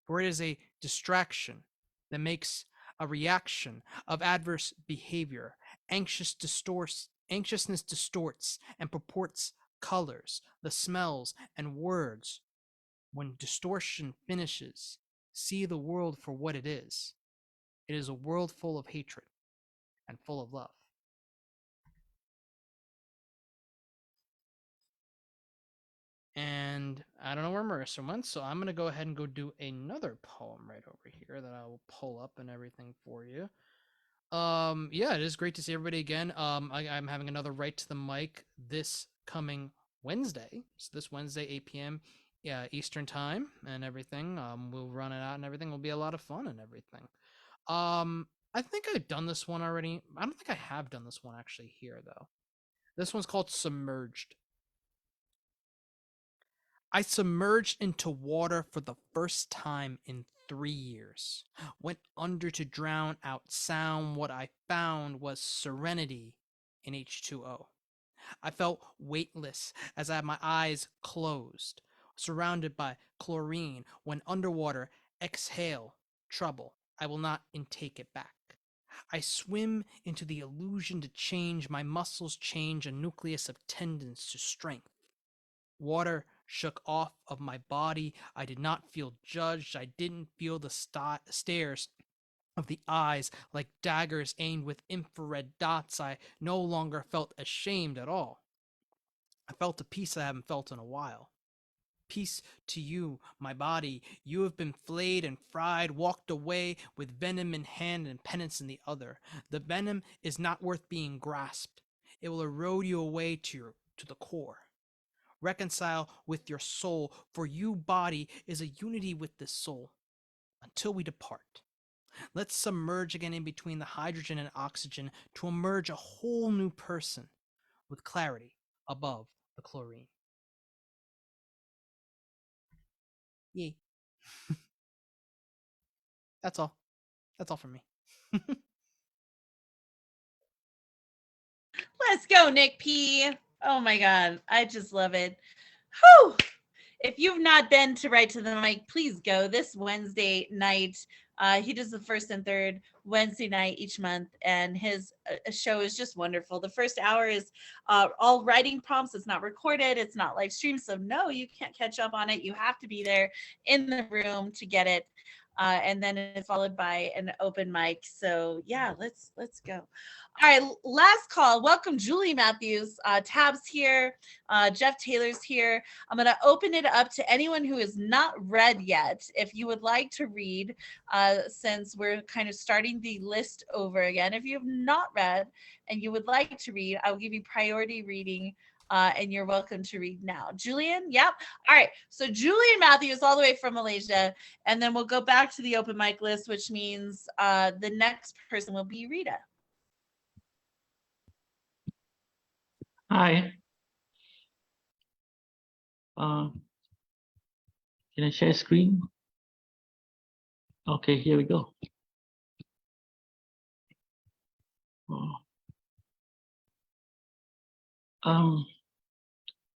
for it is a distraction that makes a reaction of adverse behavior. Anxiousness distorts and purports colors, the smells and words. When distortion finishes, see the world for what it is. It is a world full of hatred and full of love. And I don't know where Marissa went, so I'm going to go ahead and go do another poem right over here that I will pull up and everything for you. Yeah, it is great to see everybody again. I'm having another Right to the Mic this coming Wednesday. So this Wednesday, 8 p.m. Eastern time and everything. We'll run it out and everything. Will be a lot of fun and everything. I think I've done this one already. I don't think I have done this one actually here though. This one's called Submerged. I submerged into water for the first time in 3 years. Went under to drown out sound. What I found was serenity in H2O. I felt weightless as I had my eyes closed, surrounded by chlorine. When underwater, exhale, trouble. I will not intake it back. I swim into the illusion to change. My muscles change a nucleus of tendons to strength. Water shook off of my body. I did not feel judged. I didn't feel the stares of the eyes like daggers aimed with infrared dots. I no longer felt ashamed at all. I felt a peace I haven't felt in a while. Peace to you, my body. You have been flayed and fried, walked away with venom in hand and penance in the other. The venom is not worth being grasped. It will erode you away to the core. Reconcile with your soul, for you, body, is a unity with this soul. Until we depart, let's submerge again in between the hydrogen and oxygen to emerge a whole new person with clarity above the chlorine. Yay. That's all. That's all for me. Let's go, Nick P. Oh my God, I just love it. Whew. If you've not been to Right to the Mic, please go this Wednesday night. He does the first and third Wednesday night each month, and his show is just wonderful. The first hour is all writing prompts. It's not recorded. It's not live streamed. So no, you can't catch up on it. You have to be there in the room to get it. And then it's followed by an open mic. So yeah, let's go. All right, last call. Welcome, Julie Matthews. Tab's here. Jeff Taylor's here. I'm going to open it up to anyone who is not read yet. If you would like to read, since we're kind of starting the list over again, if you have not read and you would like to read, I will give you priority reading. And you're welcome to read now. Julian, yep. All right. So Julian Matthews, all the way from Malaysia, and then we'll go back to the open mic list, which means the next person will be Rita. Hi. Can I share screen? Okay, here we go.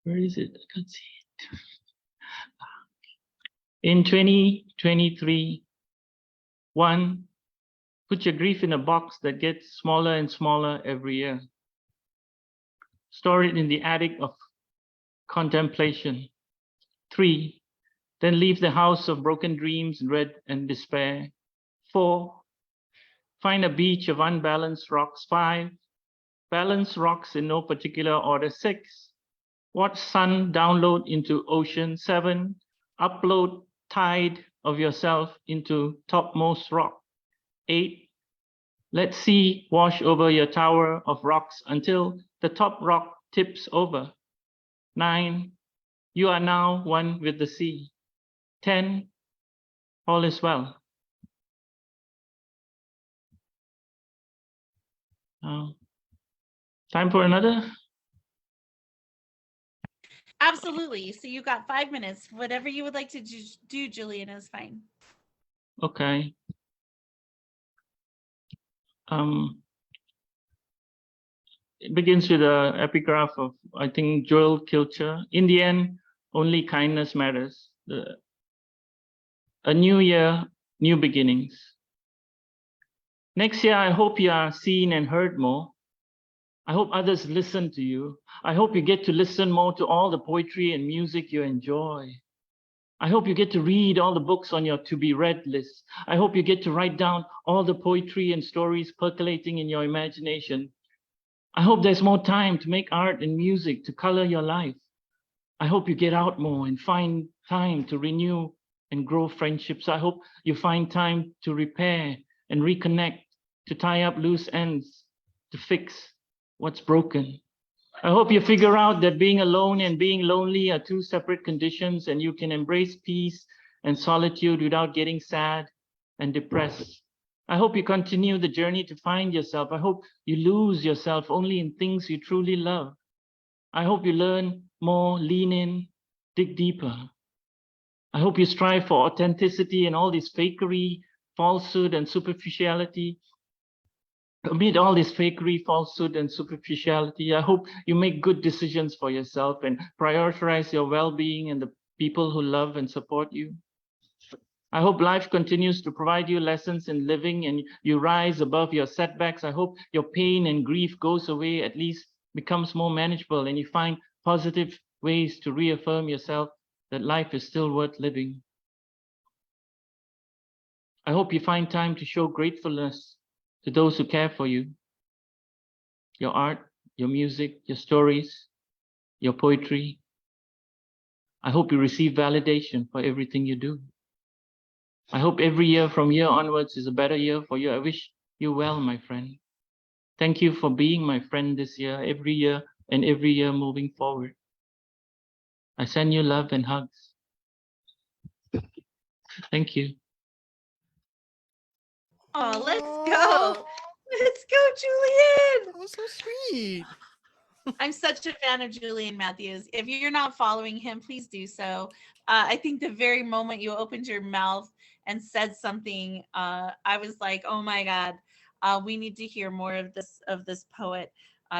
Where is it? I can't see it. In 2023, one, put your grief in a box that gets smaller and smaller every year. Store it in the attic of contemplation. 3, then leave the house of broken dreams, dread, and despair. 4, find a beach of unbalanced rocks. 5, balance rocks in no particular order. 6, watch sun download into ocean. 7, upload tide of yourself into topmost rock. 8, let sea wash over your tower of rocks until the top rock tips over. 9, you are now one with the sea. 10, all is well. Time for another? Absolutely. So you got 5 minutes. Whatever you would like to do, Julian, is fine. Okay. It begins with an epigraph of, I think, Joel Kilcher. In the end, only kindness matters. A new year, new beginnings. Next year, I hope you are seen and heard more. I hope others listen to you. I hope you get to listen more to all the poetry and music you enjoy. I hope you get to read all the books on your to-be-read list. I hope you get to write down all the poetry and stories percolating in your imagination. I hope there's more time to make art and music to color your life. I hope you get out more and find time to renew and grow friendships. I hope you find time to repair and reconnect, to tie up loose ends, to fix what's broken. I hope you figure out that being alone and being lonely are two separate conditions, and you can embrace peace and solitude without getting sad and depressed. I hope you continue the journey to find yourself. I hope you lose yourself only in things you truly love. I hope you learn more, lean in, dig deeper. I hope you strive for authenticity and all this fakery, falsehood, and superficiality. Amid all this fakery, falsehood, and superficiality, I hope you make good decisions for yourself and prioritize your well-being and the people who love and support you. I hope life continues to provide you lessons in living and you rise above your setbacks. I hope your pain and grief goes away, at least becomes more manageable, and you find positive ways to reaffirm yourself that life is still worth living. I hope you find time to show gratefulness to those who care for you. Your art, your music, your stories, your poetry. I hope you receive validation for everything you do. I hope every year from here onwards is a better year for you. I wish you well, my friend. Thank you for being my friend this year, every year, and every year moving forward. I send you love and hugs. Thank you. Oh, let's go. Let's go, Julian. That was so sweet. I'm such a fan of Julian Matthews. If you're not following him, please do so. I think the very moment you opened your mouth and said something, I was like, oh my God, we need to hear more of this poet.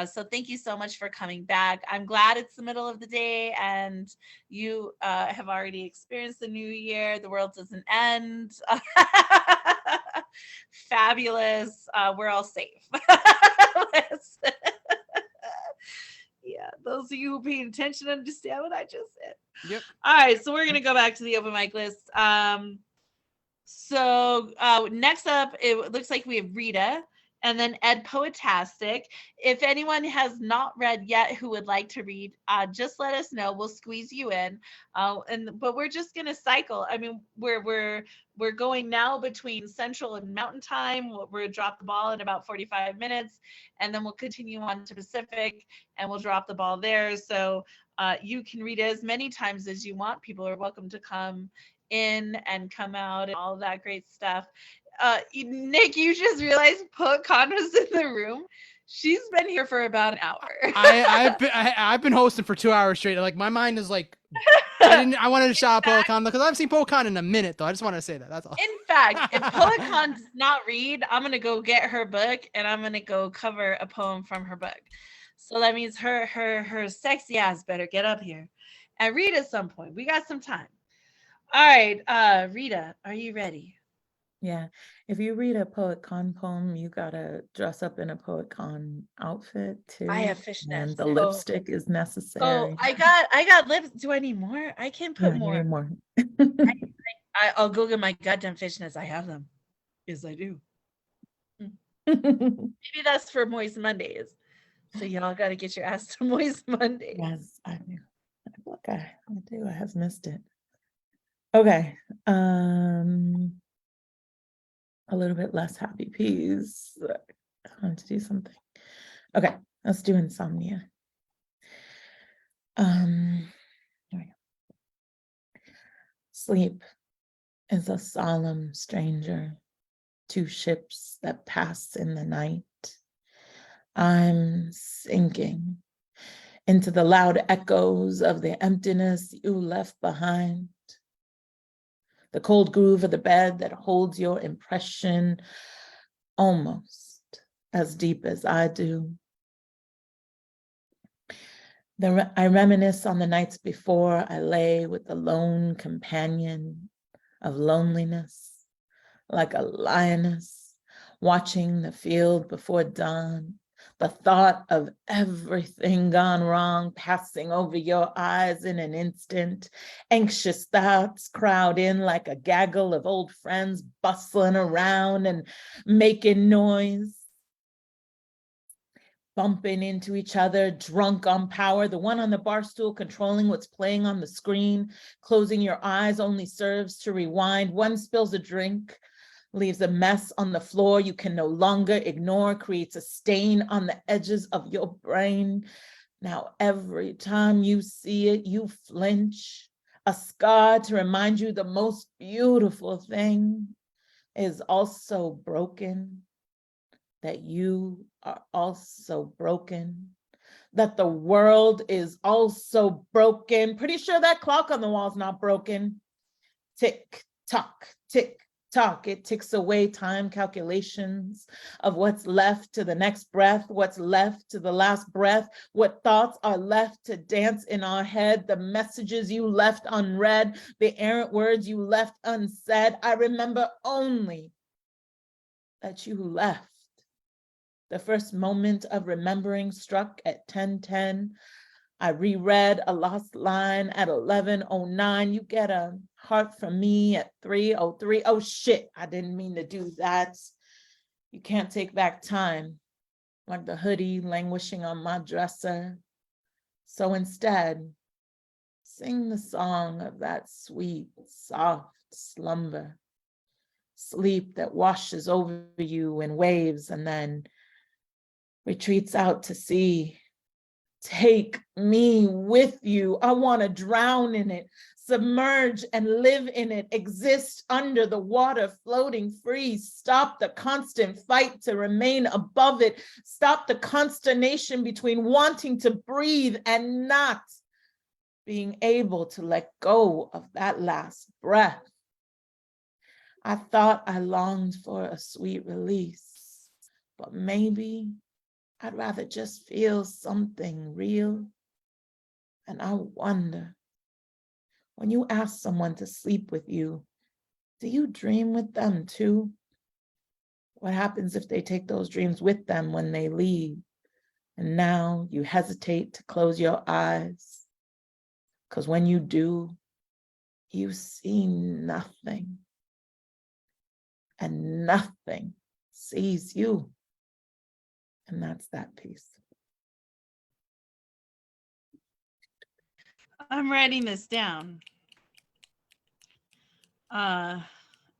So thank you so much for coming back. I'm glad it's the middle of the day and you have already experienced the new year. The world doesn't end. Fabulous. We're all safe. Yeah, those of you who paid attention understand what I just said. Yep. All right, so we're gonna go back to the open mic list. So next up, it looks like we have Rita and then Ed Poetastic. If anyone has not read yet who would like to read, just let us know. We'll squeeze you in. But we're just gonna cycle. I mean, we're going now between Central and Mountain Time. We'll drop the ball in about 45 minutes, and then we'll continue on to Pacific, and we'll drop the ball there. So you can read as many times as you want. People are welcome to come in and come out and all that great stuff. Nick, you just realized PoetCon was in the room. She's been here for about an hour. I've been hosting for 2 hours straight. Like my mind is like, I wanted to shout out PoetCon because I haven't seen PoetCon in a minute though. I just wanted to say that. That's all. In fact, if PoetCon does not read, I'm gonna go get her book and I'm gonna go cover a poem from her book. So that means her sexy ass better get up here and read at some point. We got some time. All right, Rita, are you ready? Yeah. If you read a PoetCon poem, you gotta dress up in a PoetCon outfit too. I have fishnets. And the lipstick is necessary. Oh, I got lips. Do I need more? I can put Yeah, more. you need more. I'll go get my goddamn fishnets. I have them. Yes, I do. Maybe that's for Moist Mondays. So y'all got to get your ass to Moist Mondays. Yes, I do. Look, I do. I have missed it. Okay. A little bit less happy peas. I want to do something. Okay, let's do insomnia. Here we go. Sleep is a solemn stranger, two ships that pass in the night. I'm sinking into the loud echoes of the emptiness you left behind. The cold groove of the bed that holds your impression almost as deep as I do. I reminisce on the nights before I lay with the lone companion of loneliness, like a lioness watching the field before dawn. The thought of everything gone wrong passing over your eyes in an instant. Anxious thoughts crowd in like a gaggle of old friends bustling around and making noise. Bumping into each other, drunk on power. The one on the bar stool controlling what's playing on the screen. Closing your eyes only serves to rewind. One spills a drink, leaves a mess on the floor you can no longer ignore, creates a stain on the edges of your brain. Now, every time you see it, you flinch. A scar to remind you the most beautiful thing is also broken, that you are also broken, that the world is also broken. Pretty sure that clock on the wall is not broken. Tick, tock, tick, talk. It ticks away time calculations of what's left to the next breath, what's left to the last breath, what thoughts are left to dance in our head, the messages you left unread, the errant words you left unsaid. I remember only that you left. The first moment of remembering struck at 10:10. I reread a lost line at 11:09. You get a heart from me at 3:03. Oh shit, I didn't mean to do that. You can't take back time, like the hoodie languishing on my dresser. So instead, sing the song of that sweet, soft slumber. Sleep that washes over you in waves and then retreats out to sea. Take me with you. I want to drown in it, submerge and live in it, exist under the water, floating free. Stop the constant fight to remain above it. Stop the consternation between wanting to breathe and not being able to let go of that last breath. I thought I longed for a sweet release, but maybe I'd rather just feel something real. And I wonder, when you ask someone to sleep with you, do you dream with them too? What happens if they take those dreams with them when they leave? And now you hesitate to close your eyes, because when you do, you see nothing, and nothing sees you. And that's that piece. I'm writing this down.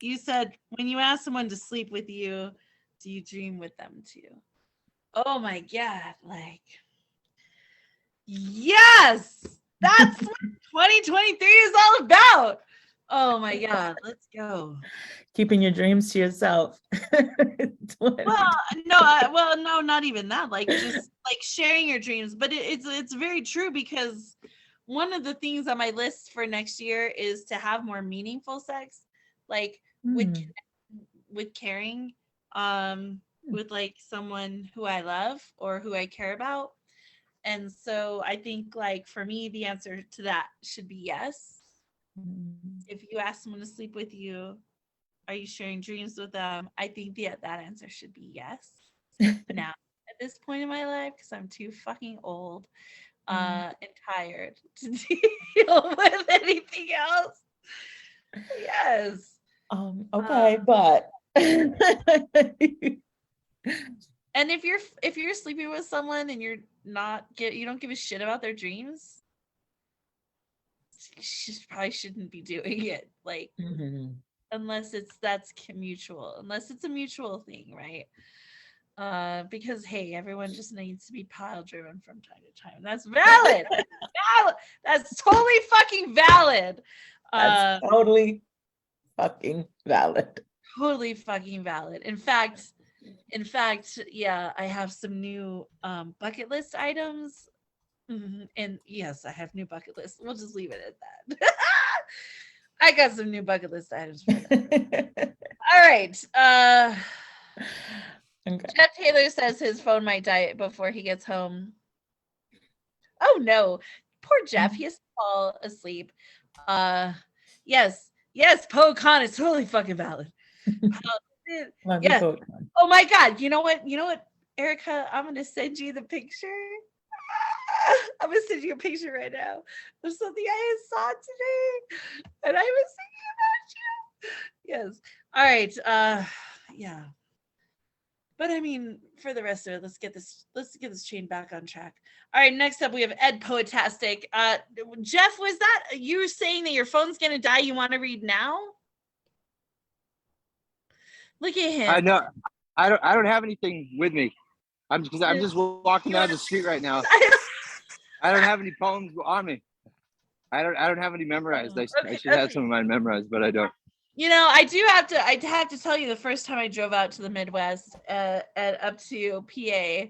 You said when you ask someone to sleep with you, do you dream with them too? Oh my God, like, yes, that's what 2023 is all about. Oh my God, let's go. Keeping your dreams to yourself. Well, no, not even that. Like, just like sharing your dreams. But it's very true, because one of the things on my list for next year is to have more meaningful sex, like with caring, with like someone who I love or who I care about. And so I think, like, for me, the answer to that should be yes. If you ask someone to sleep with you, are you sharing dreams with them? I think that answer should be yes. Now, at this point in my life, because I'm too fucking old and tired to deal with anything else. Yes. Okay, but and if you're sleeping with someone and you're not you don't give a shit about their dreams, you probably shouldn't be doing it. Like, unless that's mutual, unless it's a mutual thing, right? Because hey, everyone just needs to be pile driven from time to time. That's valid. That's totally fucking valid. That's totally fucking valid. Totally fucking valid. In fact, yeah, I have some new bucket list items. And yes, I have new bucket lists. We'll just leave it at that. I got some new bucket list items for that. All right. Okay. Jeff Taylor says his phone might die before he gets home. Oh no, poor Jeff. He has to fall asleep. Yes, Poe Con is totally fucking valid. Yeah. Oh my God. You know what, Erica? I'm gonna send you the picture. I'm gonna send you a picture right now of something I saw today, and I was thinking about you. Yes. All right. Yeah. But I mean, for the rest of it, let's get this chain back on track. All right, next up we have Ed Poetastic. Jeff, was that you were saying that your phone's gonna die? You want to read now? Look at him. I know. I don't have anything with me. I'm just walking down the street right now. I don't have any poems on me. I don't have any memorized. I should have some of mine memorized, but I don't. I have to tell you, the first time I drove out to the Midwest, up to PA,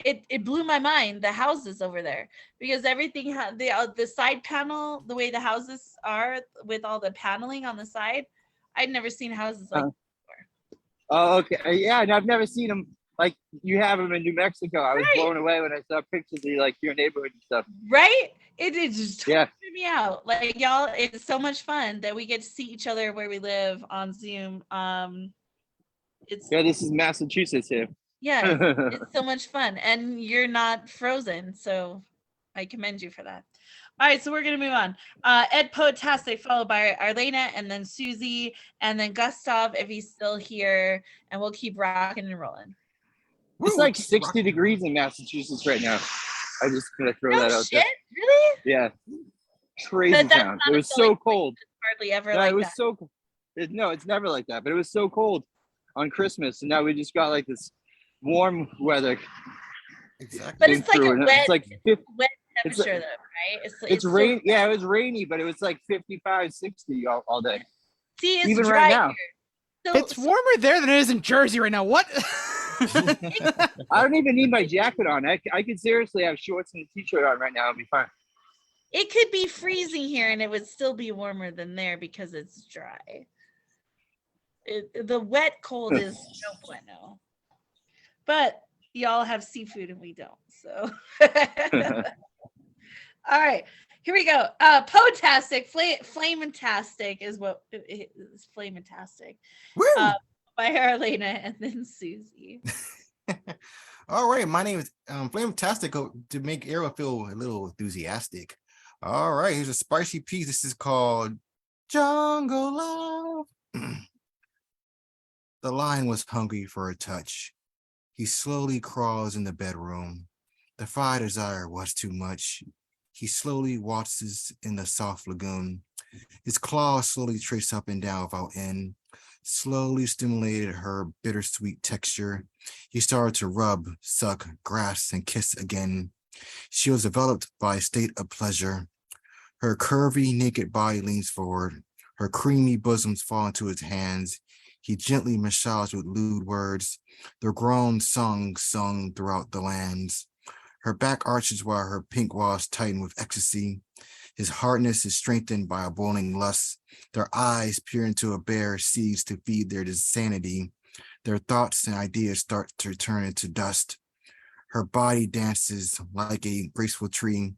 it blew my mind, the houses over there, because everything had the side panel, the way the houses are with all the paneling on the side. I'd never seen houses like that before. Oh, okay. Yeah, and I've never seen them like you have them in New Mexico. I was blown away when I saw pictures of like your neighborhood and stuff. Right? It just totally threw me out. Like, y'all, it's so much fun that we get to see each other where we live on Zoom. This is Massachusetts here. Yeah, it's so much fun, and you're not frozen, so I commend you for that. All right, so we're gonna move on. Ed Poetastic, followed by Arlena, and then Susie, and then Gustav if he's still here, and we'll keep rocking and rolling. It's like 60 degrees in Massachusetts right now. I just gonna throw that out there. Really? Yeah. Crazy town. It was so cold. It's hardly ever No, like it was that. so cold. No, it's never like that, but it was so cold on Christmas, and now we just got like this warm weather. Exactly. But it's like a wet, it's like wet temperature, though, right? It's rain. So, yeah, it was rainy, but it was like 55, 60 all day. See, it's even dry right now. So, it's warmer there than it is in Jersey right now. What? I don't even need my jacket on. I could seriously have shorts and a t-shirt on right now and be fine. It could be freezing here and it would still be warmer than there because it's dry. The wet cold is no bueno. But y'all have seafood and we don't. So all right, here we go. Poetastic, Flametastic is what it is. Flametastic. by Arlena, and then Susie. All right, my name is Flametastic to make Arrow feel a little enthusiastic. All right, here's a spicy piece. This is called Jungle Love. The lion was hungry for a touch. He slowly crawls in the bedroom. The fire desire was too much. He slowly waltzes in the soft lagoon. His claws slowly trace up and down without end. Slowly stimulated her bittersweet texture. He started to rub, suck, grasp, and kiss again. She was enveloped by a state of pleasure. Her curvy, naked body leans forward. Her creamy bosoms fall into his hands. He gently massaged with lewd words. The grown song sung throughout the lands. Her back arches while her pink walls tighten with ecstasy. His hardness is strengthened by a boiling lust. Their eyes peer into a bare seas to feed their insanity. Their thoughts and ideas start to turn into dust. Her body dances like a graceful tree.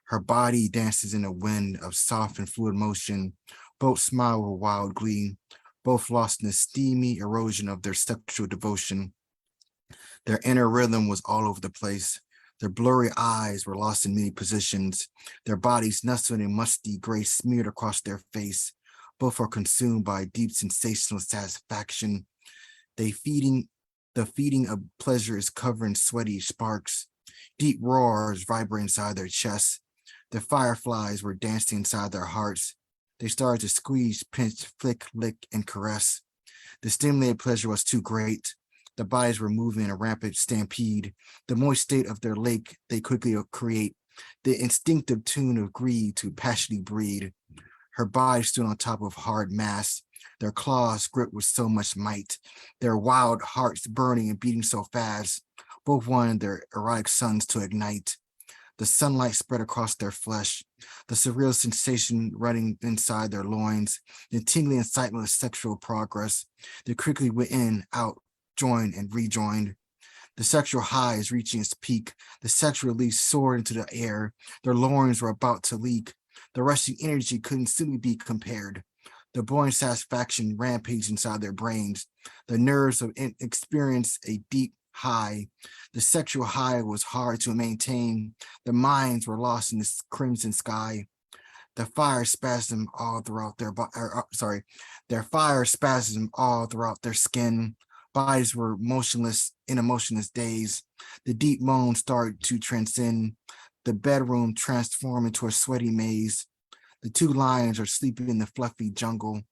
Her body dances in a wind of soft and fluid motion. Both smile with wild glee. Both lost in the steamy erosion of their sexual devotion. Their inner rhythm was all over the place. Their blurry eyes were lost in many positions. Their bodies nestled in musty gray smeared across their face. Both are consumed by deep sensational satisfaction. The feeding of pleasure is covering sweaty sparks. Deep roars vibrate inside their chests. The fireflies were dancing inside their hearts. They started to squeeze, pinch, flick, lick, and caress. The stimulated pleasure was too great. The bodies were moving in a rampant stampede. The moist state of their lake they quickly create. The instinctive tune of greed to passionately breed. Her body stood on top of hard mass. Their claws gripped with so much might. Their wild hearts burning and beating so fast. Both wanted their erotic suns to ignite. The sunlight spread across their flesh. The surreal sensation running inside their loins. The tingling excitement of sexual progress. They quickly went in, out, joined, and rejoined. The sexual high is reaching its peak. The sexual release soared into the air. Their loins were about to leak. The rushing energy couldn't simply be compared. The boiling satisfaction rampaged inside their brains. The nerves of experienced a deep high. The sexual high was hard to maintain. The minds were lost in this crimson sky. The fire spasmed all throughout their fire spasmed all throughout their skin. Bodies were motionless in a motionless daze. The deep moan started to transcend. The bedroom transformed into a sweaty maze. The two lions are sleeping in the fluffy jungle.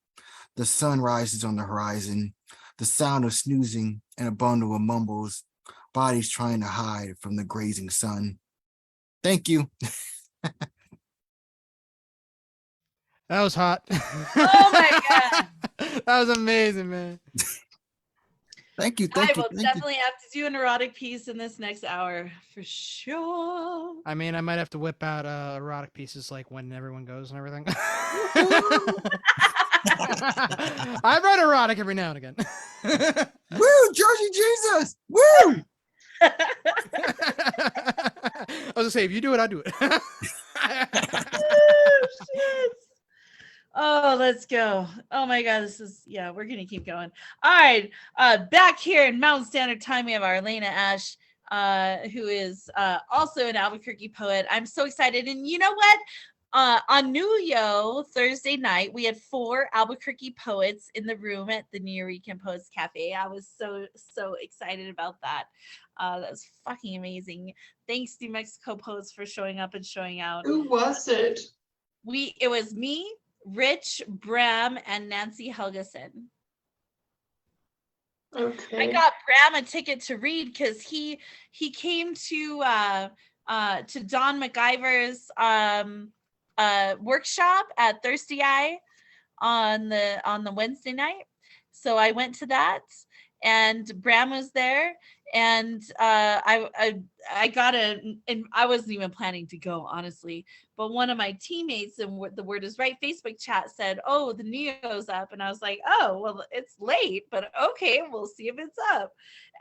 The sun rises on the horizon. The sound of snoozing and a bundle of mumbles. Bodies trying to hide from the grazing sun. Thank you. That was hot. Oh my god. That was amazing, man. Thank you. I will definitely have to do an erotic piece in this next hour for sure. I mean, I might have to whip out erotic pieces like when everyone goes and everything. I write erotic every now and again. Woo, Jersey Jesus! Woo! I was gonna say, if you do it, I'll do it. Oh, shit. Oh, let's go. Oh my god, we're gonna keep going. All right, back here in Mountain Standard Time, we have Arlena Ash, who is also an Albuquerque poet. I'm so excited. And you know what? On New Yo Thursday night, we had 4 Albuquerque poets in the room at the New York Poets Cafe. I was so excited about that. That was fucking amazing. Thanks, New Mexico Poets, for showing up and showing out. Who was it? It was me, Rich, Bram, and Nancy Helgeson. Okay. I got Bram a ticket to read because he came to Don McIver's workshop at Thirsty Eye on the Wednesday night. So I went to that, and Bram was there, and I got and I wasn't even planning to go, honestly, but one of my teammates in the Word is Right Facebook chat said, "Oh, the Neo's up," and I was like, "Oh, well, it's late, but okay, we'll see if it's up."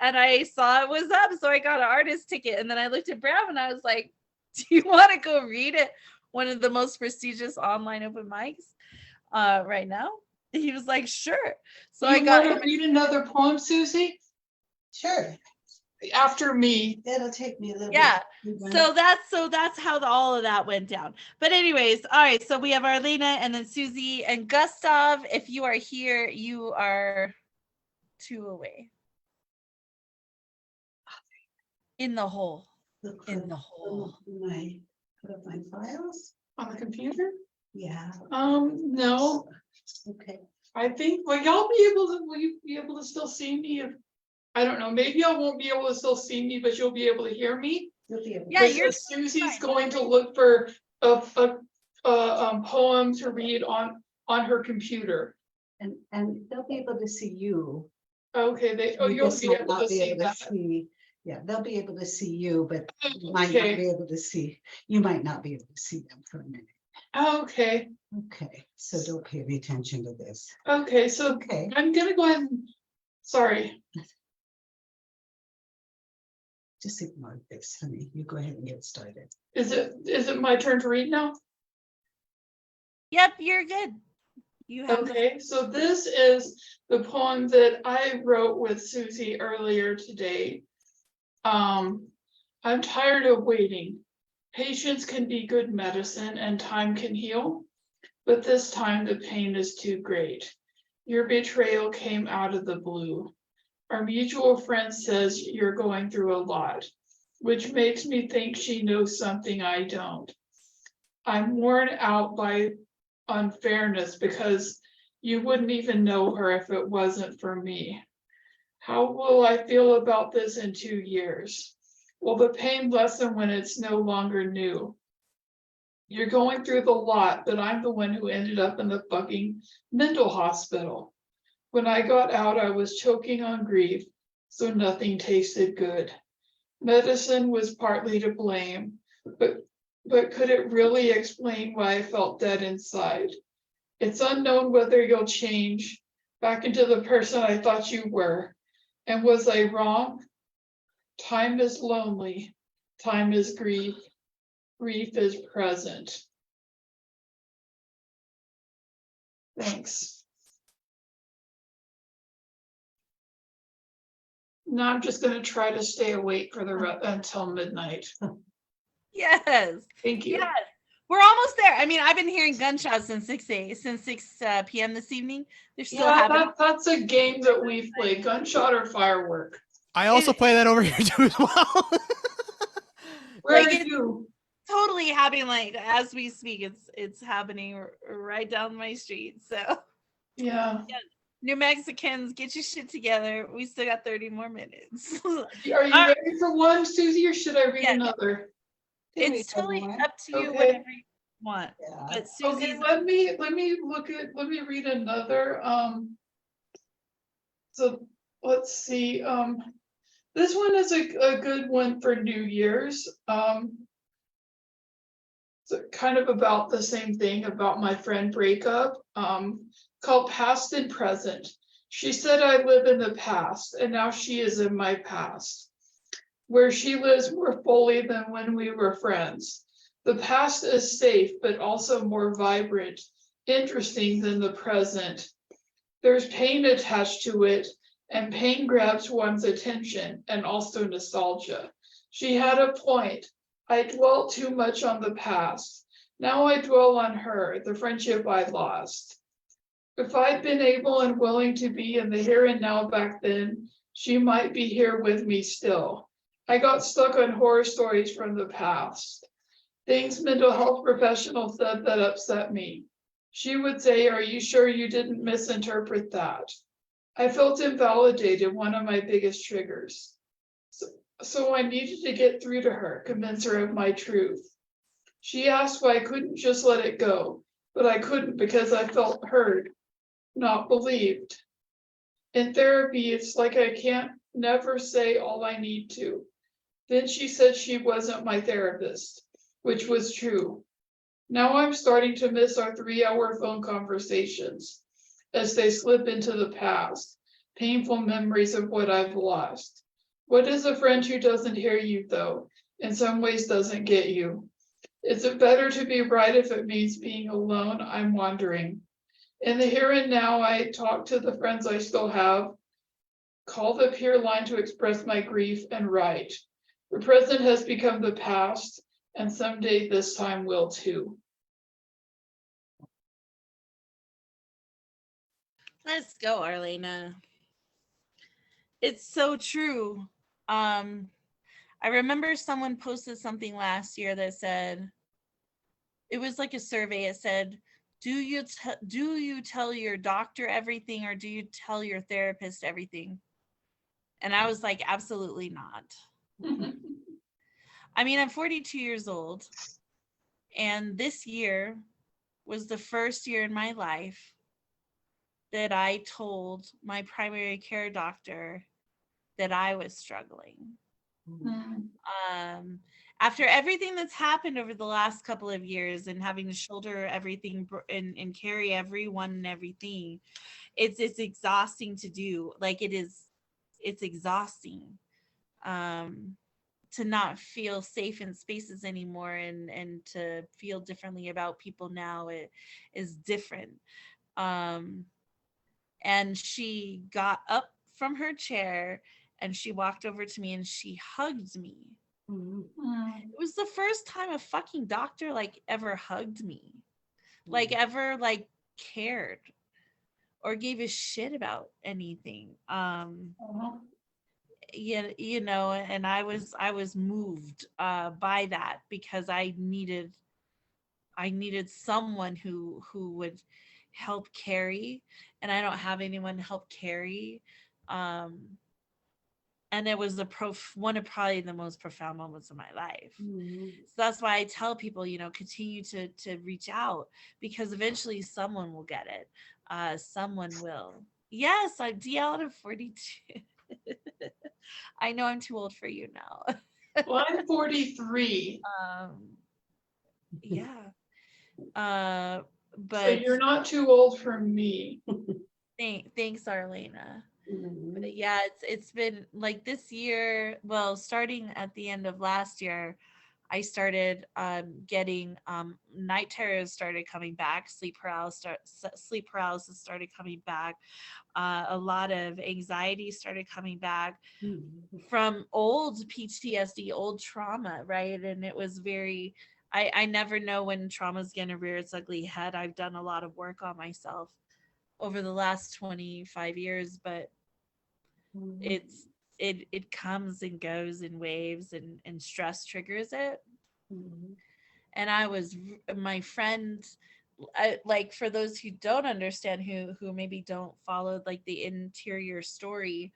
And I saw it was up, so I got an artist ticket, and then I looked at Bram and I was like, "Do you want to go read it? One of the most prestigious online open mics right now?" He was like, sure. So You I got want him. to read another poem, Susie? Sure. After me. It'll take me a little Yeah. bit. So that's how all of that went down. But anyways, all right. So we have Arlena and then Susie and Gustav. If you are here, you are 2 away. In the hole. In the hole. Put up my files On the computer? Yeah. No. Okay. I think, will y'all be able to, will you be able to still see me? If I don't know, maybe y'all won't be able to still see me, but you'll be able to hear me. You'll be able. Yeah, you're Susie's going to look for a poem to read on her computer. And they'll be able to see you. Okay, You you'll just be might able not to be see able to that. see. Yeah, they'll be able to see you, but you might not Okay. be able to see. You might not be able to see them for a minute. Okay, Okay, so don't pay any attention to this. okay, so Okay. I'm gonna go ahead and, sorry. Just ignore this, honey. You go ahead and get started. Is it my turn to read now? Yep, you're good. You have Okay, so this is the poem that I wrote with Susie earlier today. I'm tired of waiting. Patience can be good medicine and time can heal, but this time the pain is too great. Your betrayal came out of the blue. Our mutual friend says you're going through a lot, which makes me think she knows something I don't. I'm worn out by unfairness because you wouldn't even know her if it wasn't for me. How will I feel about this in 2 years? Will the pain lessen when it's no longer new? You're going through the lot, but I'm the one who ended up in the fucking mental hospital. When I got out, I was choking on grief, so nothing tasted good. Medicine was partly to blame, but could it really explain why I felt dead inside? It's unknown whether you'll change back into the person I thought you were. And was I wrong? Time is lonely. Time is grief. Grief is present. Thanks. Now I'm just going to try to stay awake for until midnight. Yes. Thank you. Yes. We're almost there. I mean, I've been hearing gunshots since 6 p.m. this evening. They're still happening. That's a game that we've played, gunshot or firework. I also play that over here too as well. Where Like, are you? Totally happening like as we speak. It's happening right down my street. So yeah. New Mexicans, get your shit together. We still got 30 more minutes. Are you ready for one, Susie, or should I read another? It's totally up to you, Okay. whatever you want. But Susie's Okay, let me read another. So let's see. This one is a good one for New Year's. So kind of about the same thing about my friend breakup. Called Past and Present. She said I live in the past, and now she is in my past, where she lives more fully than when we were friends. The past is safe, but also more vibrant, interesting than the present. There's pain attached to it, and pain grabs one's attention, and also nostalgia. She had a point. I dwelt too much on the past. Now I dwell on her, the friendship I lost. If I'd been able and willing to be in the here and now back then, she might be here with me still. I got stuck on horror stories from the past. Things mental health professionals said that upset me. She would say, "Are you sure you didn't misinterpret that?" I felt invalidated, one of my biggest triggers. So I needed to get through to her, convince her of my truth. She asked why I couldn't just let it go, but I couldn't because I felt heard, not believed. In therapy, it's like I can't never say all I need to. Then she said she wasn't my therapist, which was true. Now I'm starting to miss our 3-hour phone conversations as they slip into the past, painful memories of what I've lost. What is a friend who doesn't hear you, though, in some ways doesn't get you? Is it better to be right if it means being alone? I'm wondering. In the here and now, I talk to the friends I still have, call the peer line to express my grief, and write. The present has become the past, and someday this time will too. Let's go, Arlena. It's so true. I remember someone posted something last year that said, it was like a survey. It said, do you tell your doctor everything, or do you tell your therapist everything? And I was like, absolutely not. I mean, I'm 42 years old, and this year was the first year in my life that I told my primary care doctor that I was struggling. After everything that's happened over the last couple of years and having to shoulder everything and carry everyone and everything, it's exhausting to do. Like it's exhausting to not feel safe in spaces anymore, and to feel differently about people now. It is different. And she got up from her chair and she walked over to me and she hugged me. It was the first time a fucking doctor like ever hugged me, like ever like cared or gave a shit about anything. Yeah, you know, and I was moved by that, because I needed someone who would help carry, and I don't have anyone to help carry. And it was one of probably the most profound moments of my life. So that's why I tell people, you know, continue to reach out, because eventually someone will get it. Someone will. Yes, I'm DL out of 42. I know I'm too old for you now. Well, I'm 43. Yeah. But so you're not too old for me. Thanks, Arlena. But yeah, it's been like this year, well, starting at the end of last year, I started getting night terrors started coming back, sleep paralysis started coming back, a lot of anxiety started coming back from old PTSD, old trauma, right? And it was very, I never know when trauma's gonna rear its ugly head. I've done a lot of work on myself over the last 25 years, but it comes and goes in waves, and stress triggers it. And my friend, like, for those who don't understand, who maybe don't follow like the interior story,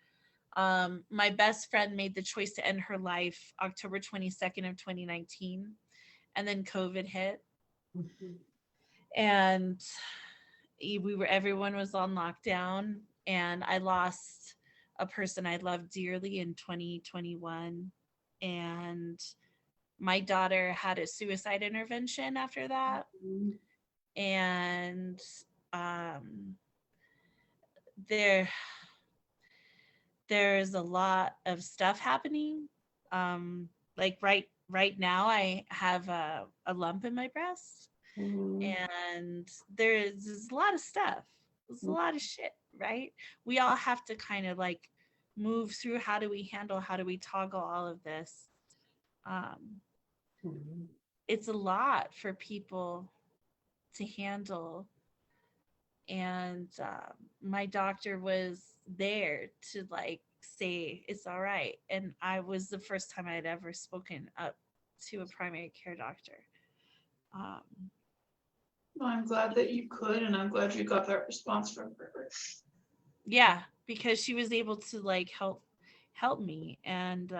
my best friend made the choice to end her life October 22nd of 2019, and then COVID hit. And everyone was on lockdown, and I lost a person I loved dearly in 2021. And my daughter had a suicide intervention after that. And there's a lot of stuff happening. Like right now I have a lump in my breast. And there's a lot of stuff. There's a lot of shit, right? We all have to kind of like move through, how do we toggle all of this? It's a lot for people to handle. And my doctor was there to like say it's all right. And I was the first time I had ever spoken up to a primary care doctor. Well, I'm glad that you could, and I'm glad you got that response from her. Yeah, because she was able to like help me. And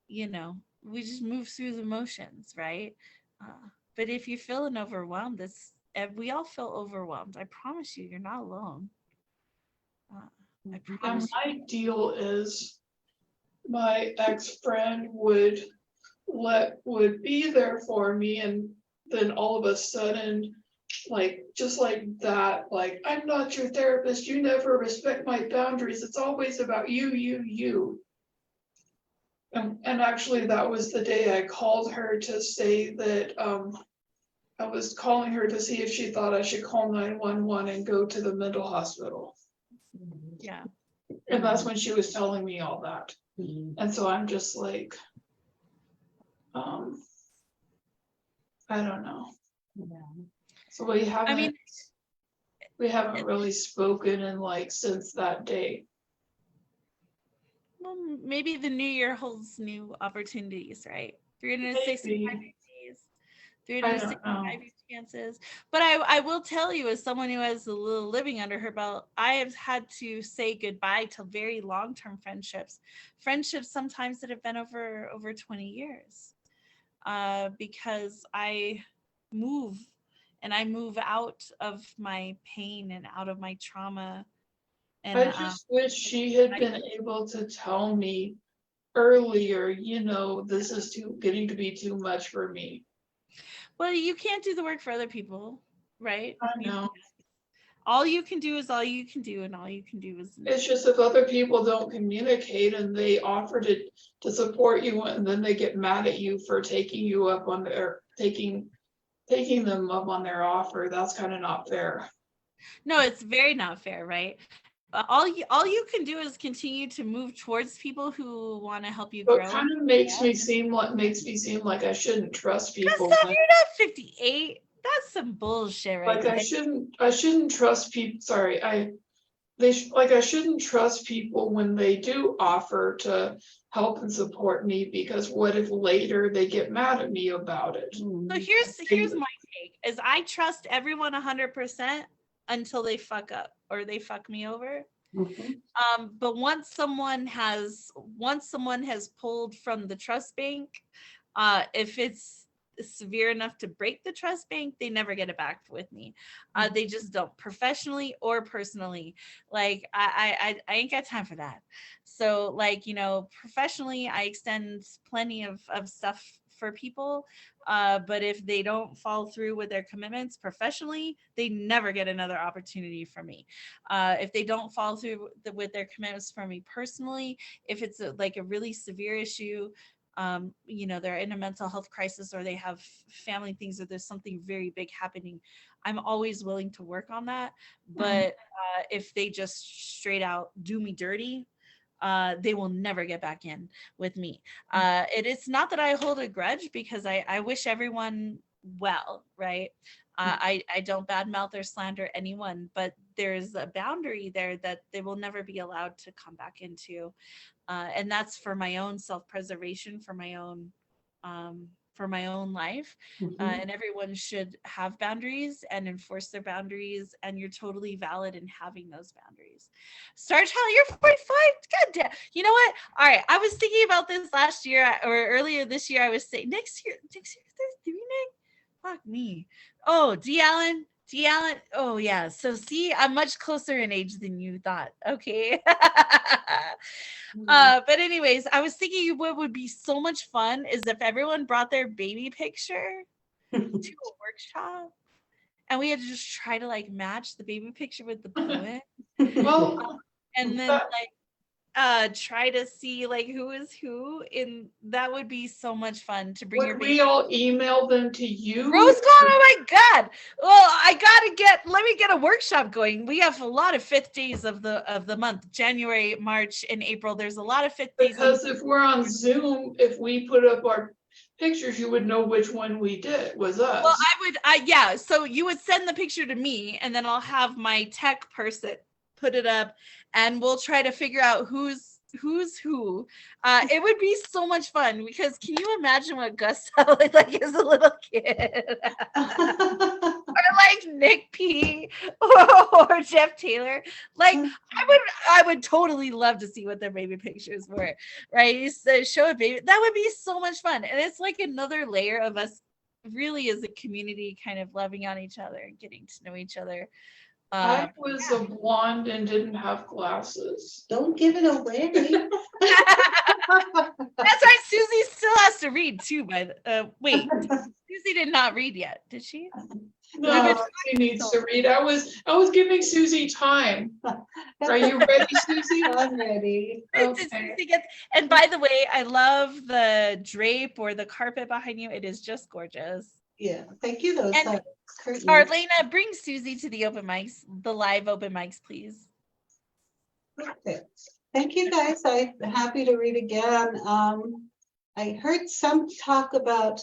you know, we just move through the motions, right? But if you're feeling overwhelmed, we all feel overwhelmed. I promise you, you're not alone. I promise. My deal is my ex-friend would be there for me, and then all of a sudden, like just like that, like, I'm not your therapist, you never respect my boundaries, it's always about you. And actually that was the day I called her to say that I was calling her to see if she thought I should call 911 and go to the mental hospital. Yeah. And that's when she was telling me all that. And so I'm just like, I don't know. So we haven't really spoken in like since that day. Well, maybe the new year holds new opportunities, right? 365 Maybe. days, I don't 365 chances. But I will tell you, as someone who has a little living under her belt, I have had to say goodbye to very long-term friendships sometimes that have been over 20 years, because I move out of my pain and out of my trauma. And I just wish she had been able to tell me earlier, this is getting to be too much for me. Well, you can't do the work for other people, right? I know. All you can do is all you can do, and all you can do is. It's just if other people don't communicate and they offer to support you, and then they get mad at you for taking you up on their taking them up on their offer, that's kind of not fair. No, it's very not fair, right? All you can do is continue to move towards people who want to help you But grow. it kind of makes me seem like I shouldn't trust people. You're not 58. That's some bullshit, right? Like I shouldn't trust people. Sorry, I shouldn't trust people when they do offer to help and support me, because what if later they get mad at me about it? So here's my take: is I trust everyone 100% until they fuck up or they fuck me over. But once someone has pulled from the trust bank, if it's severe enough to break the trust bank, they never get it back with me. They just don't, professionally or personally. Like I ain't got time for that. So like, professionally, I extend plenty of stuff for people, but if they don't follow through with their commitments professionally, they never get another opportunity from me. If they don't follow through with their commitments from me personally, if it's a really severe issue, they're in a mental health crisis, or they have family things, or there's something very big happening, I'm always willing to work on that. But if they just straight out do me dirty, they will never get back in with me. It's not that I hold a grudge, because I wish everyone well, right? I don't badmouth or slander anyone, but there's a boundary there that they will never be allowed to come back into. And that's for my own self-preservation, for my own life. And everyone should have boundaries and enforce their boundaries, and you're totally valid in having those boundaries. Star Child, you're 45. God damn. You know what? All right. I was thinking about this last year or earlier this year. I was saying next year 33, Nick? Fuck me. Oh, D. Allen. Oh yeah. So see, I'm much closer in age than you thought. Okay. But anyways, I was thinking what would be so much fun is if everyone brought their baby picture to a workshop, and we had to just try to match the baby picture with the poet. Well, and then try to see who is who, and that would be so much fun to bring your baby. We all email them to you. Rose Gold, oh my God. Well, let me get a workshop going. We have a lot of 5th days of the month, January, March, and April. There's a lot of 5th days. Because if we're on Zoom, if we put up our pictures, you would know which one we did was us. Well, yeah. So you would send the picture to me, and then I'll have my tech person put it up, and we'll try to figure out who's who. It would be so much fun, because can you imagine what Gus sounded like as a little kid? Or Nick P or Jeff Taylor. I would totally love to see what their baby pictures were, right? So show a baby. That would be so much fun. And it's another layer of us really as a community kind of loving on each other and getting to know each other. I was a blonde and didn't have glasses. Don't give it away. That's why Susie still has to read too. Wait, Susie did not read yet, did she? No, she needs to read. I was giving Susie time. Are you ready, Susie? I'm ready. Okay. And by the way, I love the drape or the carpet behind you. It is just gorgeous. Yeah, thank you. Those And are curtains. Arlena, bring Susie to the open mics, the live open mics, please. Okay. Thank you, guys. I'm happy to read again. I heard some talk about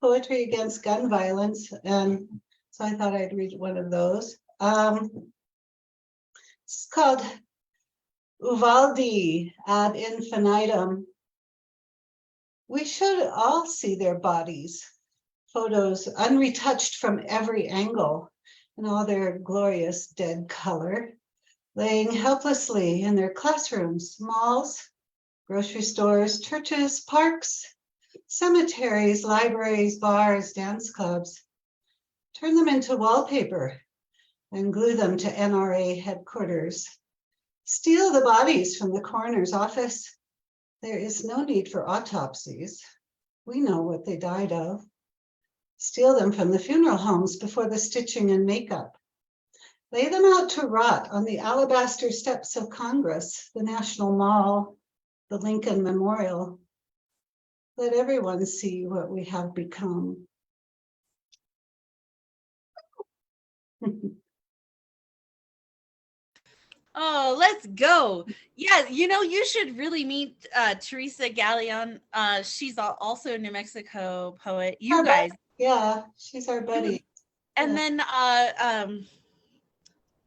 poetry against gun violence, and so I thought I'd read one of those. It's called Uvaldi ad infinitum. We should all see their bodies, photos unretouched from every angle, in all their glorious dead color, laying helplessly in their classrooms, malls, grocery stores, churches, parks, cemeteries, libraries, bars, dance clubs. Turn them into wallpaper and glue them to NRA headquarters. Steal the bodies from the coroner's office. There is no need for autopsies. We know what they died of. Steal them from the funeral homes before the stitching and makeup. Lay them out to rot on the alabaster steps of Congress, the National Mall, the Lincoln Memorial. Let everyone see what we have become. Oh, let's go. Yeah, you know, you should really meet Teresa Galleon. She's also a New Mexico poet. You guys. Yeah, she's our buddy. And then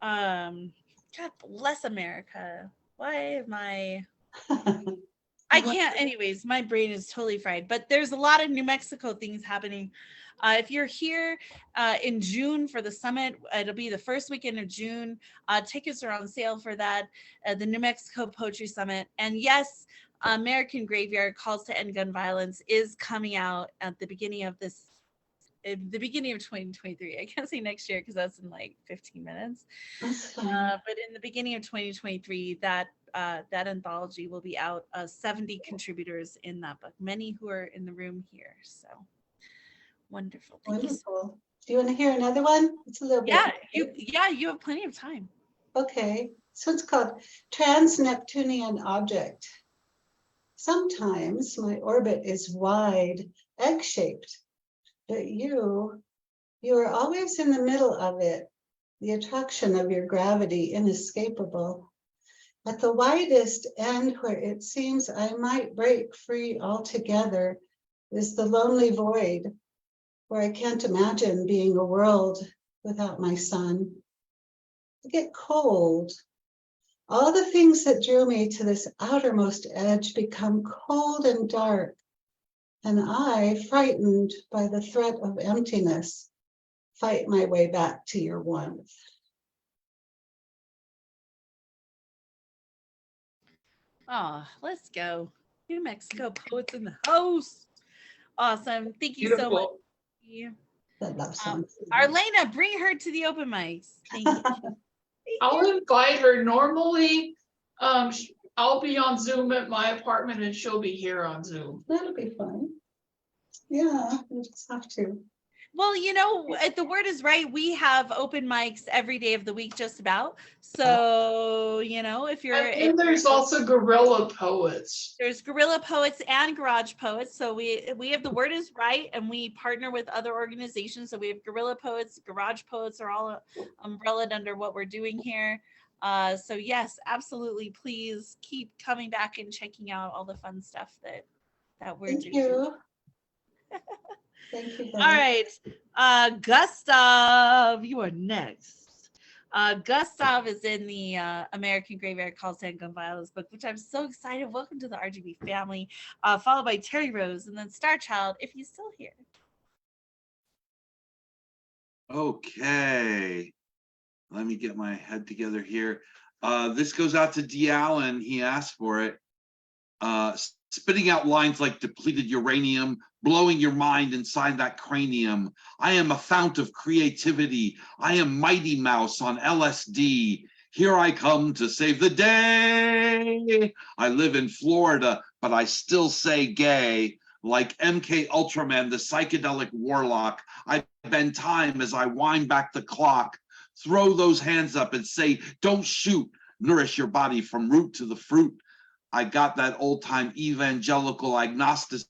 God bless America. Why am I can't, anyways, my brain is totally fried, but there's a lot of New Mexico things happening. If you're here in June for the summit, it'll be the first weekend of June. Tickets are on sale for that, the New Mexico Poetry Summit. And yes, American Graveyard Calls to End Gun Violence is coming out at the beginning of 2023. I can't say next year because that's in like 15 minutes. But in the beginning of 2023, that anthology will be out. 70 contributors in that book, many who are in the room here. So wonderful. Thank you. Wonderful. Do you want to hear another one? It's a little bit. You have plenty of time. Okay. So it's called Trans-Neptunian Object. Sometimes my orbit is wide, egg-shaped, but you are always in the middle of it, the attraction of your gravity inescapable. At the widest end where it seems I might break free altogether is the lonely void, where I can't imagine being a world without my son. I get cold. All the things that drew me to this outermost edge become cold and dark, and I, frightened by the threat of emptiness, fight my way back to your warmth. Oh, let's go. New Mexico poets in the house. Awesome. Thank you so much. Arlena, bring her to the open mics. Thank you. I'll invite her. Normally, I'll be on Zoom at my apartment and she'll be here on Zoom. That'll be fun. Yeah, we just have to. Well, you know, the word is right. We have open mics every day of the week, just about. So, you know, if you're. And there's also guerrilla poets. There's guerrilla poets and garage poets. So we have the word is right, and we partner with other organizations. So we have guerrilla poets, garage poets are all umbrellaed under what we're doing here. So yes, absolutely. Please keep coming back and checking out all the fun stuff that we're doing. Thank you. Thank you. All right, Gustav, you are next. Gustav is in the American Graveyard Calls to End Gun Violence book, which I'm so excited. Welcome to the RGB family, followed by Terry Rose and then Star Child, if he's still here. Okay, let me get my head together here. This goes out to D. Allen. He asked for it. Spitting out lines like depleted uranium, blowing your mind inside that cranium. I am a fount of creativity. I am Mighty Mouse on LSD. Here I come to save the day. I live in Florida, but I still say gay. Like MK Ultraman, the psychedelic warlock, I bend time as I wind back the clock. Throw those hands up and say, don't shoot. Nourish your body from root to the fruit. I got that old-time evangelical agnosticism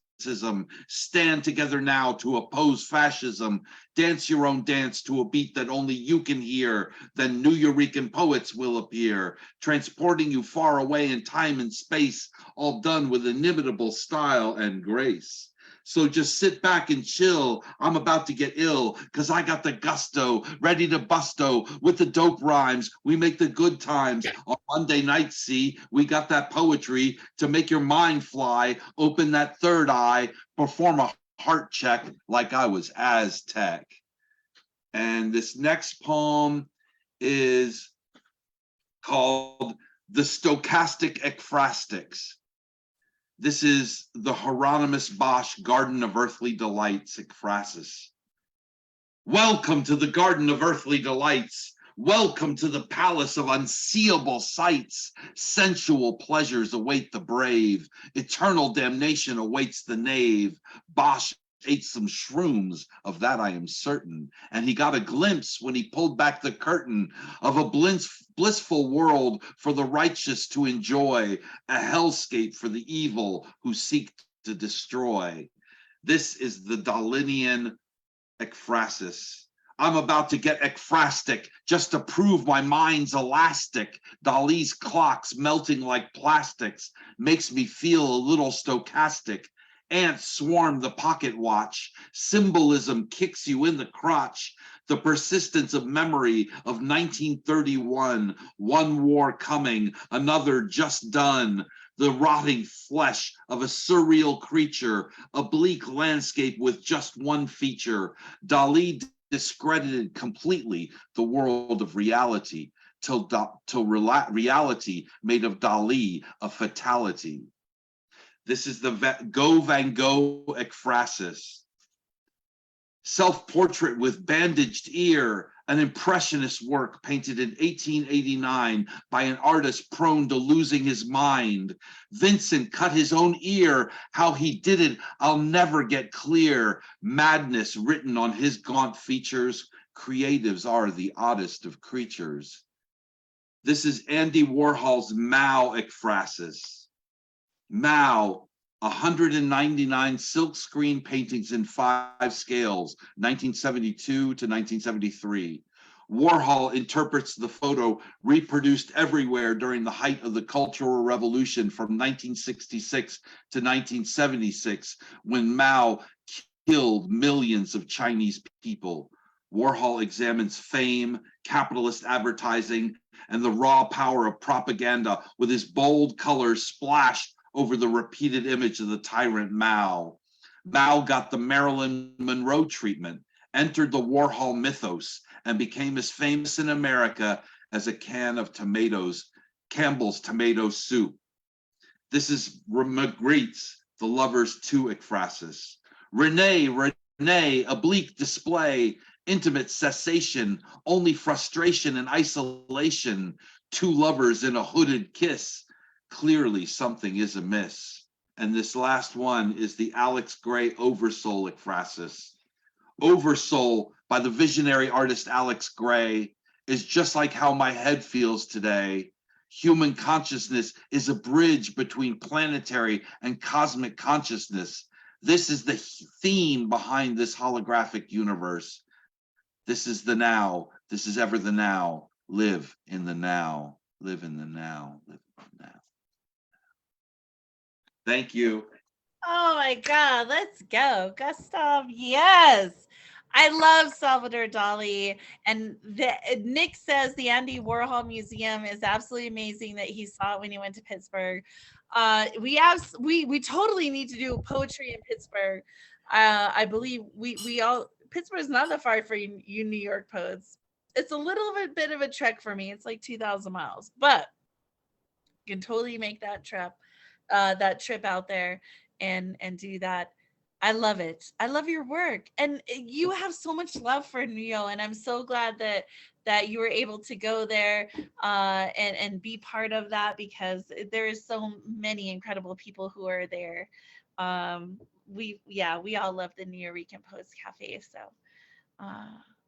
Stand together now to oppose fascism. Dance your own dance to a beat that only you can hear. Then New Eurekan poets will appear, transporting you far away in time and space, all done with inimitable style and grace. So just sit back and chill. I'm about to get ill because I got the gusto, ready to busto with the dope rhymes. We make the good times on Monday night. See, we got that poetry to make your mind fly. Open that third eye, perform a heart check like I was Aztec. And this next poem is called The Stochastic Ekphrastics. This is the Hieronymus Bosch Garden of Earthly Delights, ekphrasis. Welcome to the Garden of Earthly Delights. Welcome to the palace of unseeable sights. Sensual pleasures await the brave. Eternal damnation awaits the knave. Bosch ate some shrooms, of that I am certain, and he got a glimpse when he pulled back the curtain of a blissful world for the righteous to enjoy, a hellscape for the evil who seek to destroy. This is the Dalinian ekphrasis. I'm about to get ekphrastic just to prove my mind's elastic. Dali's clocks melting like plastics makes me feel a little stochastic. Ants swarm the pocket watch. Symbolism kicks you in the crotch. The persistence of memory of 1931. One war coming, another just done. The rotting flesh of a surreal creature. A bleak landscape with just one feature. Dali discredited completely the world of reality till reality made of Dali a fatality. This is the Van Gogh ekphrasis. Self-portrait with bandaged ear, an impressionist work painted in 1889 by an artist prone to losing his mind. Vincent cut his own ear. How he did it, I'll never get clear. Madness written on his gaunt features. Creatives are the oddest of creatures. This is Andy Warhol's Mao ekphrasis. Mao, 199 silkscreen paintings in 5 scales, 1972 to 1973. Warhol interprets the photo reproduced everywhere during the height of the Cultural Revolution from 1966 to 1976, when Mao killed millions of Chinese people. Warhol examines fame, capitalist advertising, and the raw power of propaganda with his bold colors splashed over the repeated image of the tyrant Mao. Mao got the Marilyn Monroe treatment, entered the Warhol mythos, and became as famous in America as a can of tomatoes, Campbell's tomato soup. This is Magritte's The Lover's Two ekphrasis. Renee, a bleak display, intimate cessation, only frustration and isolation, 2 lovers in a hooded kiss. Clearly something is amiss. And this last one is the Alex Gray Oversoul ekphrasis. Oversoul by the visionary artist Alex Gray is just like how my head feels today. Human consciousness is a bridge between planetary and cosmic consciousness. This is the theme behind this holographic universe. This is the now. This is ever the now. Live in the now. Live in the now. Live in the now. Thank you. Oh my God, let's go, Gustav. Yes. I love Salvador Dali. And Nick says the Andy Warhol Museum is absolutely amazing that he saw it when he went to Pittsburgh. We totally need to do poetry in Pittsburgh. I believe we all, Pittsburgh is not that far for you New York poets. It's a little bit of a trek for me. It's like 2,000 miles, but you can totally make that trip out there and do that. I love it. I love your work, and you have so much love for New York, and I'm so glad that you were able to go there and be part of that, because there is so many incredible people who are there. We all love the New Eurekan Poets Cafe, so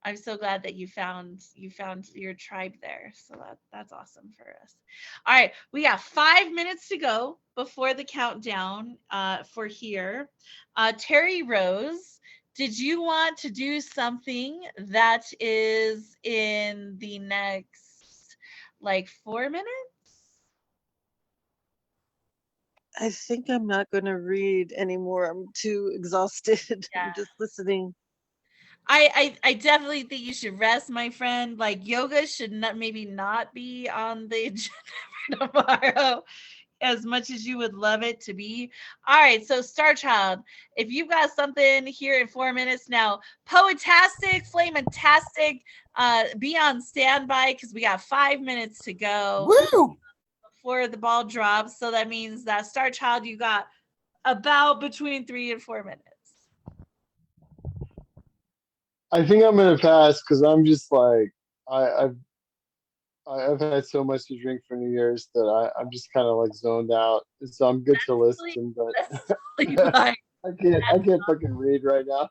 I'm so glad that you found your tribe there. So that's awesome for us. All right, we got 5 minutes to go before the countdown for here. Terry Rose, did you want to do something that is in the next like 4 minutes? I think I'm not going to read anymore. I'm too exhausted. I'm just listening. I definitely think you should rest, my friend. Like yoga should maybe not be on the agenda for tomorrow, as much as you would love it to be. All right, so Star Child, if you've got something here in 4 minutes now, Poetastic, Flametastic, be on standby because we got 5 minutes to go. Woo! Before the ball drops. So that means that Star Child, you got about between 3 and 4 minutes. I think I'm gonna pass because I'm just like I've had so much to drink for New Year's that I'm just kind of like zoned out. So I'm good to listen, but I can't fucking read right now.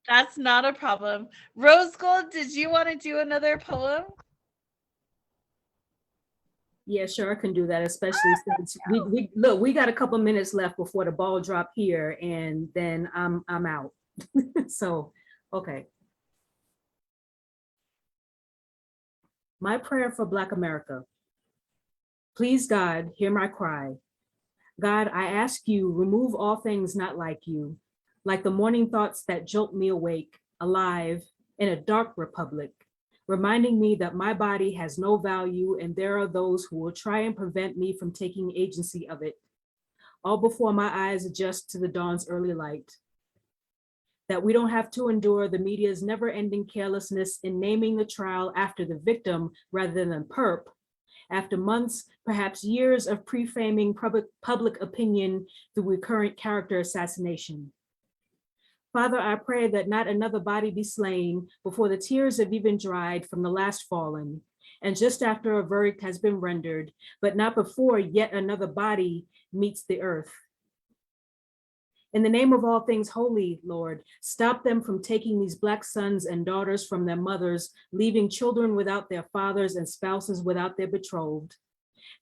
That's not a problem. Rose Gold, did you want to do another poem? Yeah, sure, I can do that, especially since we got a couple minutes left before the ball drop here, and then I'm out. So, okay. My prayer for Black America. Please, God, hear my cry. God, I ask you, remove all things not like you, like the morning thoughts that jolt me awake, alive, in a dark republic, reminding me that my body has no value and there are those who will try and prevent me from taking agency of it, all before my eyes adjust to the dawn's early light. That we don't have to endure the media's never-ending carelessness in naming the trial after the victim rather than perp, after months, perhaps years of pre-framing public opinion through recurrent character assassination. Father, I pray that not another body be slain before the tears have even dried from the last fallen, and just after a verdict has been rendered, but not before yet another body meets the earth. In the name of all things holy, Lord, stop them from taking these Black sons and daughters from their mothers, leaving children without their fathers and spouses without their betrothed.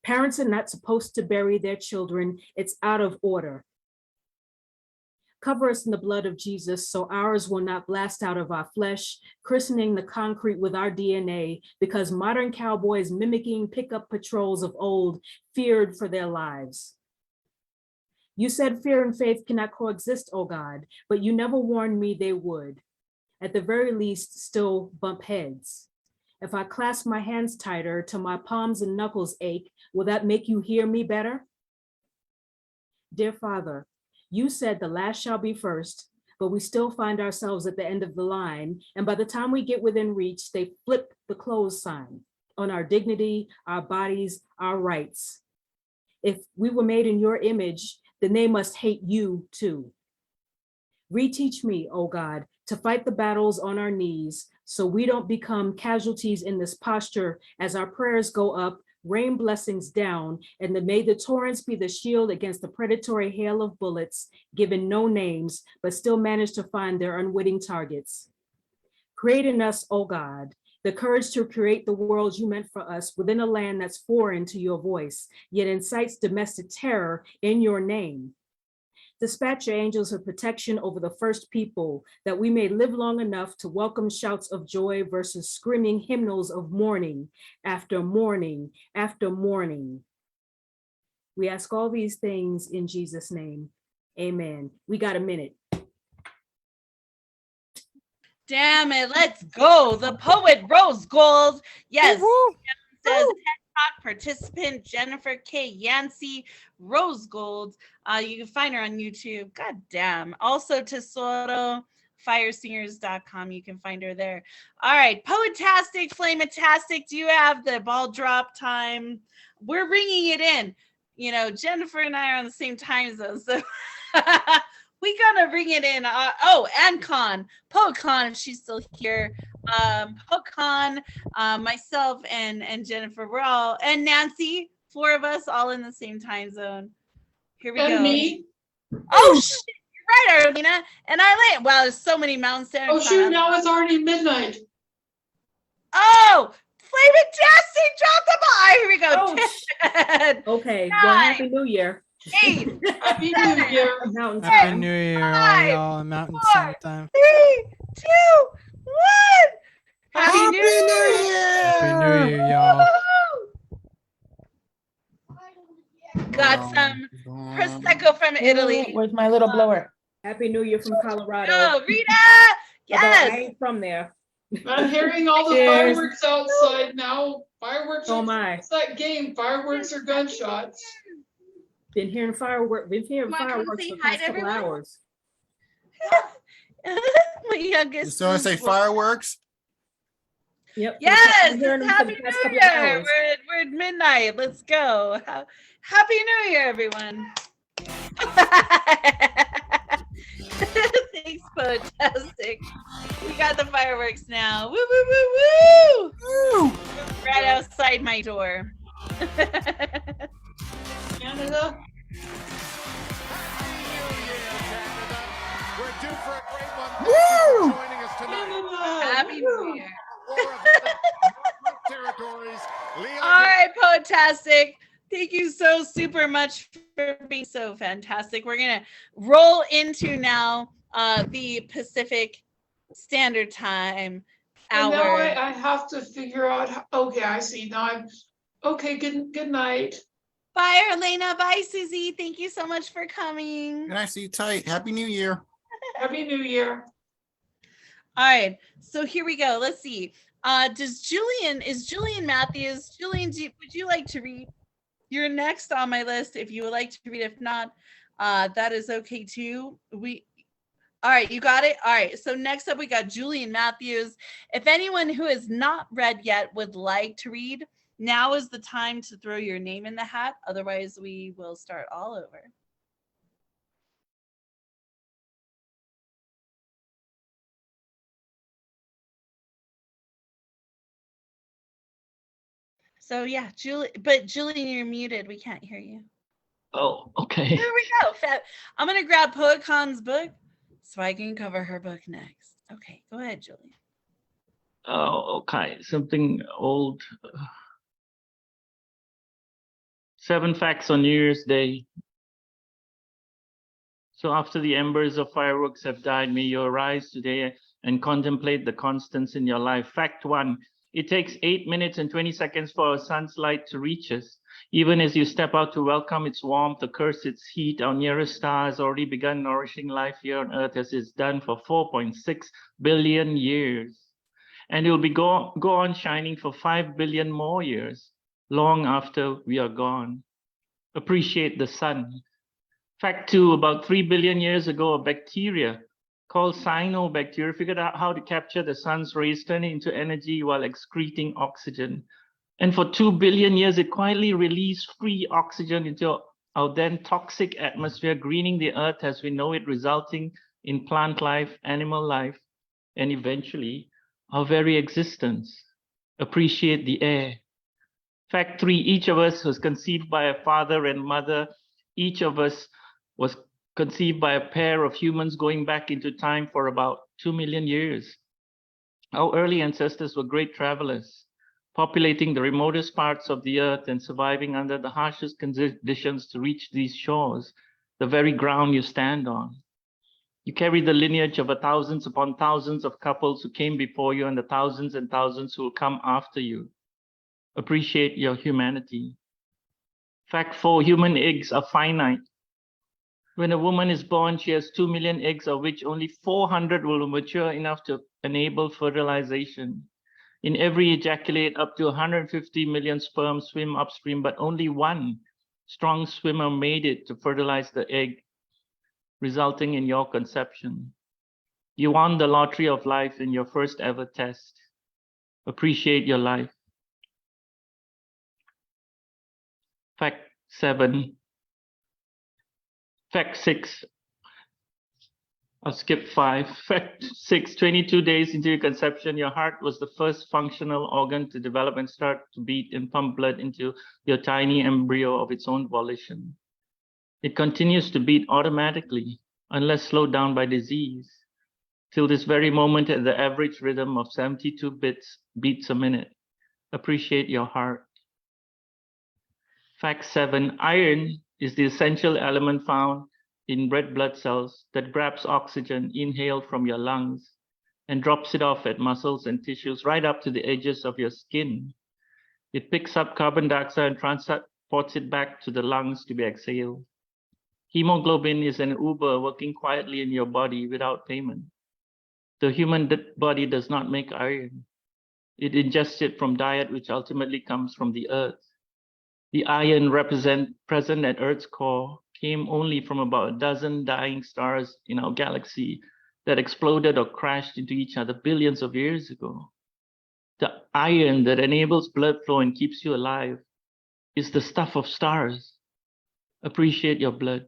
Parents are not supposed to bury their children. It's out of order. Cover us in the blood of Jesus so ours will not blast out of our flesh, christening the concrete with our DNA, because modern cowboys mimicking pickup patrols of old feared for their lives. You said fear and faith cannot coexist, oh God, but you never warned me they would. At the very least, still bump heads. If I clasp my hands tighter till my palms and knuckles ache, will that make you hear me better? Dear Father, you said the last shall be first, but we still find ourselves at the end of the line. And by the time we get within reach, they flip the close sign on our dignity, our bodies, our rights. If we were made in your image, then they must hate you too. Reteach me, oh God, to fight the battles on our knees so we don't become casualties in this posture as our prayers go up, rain blessings down, and may the torrents be the shield against the predatory hail of bullets, given no names, but still manage to find their unwitting targets. Create in us, oh God, the courage to create the world you meant for us within a land that's foreign to your voice, yet incites domestic terror in your name. Dispatch your angels of protection over the first people, that we may live long enough to welcome shouts of joy versus screaming hymnals of mourning after morning after morning. We ask all these things in Jesus' name. Amen. We got a minute. Damn it, let's go. The poet Rose Gold. Yes. Says TED Talk participant Jennifer K. Yancey Rose Gold. You can find her on YouTube. God damn. Also Tesoro, firesingers.com. You can find her there. All right. Poetastic, Flametastic. Do you have the ball drop time? We're ringing it in. You know, Jennifer and I are on the same time zone. So we gotta ring it in. And PoetCon, if she's still here. PoetCon, myself and Jennifer, we're all, and Nancy, 4 of us all in the same time zone. Here we go. And me. Oh shit, right, Arlena. And Arlene, well, there's so many Mountain Standard Oh Time. shoot, now it's already midnight. Oh, Flaming Jesse dropped the ball. All right, here we go. Oh, 10, okay. Well, Happy New Year. 8, Happy New Year. Mountain Happy time. New Year, all y'all. Mountain Standard Time. 3, 2, 1. Happy New Year. Happy New Year, y'all. Got some Prosecco from Italy. Where's my little blower? Happy New Year from Colorado. Oh, Rita. Although Yes. I ain't from there. I'm hearing all the Cheers. fireworks outside now. Fireworks. Oh are, my. it's that game. Fireworks or gunshots. Been hearing fireworks. Been hearing Come on, come fireworks say for the hi past to couple everyone. hours. My youngest. So I say fireworks. Yep. Yes, been hearing it's them for Happy the past New couple of Year. hours. We're at midnight. Let's go. Happy New Year, everyone. Thanks, fantastic. We got the fireworks now. Woo, woo, woo, woo. Right outside my door. Canada. We're due for a great one. Thank you for joining us tonight. Happy New Year. Territories. All right, Poetastic. Thank you so super much for being so fantastic. We're going to roll into now the Pacific Standard Time And now hour. I have to figure out. Okay, I see. Now I'm okay. Good night. Bye, Elena. Bye, Susie. Thank you so much for coming. And I see you tight. Happy New Year. Happy New Year. All right, so here we go. Let's see. Is Julian Matthews? Julian, would you like to read? You're next on my list if you would like to read. If not, that is okay too. All right, you got it? All right, so next up we got Julian Matthews. If anyone who has not read yet would like to read, now is the time to throw your name in the hat. Otherwise, we will start all over. So yeah, Julian, you're muted. We can't hear you. Oh, okay. Here we go. I'm gonna grab PoetCon's book so I can cover her book next. Okay, go ahead, Julian. Oh, okay. Something old. 7 facts on New Year's Day. So after the embers of fireworks have died, may you arise today and contemplate the constants in your life. Fact 1. It takes 8 minutes and 20 seconds for our sun's light to reach us. Even as you step out to welcome its warmth or curse its heat, our nearest star has already begun nourishing life here on Earth as it's done for 4.6 billion years. And it will be go on shining for 5 billion more years, long after we are gone. Appreciate the sun. Fact 2, about 3 billion years ago, a bacteria called cyanobacteria figured out how to capture the sun's rays, turning into energy while excreting oxygen. And for 2 billion years, it quietly released free oxygen into our then toxic atmosphere, greening the earth as we know it, resulting in plant life, animal life, and eventually our very existence. Appreciate the air. Fact 3, each of us was conceived by a father and mother. Each of us was conceived by a pair of humans going back into time for about 2 million years. Our early ancestors were great travelers, populating the remotest parts of the earth and surviving under the harshest conditions to reach these shores, the very ground you stand on. You carry the lineage of thousands upon thousands of couples who came before you and the thousands and thousands who will come after you. Appreciate your humanity. Fact 4, human eggs are finite. When a woman is born, she has 2 million eggs, of which only 400 will mature enough to enable fertilization. In every ejaculate, up to 150 million sperm swim upstream, but only one strong swimmer made it to fertilize the egg, resulting in your conception. You won the lottery of life in your first ever test. Appreciate your life. Fact 7. Fact 6. I'll skip 5. Fact 6, 22 days into your conception, your heart was the first functional organ to develop and start to beat and pump blood into your tiny embryo of its own volition. It continues to beat automatically unless slowed down by disease. Till this very moment at the average rhythm of 72 beats a minute. Appreciate your heart. Fact 7, iron is the essential element found in red blood cells that grabs oxygen inhaled from your lungs and drops it off at muscles and tissues right up to the edges of your skin. It picks up carbon dioxide and transports it back to the lungs to be exhaled. Hemoglobin is an Uber working quietly in your body without payment. The human body does not make iron. It ingests it from diet, which ultimately comes from the earth. The iron present at Earth's core came only from about a dozen dying stars in our galaxy that exploded or crashed into each other billions of years ago. The iron that enables blood flow and keeps you alive is the stuff of stars. Appreciate your blood.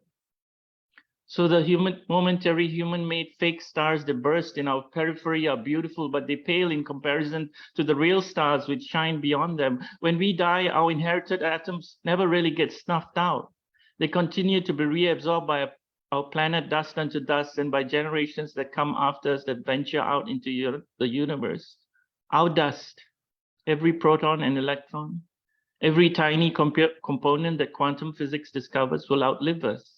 So the momentary human-made fake stars that burst in our periphery are beautiful, but they pale in comparison to the real stars which shine beyond them. When we die, our inherited atoms never really get snuffed out. They continue to be reabsorbed by our planet dust unto dust and by generations that come after us that venture out into the universe. Our dust, every proton and electron, every tiny component that quantum physics discovers will outlive us.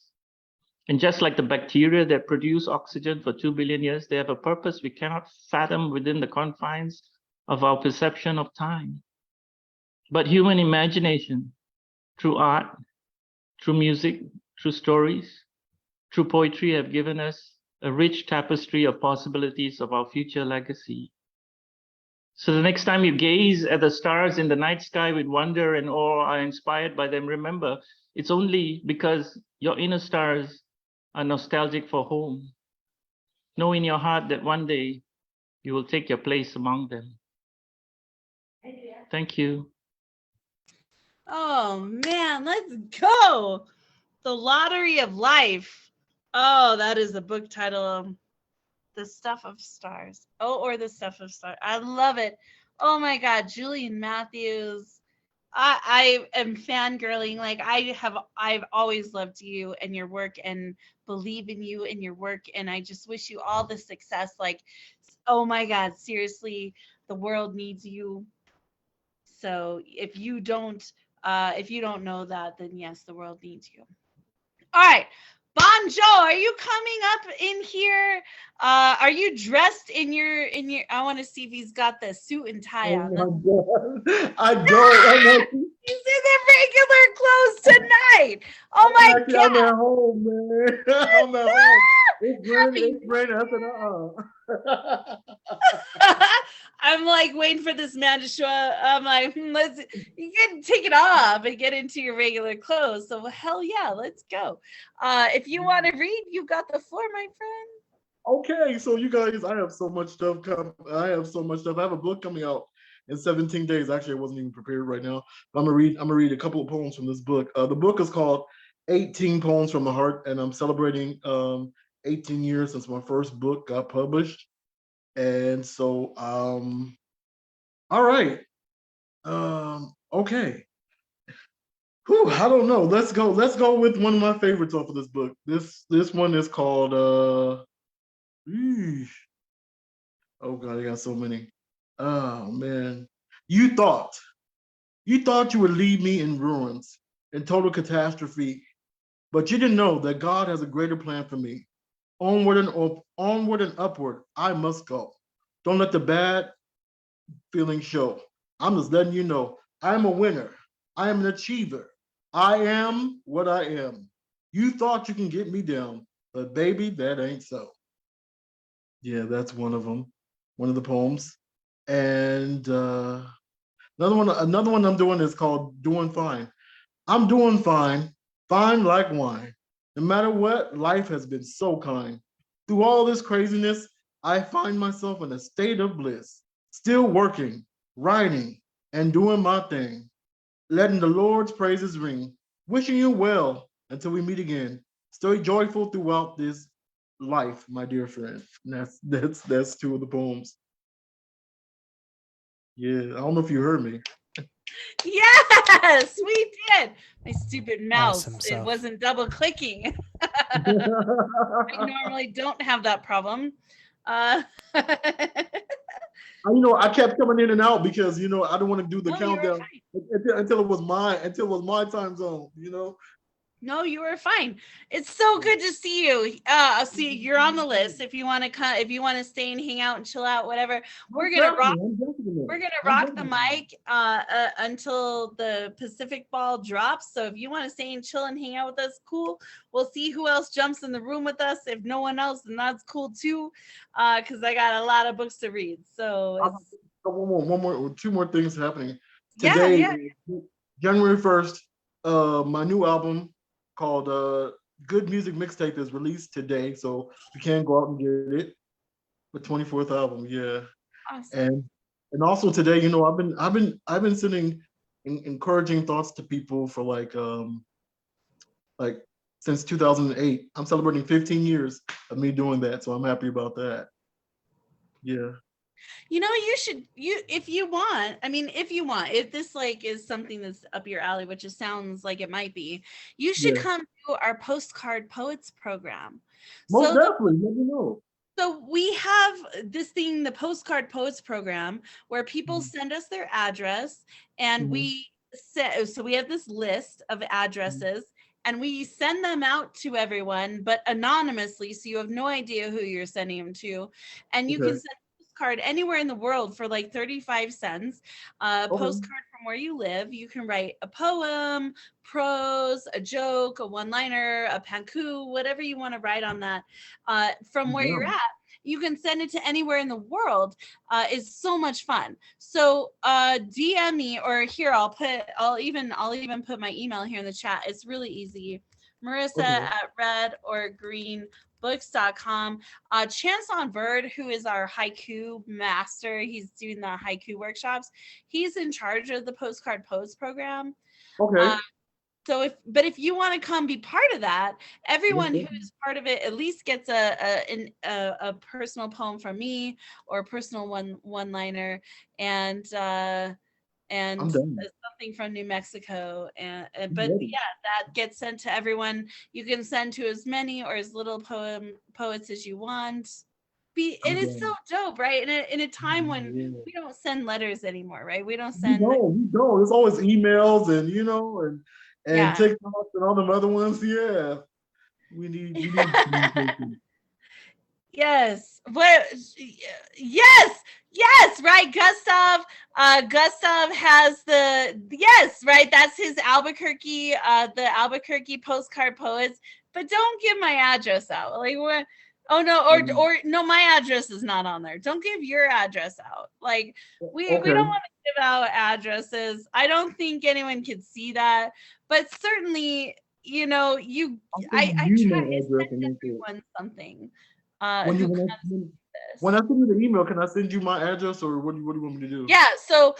And just like the bacteria that produce oxygen for 2 billion years, they have a purpose we cannot fathom within the confines of our perception of time. But human imagination, through art, through music, through stories, through poetry, have given us a rich tapestry of possibilities of our future legacy. So the next time you gaze at the stars in the night sky with wonder and awe, are inspired by them, remember, it's only because your inner stars are nostalgic for home. Know in your heart that one day you will take your place among them. Thank you. Oh man, let's go. The Lottery of Life. Oh, that is the book title. The Stuff of Stars. Oh, or The Stuff of Stars. I love it. Oh my God, Julian Matthews. I am fangirling. Like I've always loved you and your work and believe in you and your work. And I just wish you all the success. Like, oh my God, seriously, the world needs you. So if you don't know that, then yes, the world needs you. All right. Bonjo, are you coming up in here? Are you dressed in your I want to see if he's got the suit and tie on. Oh my God. I don't. He's in the regular clothes tonight. Oh my Actually, God. I'm at home, man. I'm at home. It's raining. I said, I'm like waiting for this man to show up. I'm like, you can take it off and get into your regular clothes. So hell yeah, let's go. If you want to read, you got the floor, my friend. Okay, so you guys, I have so much stuff. I have a book coming out in 17 days. Actually, I wasn't even prepared right now. But I'm gonna read a couple of poems from this book. The book is called 18 Poems from the Heart, and I'm celebrating 18 years since my first book got published. And so, all right. Okay. Whew, I don't know. Let's go with one of my favorites off of this book. This one is called oh God, I got so many. Oh man. You thought you would leave me in ruins, in total catastrophe, but you didn't know that God has a greater plan for me. Onward and upward, I must go. Don't let the bad feeling show. I'm just letting you know, I'm a winner. I am an achiever. I am what I am. You thought you can get me down, but baby, that ain't so. Yeah, that's one of them, one of the poems. And another one I'm doing is called Doing Fine. I'm doing fine, fine like wine. No matter what, life has been so kind. Through all this craziness, I find myself in a state of bliss, still working, writing, and doing my thing, letting the Lord's praises ring, wishing you well until we meet again. Stay joyful throughout this life, my dear friend. And that's two of the poems. Yeah, I don't know if you heard me. Yes, we did. My stupid mouse, Awesome it stuff. wasn't double clicking. I normally don't have that problem. I kept coming in and out because I don't want to do the No, you were countdown until it was my time zone. No, you were fine. It's so good to see you. See, you're on the list. If you want to come, if you want to stay and hang out and chill out, whatever, we're gonna rock. We're gonna rock the mic until the Pacific ball drops. So if you want to stay and chill and hang out with us, cool. We'll see who else jumps in the room with us. If no one else, then that's cool too. Because I got a lot of books to read. So two more things happening yeah, today. yeah. January 1st, my new album called Good Music Mixtape is released today, so you can go out and get it. The 24th album, yeah. Awesome. And also today, I've been sending encouraging thoughts to people for like since 2008. I'm celebrating 15 years of me doing that, so I'm happy about that. Yeah. You should, if you want, if this is something that's up your alley, which it sounds like it might be, you should come to our Postcard Poets program. Most definitely, let me know. So we have this thing, the Postcard Poets program, where people send us their address, and we have this list of addresses, and we send them out to everyone, but anonymously, so you have no idea who you're sending them to, and you can send postcard anywhere in the world for like 35 cents. Postcard from where you live. You can write a poem, prose, a joke, a one-liner, a panku, whatever you want to write on that from where you're at. You can send it to anywhere in the world. It's so much fun. So DM me, or here I'll even put my email here in the chat. It's really easy. Marissa at redorgreenbooks.com. Chance on Bird, who is our haiku master, he's doing the haiku workshops. He's in charge of the Postcard Poets program. Okay. So if you want to come be part of that, everyone who is part of it at least gets a personal poem from me, or a personal one-liner, and something from New Mexico, but that gets sent to everyone. You can send to as many or as little poets as you want. And it's so dope, right? In a time when we don't send letters anymore, right? We don't send. We don't. It's always emails and TikToks and all them other ones. Yeah, we need communication. Yes. Yes, right. Gustav has right. That's his Albuquerque, the Albuquerque Postcard Poets. But don't give my address out. Like what? Oh no, or no, my address is not on there. Don't give your address out. Like we don't want to give out addresses. I don't think anyone could see that, but certainly, I try to send everyone something. When I send you the email, can I send you my address, or what do you want me to do? Yeah, so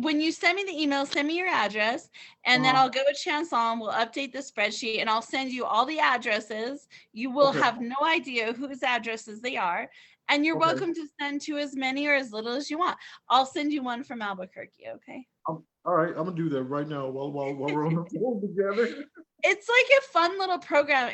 when you send me the email, send me your address, and then I'll go with Chanson. We'll update the spreadsheet, and I'll send you all the addresses. You will have no idea whose addresses they are, and you're welcome to send to as many or as little as you want. I'll send you one from Albuquerque, okay? All right, I'm gonna do that right now while we're on the phone together. It's like a fun little program.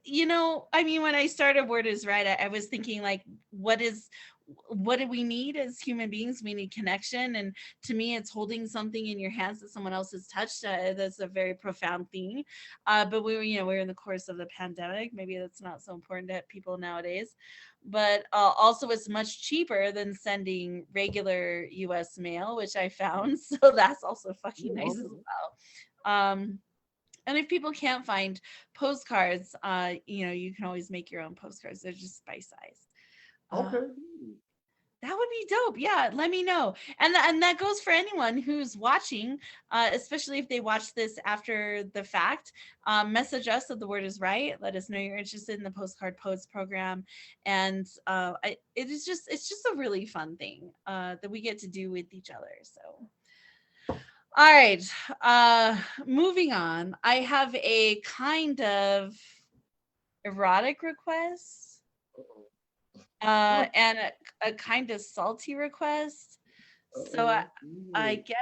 When I started Word is Right, I was thinking like, what do we need as human beings? We need connection. And to me, it's holding something in your hands that someone else has touched. That's a very profound thing. But we're in the course of the pandemic. Maybe that's not so important to people nowadays. But also it's much cheaper than sending regular US mail, which I found. So that's also fucking nice as well. And if people can't find postcards, you can always make your own postcards. They're just bite-sized. Okay. That would be dope. Yeah, let me know. And that goes for anyone who's watching, especially if they watch this after the fact. Message us if the word is right. Let us know you're interested in the Postcard Poets program. And it's just a really fun thing that we get to do with each other. So. All right, moving on. I have a kind of erotic request and a kind of salty request. So I guess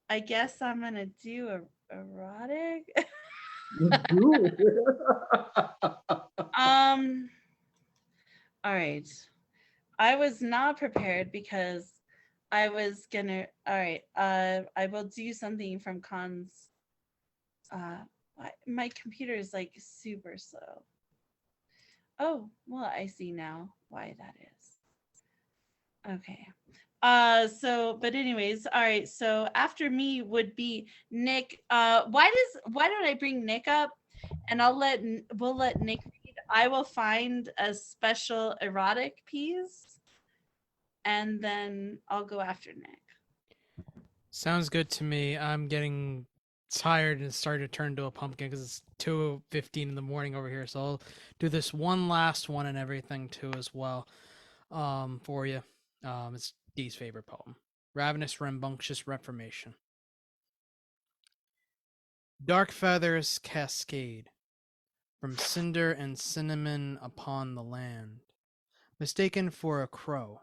I guess I'm gonna do erotic. All right. I was not prepared because I was gonna. All right. I will do something from Khan's. My computer is like super slow. Oh, well, I see now why that is. Okay. But anyways, all right. So after me would be Nick. Why don't I bring Nick up, and we'll let Nick read. I will find a special erotic piece, and then I'll go after Nick. Sounds good to me. I'm getting tired and starting to turn into a pumpkin because it's 2:15 in the morning over here. So I'll do this one last one and everything too as well. For you. It's Dee's favorite poem. Ravenous Rambunctious Reformation. Dark feathers cascade from cinder and cinnamon upon the land. Mistaken for a crow,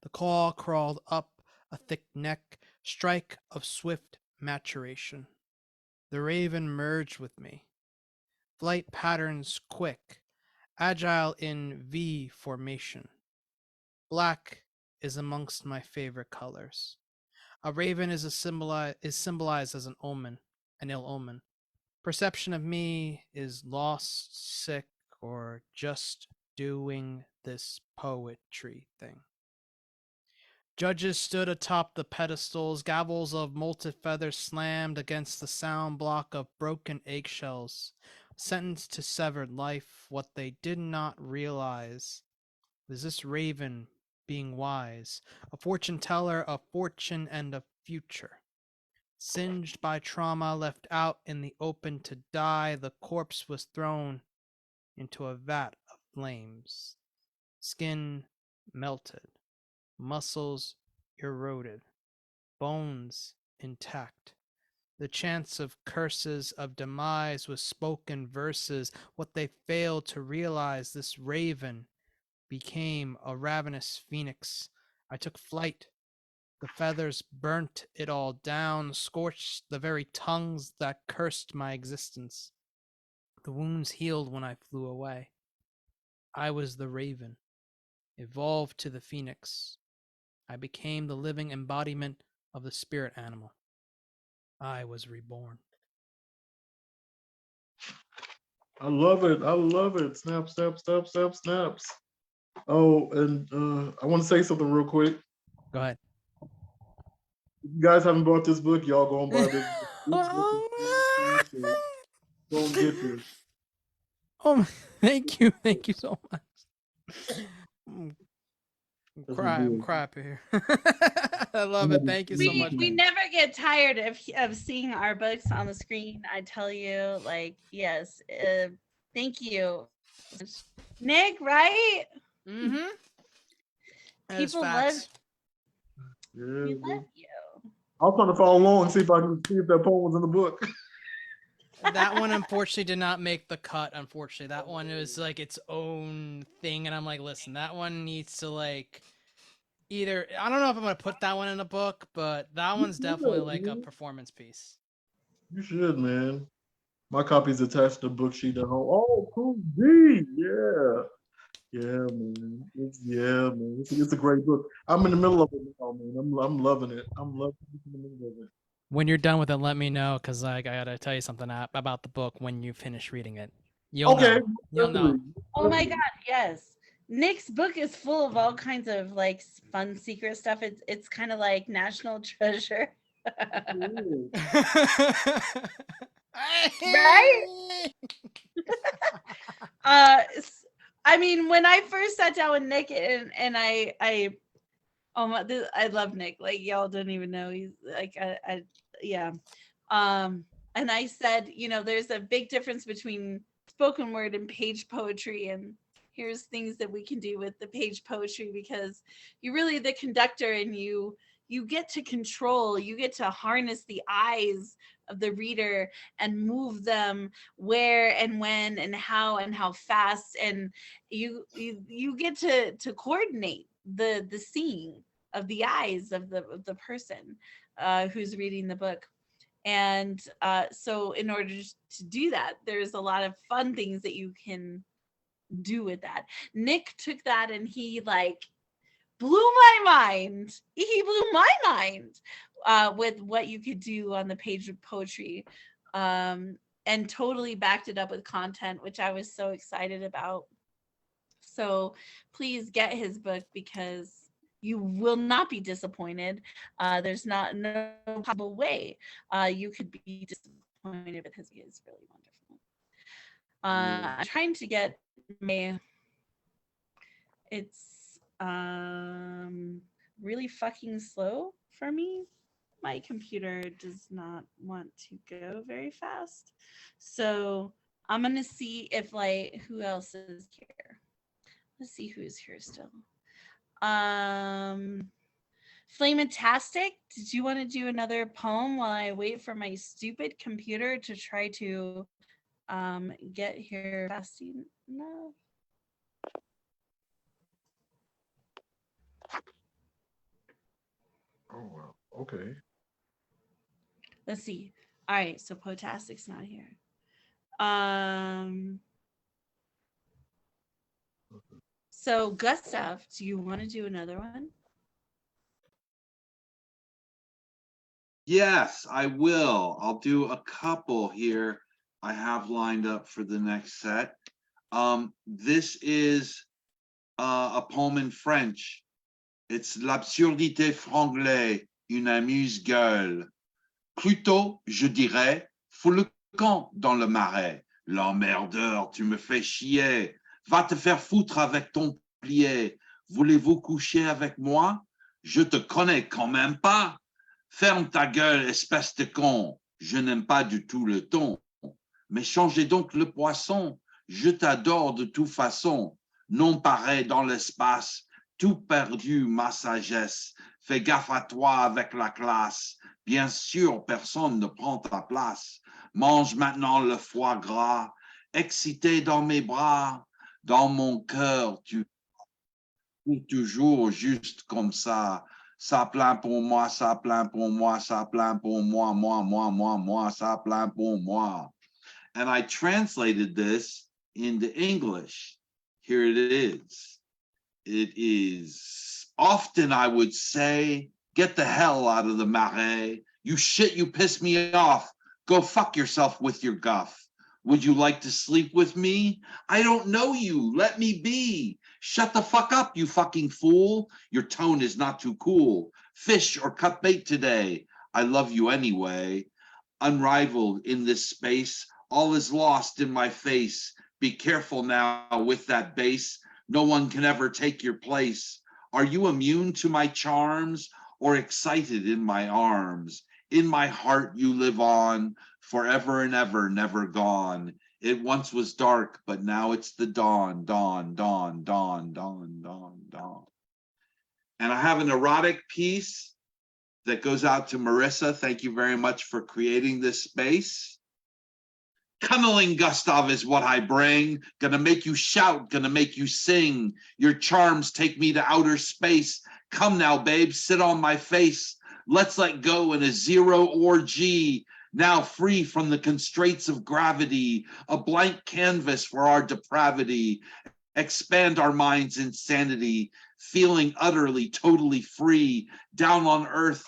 the claw crawled up a thick neck, strike of swift maturation. The raven merged with me. Flight patterns quick, agile in V formation. Black is amongst my favorite colors. A raven is symbolized as an omen, an ill omen. Perception of me is lost, sick, or just doing this poetry thing. Judges stood atop the pedestals, gavels of molted feathers slammed against the sound block of broken eggshells, sentenced to severed life. What they did not realize was this raven being wise, a fortune teller of fortune and of future. Singed by trauma, left out in the open to die, the corpse was thrown into a vat of flames. Skin melted, muscles eroded, bones intact. The chants of curses of demise was spoken verses. What they failed to realize, this raven became a ravenous phoenix. I took flight. The feathers burnt it all down, scorched the very tongues that cursed my existence. The wounds healed when I flew away. I was the raven, evolved to the phoenix. I became the living embodiment of the spirit animal. I was reborn. I love it. I love it. Snap, snap, snap, snap, snaps. Oh, and I want to say something real quick. Go ahead. If you guys haven't bought this book, y'all go and buy this book. This book is so don't get this. Oh, thank you so much. I'm crying here. I love it. Thank you so much. We never get tired of seeing our books on the screen. I tell you, like, yes. Thank you, Nick. Right? Mm-hmm. People love. Yeah, We love you. I was trying to follow along and see if I can see if that poem was in the book. That one unfortunately did not make the cut. Unfortunately, that one was like its own thing, and I'm like, listen, that one needs to like either. I don't know if I'm gonna put that one in a book, but that one's definitely like a performance piece. You should, man. My copy's attached to book sheet at home. Oh, cool. D. Yeah. Yeah, man. It's a great book. I'm in the middle of it now, man. I'm loving it. I'm loving the middle of it. When you're done with it, let me know, because like I gotta tell you something about the book when you finish reading it. You'll know. You'll know. Oh my God, yes. Nick's book is full of all kinds of like fun secret stuff. It's kind of like National Treasure. Right? I mean, when I first sat down with Nick and I love Nick. Like, y'all don't even know. He's like, yeah. And I said, you know, there's a big difference between spoken word and page poetry, and here's things that we can do with the page poetry, because you're really the conductor, and you get to control, you get to harness the eyes of the reader and move them where and when and how fast, and you get to coordinate the scene. the eyes of the person who's reading the book. And so in order to do that, there's a lot of fun things that you can do with that. Nick took that and he like blew my mind. He blew my mind with what you could do on the page of poetry, and totally backed it up with content, which I was so excited about. So please get his book because you will not be disappointed. There's no possible way you could be disappointed with his. He is really wonderful. I'm trying to get my. It's really fucking slow for me. My computer does not want to go very fast. So I'm gonna see if like who else is here. Let's see who's here still. Flamatastic, did you want to do another poem while I wait for my stupid computer to try to get here fast enough? Oh, wow. Okay. Let's see. All right, so Potastic's not here. So Gustav, do you want to do another one? Yes, I will. I'll do a couple here I have lined up for the next set. This is a poem in French. It's L'absurdité franglais, une amuse-gueule. Plutôt, je dirais, fous le camp dans le marais. L'emmerdeur, tu me fais chier. Va te faire foutre avec ton plié. Voulez-vous coucher avec moi? Je te connais quand même pas. Ferme ta gueule, espèce de con. Je n'aime pas du tout le ton. Mais changez donc le poisson. Je t'adore de toute façon. Non pareil dans l'espace. Tout perdu, ma sagesse. Fais gaffe à toi avec la classe. Bien sûr, personne ne prend ta place. Mange maintenant le foie gras. Excité dans mes bras. Dans mon cœur, tu es toujours juste comme ça. Ça plaint pour moi, ça plaint pour moi, ça plaint pour moi, moi, ça plaint pour moi. And I translated this into English. Here it is. It is often I would say, get the hell out of the marais. You shit, you piss me off. Go fuck yourself with your guff. Would you like to sleep with me? I don't know you. Let me be. Shut the fuck up, you fucking fool. Your tone is not too cool. Fish or cut bait today. I love you anyway. Unrivaled in this space. All is lost in my face. Be careful now with that bass. No one can ever take your place. Are you immune to my charms or excited in my arms? In my heart you live on, forever and ever, never gone. It once was dark, but now it's the dawn, dawn, dawn, dawn, dawn, dawn, dawn. And I have an erotic piece that goes out to Marissa. Thank you very much for creating this space. Cunniling Gustav is what I bring. Gonna make you shout, gonna make you sing. Your charms take me to outer space. Come now, babe, sit on my face. Let's let go in a zero orgy. Now free from the constraints of gravity, a blank canvas for our depravity. Expand our minds' insanity, feeling utterly, totally free. Down on earth,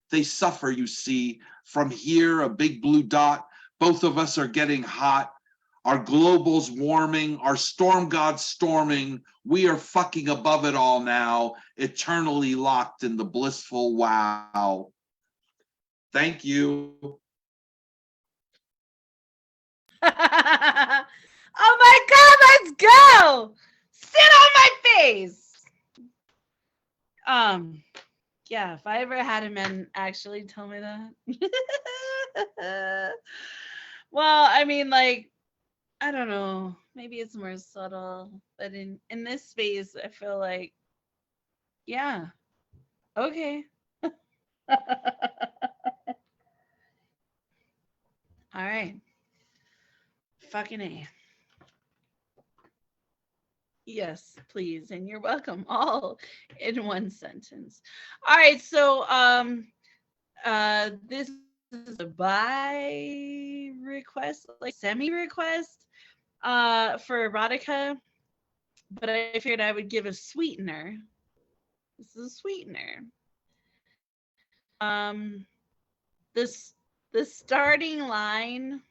they suffer, you see. From here, a big blue dot. Both of us are getting hot. Our global's warming, our storm god's storming. We are fucking above it all now, eternally locked in the blissful wow. Thank you. Oh my God, let's go. Sit on my face. Yeah, if I ever had a man actually tell me that. Well, I mean, like, I don't know. Maybe it's more subtle, but in this space, I feel like, yeah, okay. All right. Fucking A. Yes, please. And you're welcome. All in one sentence. All right. So this is a by request, like semi request for erotica, but I figured I would give a sweetener. This is a sweetener. This the starting line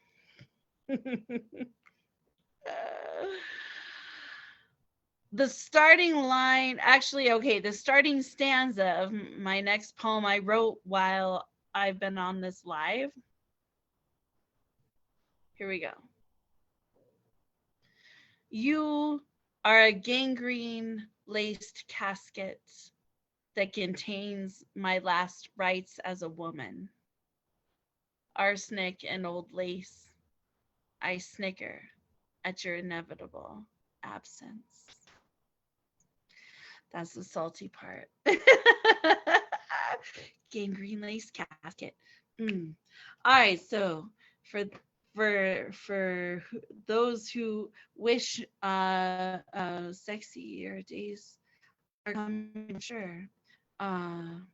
the starting line, actually, okay, the starting stanza of my next poem I wrote while I've been on this live. Here we go. You are a gangrene laced casket that contains my last rites as a woman. Arsenic and old lace, I snicker at your inevitable absence. That's the salty part. Gangrene lace casket. Mm. All right, so for those who wish sexier days are coming, sure. Mm.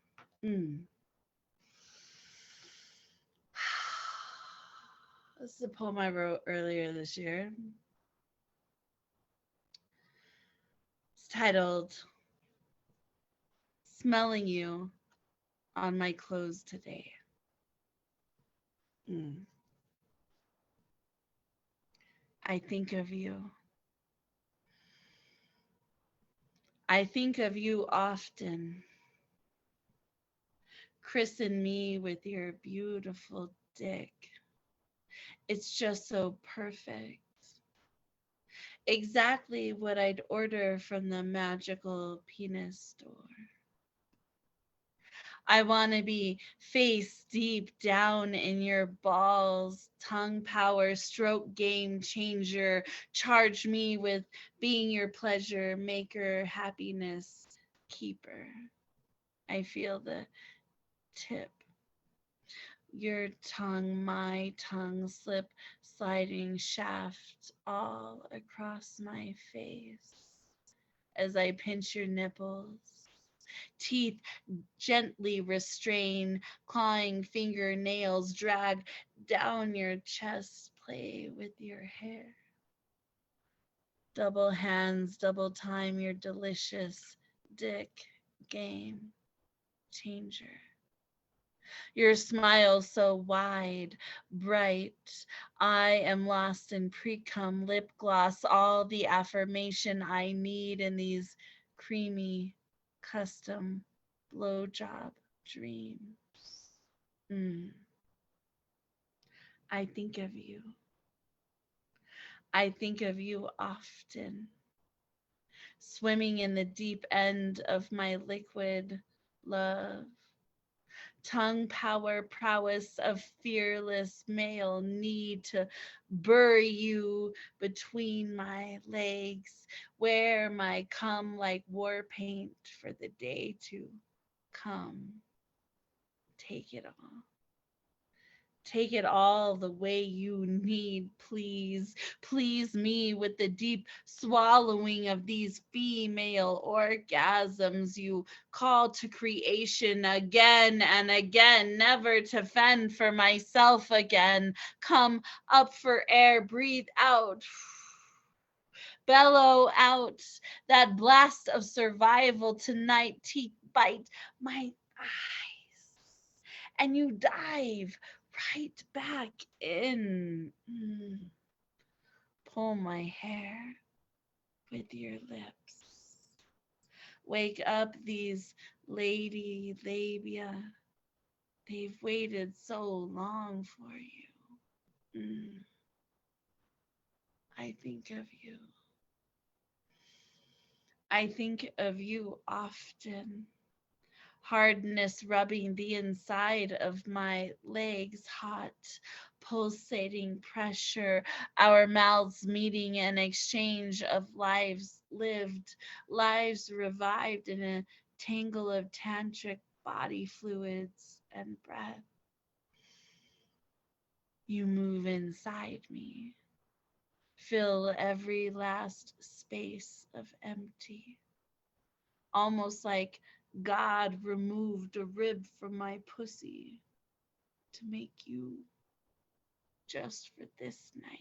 This is a poem I wrote earlier this year. It's titled Smelling You on My Clothes Today. Mm. I think of you. I think of you often. Christen me with your beautiful dick. It's just so perfect. Exactly what I'd order from the magical penis store. I want to be face deep down in your balls, tongue power, stroke game changer. Charge me with being your pleasure maker, happiness keeper. I feel the tip. Your tongue, my tongue, slip, sliding shaft all across my face as I pinch your nipples. Teeth gently restrain, clawing fingernails drag down your chest, play with your hair. Double hands, double time your delicious dick game changer. Your smile so wide, bright. I am lost in pre-cum lip gloss, all the affirmation I need in these creamy custom blowjob dreams. Mm. I think of you. I think of you often. Swimming in the deep end of my liquid love. Tongue power, prowess of fearless male need to bury you between my legs, wear my cum like war paint for the day to come. Take it all. Take it all the way you need, please. Please me with the deep swallowing of these female orgasms you call to creation again and again, never to fend for myself again. Come up for air, breathe out. Bellow out that blast of survival tonight. Teeth bite my eyes, and you dive right back in. Pull my hair with your lips. Wake up these lady labia. They've waited so long for you. I think of you. I think of you often. Hardness rubbing the inside of my legs, hot, pulsating pressure, our mouths meeting an exchange of lives lived, lives revived in a tangle of tantric body fluids and breath. You move inside me, fill every last space of empty. Almost like God removed a rib from my pussy to make you just for this night.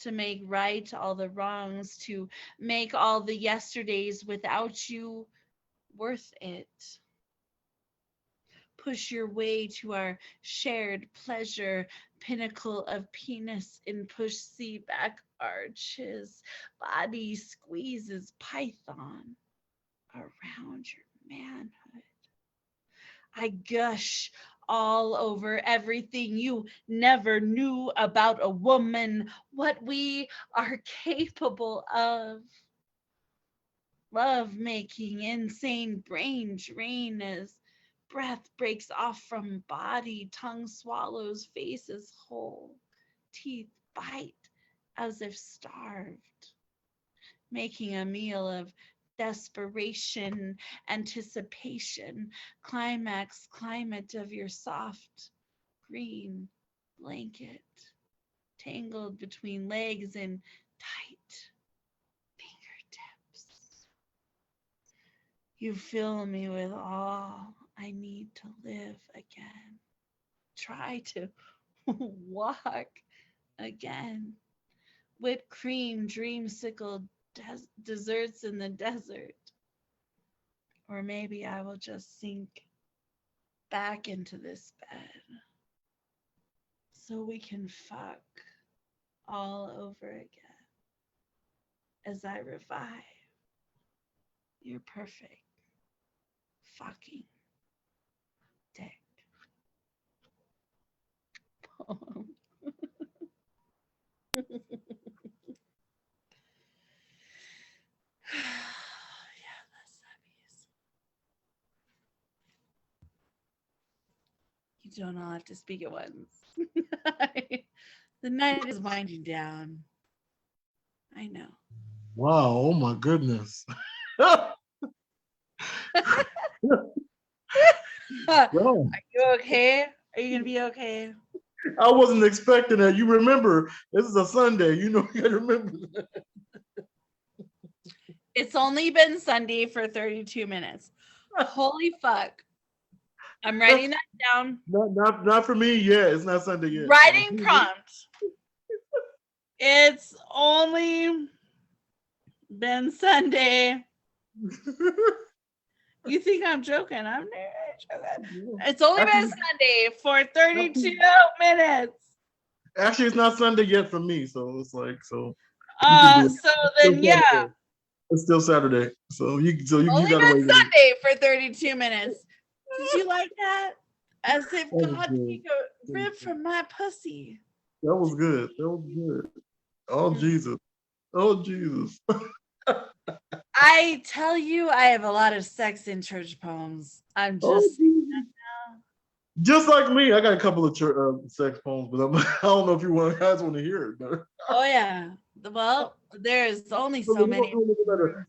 To make right all the wrongs, to make all the yesterdays without you worth it. Push your way to our shared pleasure, pinnacle of penis in pussy back arches. Body squeezes python around your manhood. I gush all over everything you never knew about a woman, what we are capable of. Love making, insane brain drain as breath breaks off from body, tongue swallows, face is whole, teeth bite as if starved, making a meal of desperation, anticipation, climax, climate of your soft green blanket, tangled between legs and tight fingertips. You fill me with all I need to live again. Try to walk again. Whipped cream, dreamsicle, desserts in the desert. Or maybe I will just sink back into this bed so we can fuck all over again as I revive your perfect fucking dick. Poem. Yeah, that's happies. You don't all have to speak at once. The night is winding down. I know. Wow, oh my goodness. Are Well, you okay? Are you gonna be okay? I wasn't expecting that. You remember, this is a Sunday. You know, you gotta remember that. It's only been Sunday for 32 minutes. Holy fuck. I'm writing that down. Not for me yet. It's not Sunday yet. Writing prompt. It's only been Sunday. You think I'm joking? I'm not joking. It's only been Sunday for 32 minutes. Actually, it's not Sunday yet for me, so it's like so. So then yeah. It's still Saturday, so you Only gotta been wait. Sunday for 32 minutes. Did you like that? As if That was God good. took a rib from my pussy. That was good. That was good. Oh Jesus. Oh Jesus. I tell you, I have a lot of sex in church poems. I'm just saying that now. Just like me, I got a couple of sex poems, but I don't know if you guys want to hear it. But Oh yeah. Well, there's only so many.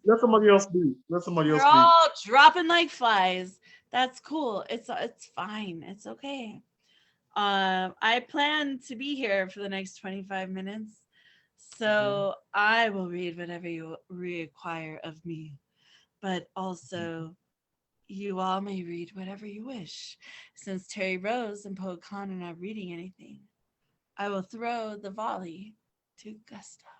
Let somebody else speak. Let somebody else They're speak. all dropping like flies. That's cool. It's fine. It's okay. I plan to be here for the next 25 minutes. So I will read whatever you require of me. But also you all may read whatever you wish. Since Terry Rose and Poet Khan are not reading anything, I will throw the volley to Gustav.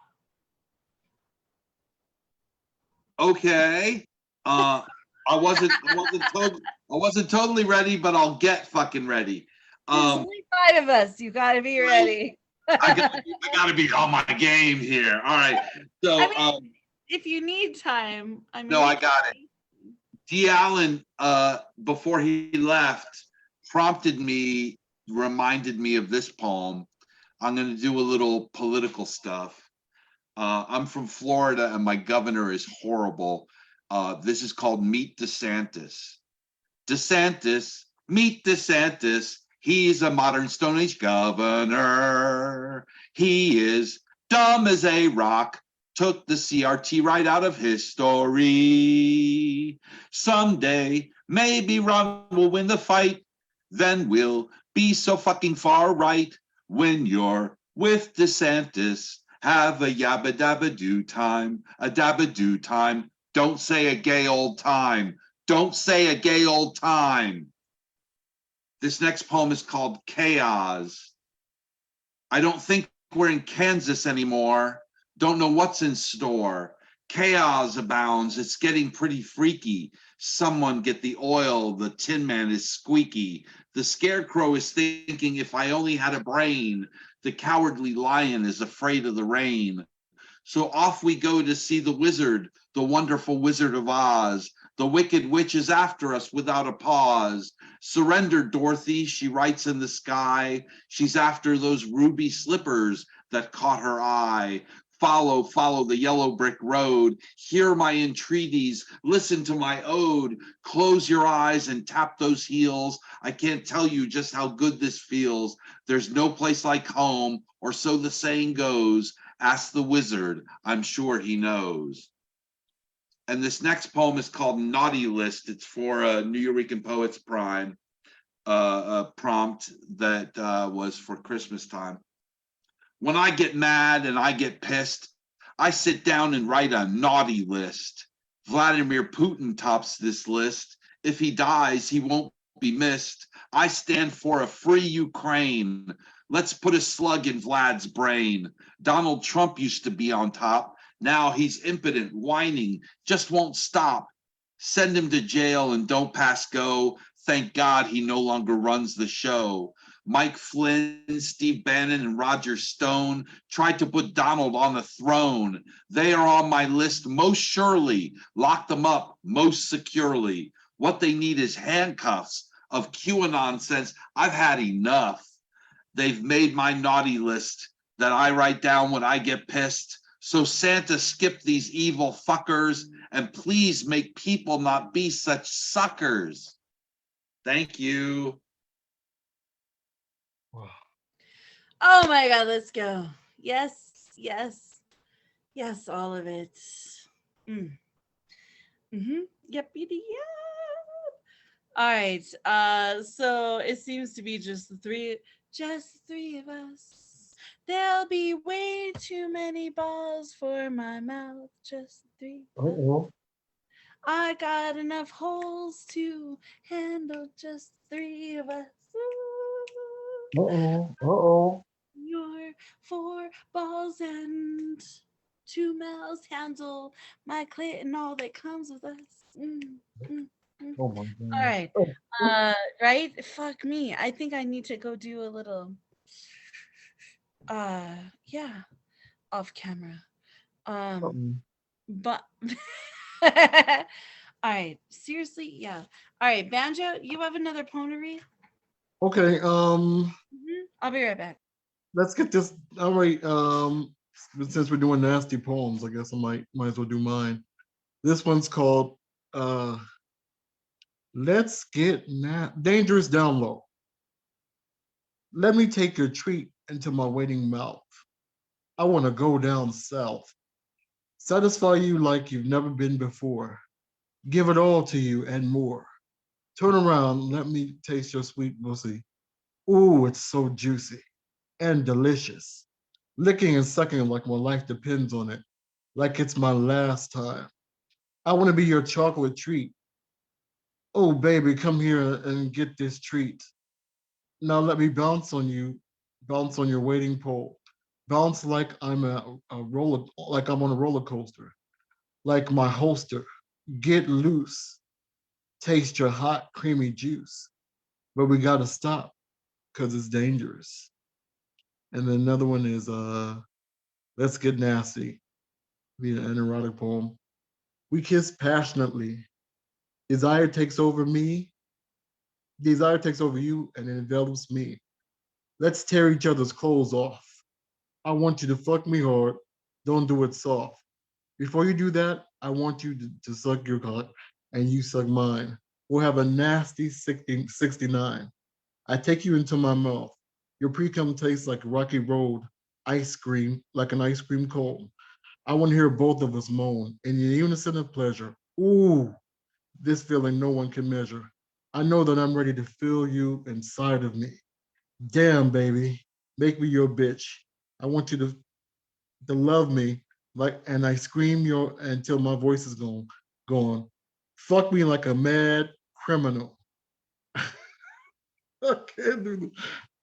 Okay. I wasn't totally ready, but I'll get fucking ready. There's only 5 of us. You gotta be ready. I gotta be on my game here. All right. So I mean, if you need time, I mean, no, I got it. D. Allen, before he left, reminded me of this poem. I'm going to do a little political stuff. I'm from Florida and my governor is horrible. This is called Meet DeSantis. DeSantis, meet DeSantis. He's a modern Stone Age governor. He is dumb as a rock. Took the CRT right out of history. Someday, maybe Ron will win the fight. Then we'll be so fucking far right when you're with DeSantis. Have a yabba dabba do time, a dabba do time. Don't say a gay old time. Don't say a gay old time. This next poem is called Chaos. I don't think we're in Kansas anymore. Don't know what's in store. Chaos abounds. It's getting pretty freaky. Someone get the oil. The Tin Man is squeaky. The Scarecrow is thinking, if I only had a brain. The Cowardly Lion is afraid of the rain. So off we go to see the wizard, the wonderful Wizard of Oz. The Wicked Witch is after us without a pause. Surrender, Dorothy, she writes in the sky. She's after those ruby slippers that caught her eye. Follow, follow the yellow brick road. Hear my entreaties, listen to my ode. Close your eyes and tap those heels. I can't tell you just how good this feels. There's no place like home, or so the saying goes. Ask the wizard, I'm sure he knows. And this next poem is called Naughty List. It's for a Nuyorican Poets Prime prompt that was for Christmas time. When I get mad and I get pissed, I sit down and write a naughty list. Vladimir Putin tops this list. If he dies, he won't be missed. I stand for a free Ukraine. Let's put a slug in Vlad's brain. Donald Trump used to be on top. Now he's impotent, whining, just won't stop. Send him to jail and don't pass go. Thank God he no longer runs the show. Mike Flynn, Steve Bannon, and Roger Stone tried to put Donald on the throne. They are on my list most surely. Lock them up most securely. What they need is handcuffs of QAnon sense. I've had enough. They've made my naughty list that I write down when I get pissed. So Santa, skip these evil fuckers and please make people not be such suckers. Thank you. Oh my God, let's go. Yes, yes, yes, all of it. Yep, yep. All right. So it seems to be just the three of us. There'll be way too many balls for my mouth. Just three. I got enough holes to handle just three of us. Your 4 balls and 2 mouths handle my clit and all that comes with us. Oh my All right. Right? Fuck me. I think I need to go do a little yeah, off camera. But all right, seriously, yeah. All right, Banjo, you have another poem to read? Okay, I'll be right back. let's get this. All right, since we're doing nasty poems, I guess I might as well do mine. This one's called Let's Get Dangerous Down Low. Let me take your treat into my waiting mouth. I want to go down south. Satisfy you like you've never been before. Give it all to you and more. Turn around, let me taste your sweet pussy. Ooh, it's so juicy and delicious. Licking and sucking like my life depends on it, like it's my last time. I want to be your chocolate treat. Oh, baby, come here and get this treat. Now let me bounce on you, bounce on your waiting pole. Bounce like I'm like I'm on a roller coaster, like my holster. Get loose, taste your hot, creamy juice. But we gotta stop, because it's dangerous. And then another one is Let's Get Nasty. Be an erotic poem. We kiss passionately. Desire takes over me. Desire takes over you and it envelops me. Let's tear each other's clothes off. I want you to fuck me hard. Don't do it soft. Before you do that, I want you to suck your cock and you suck mine. We'll have a nasty 69. I take you into my mouth. Your pre-cum tastes like rocky road, ice cream, like an ice cream cone. I want to hear both of us moan in unison of pleasure. Ooh, this feeling no one can measure. I know that I'm ready to feel you inside of me. Damn, baby, make me your bitch. I want you to love me and I scream until my voice is gone. Fuck me like a mad criminal. I can't do this.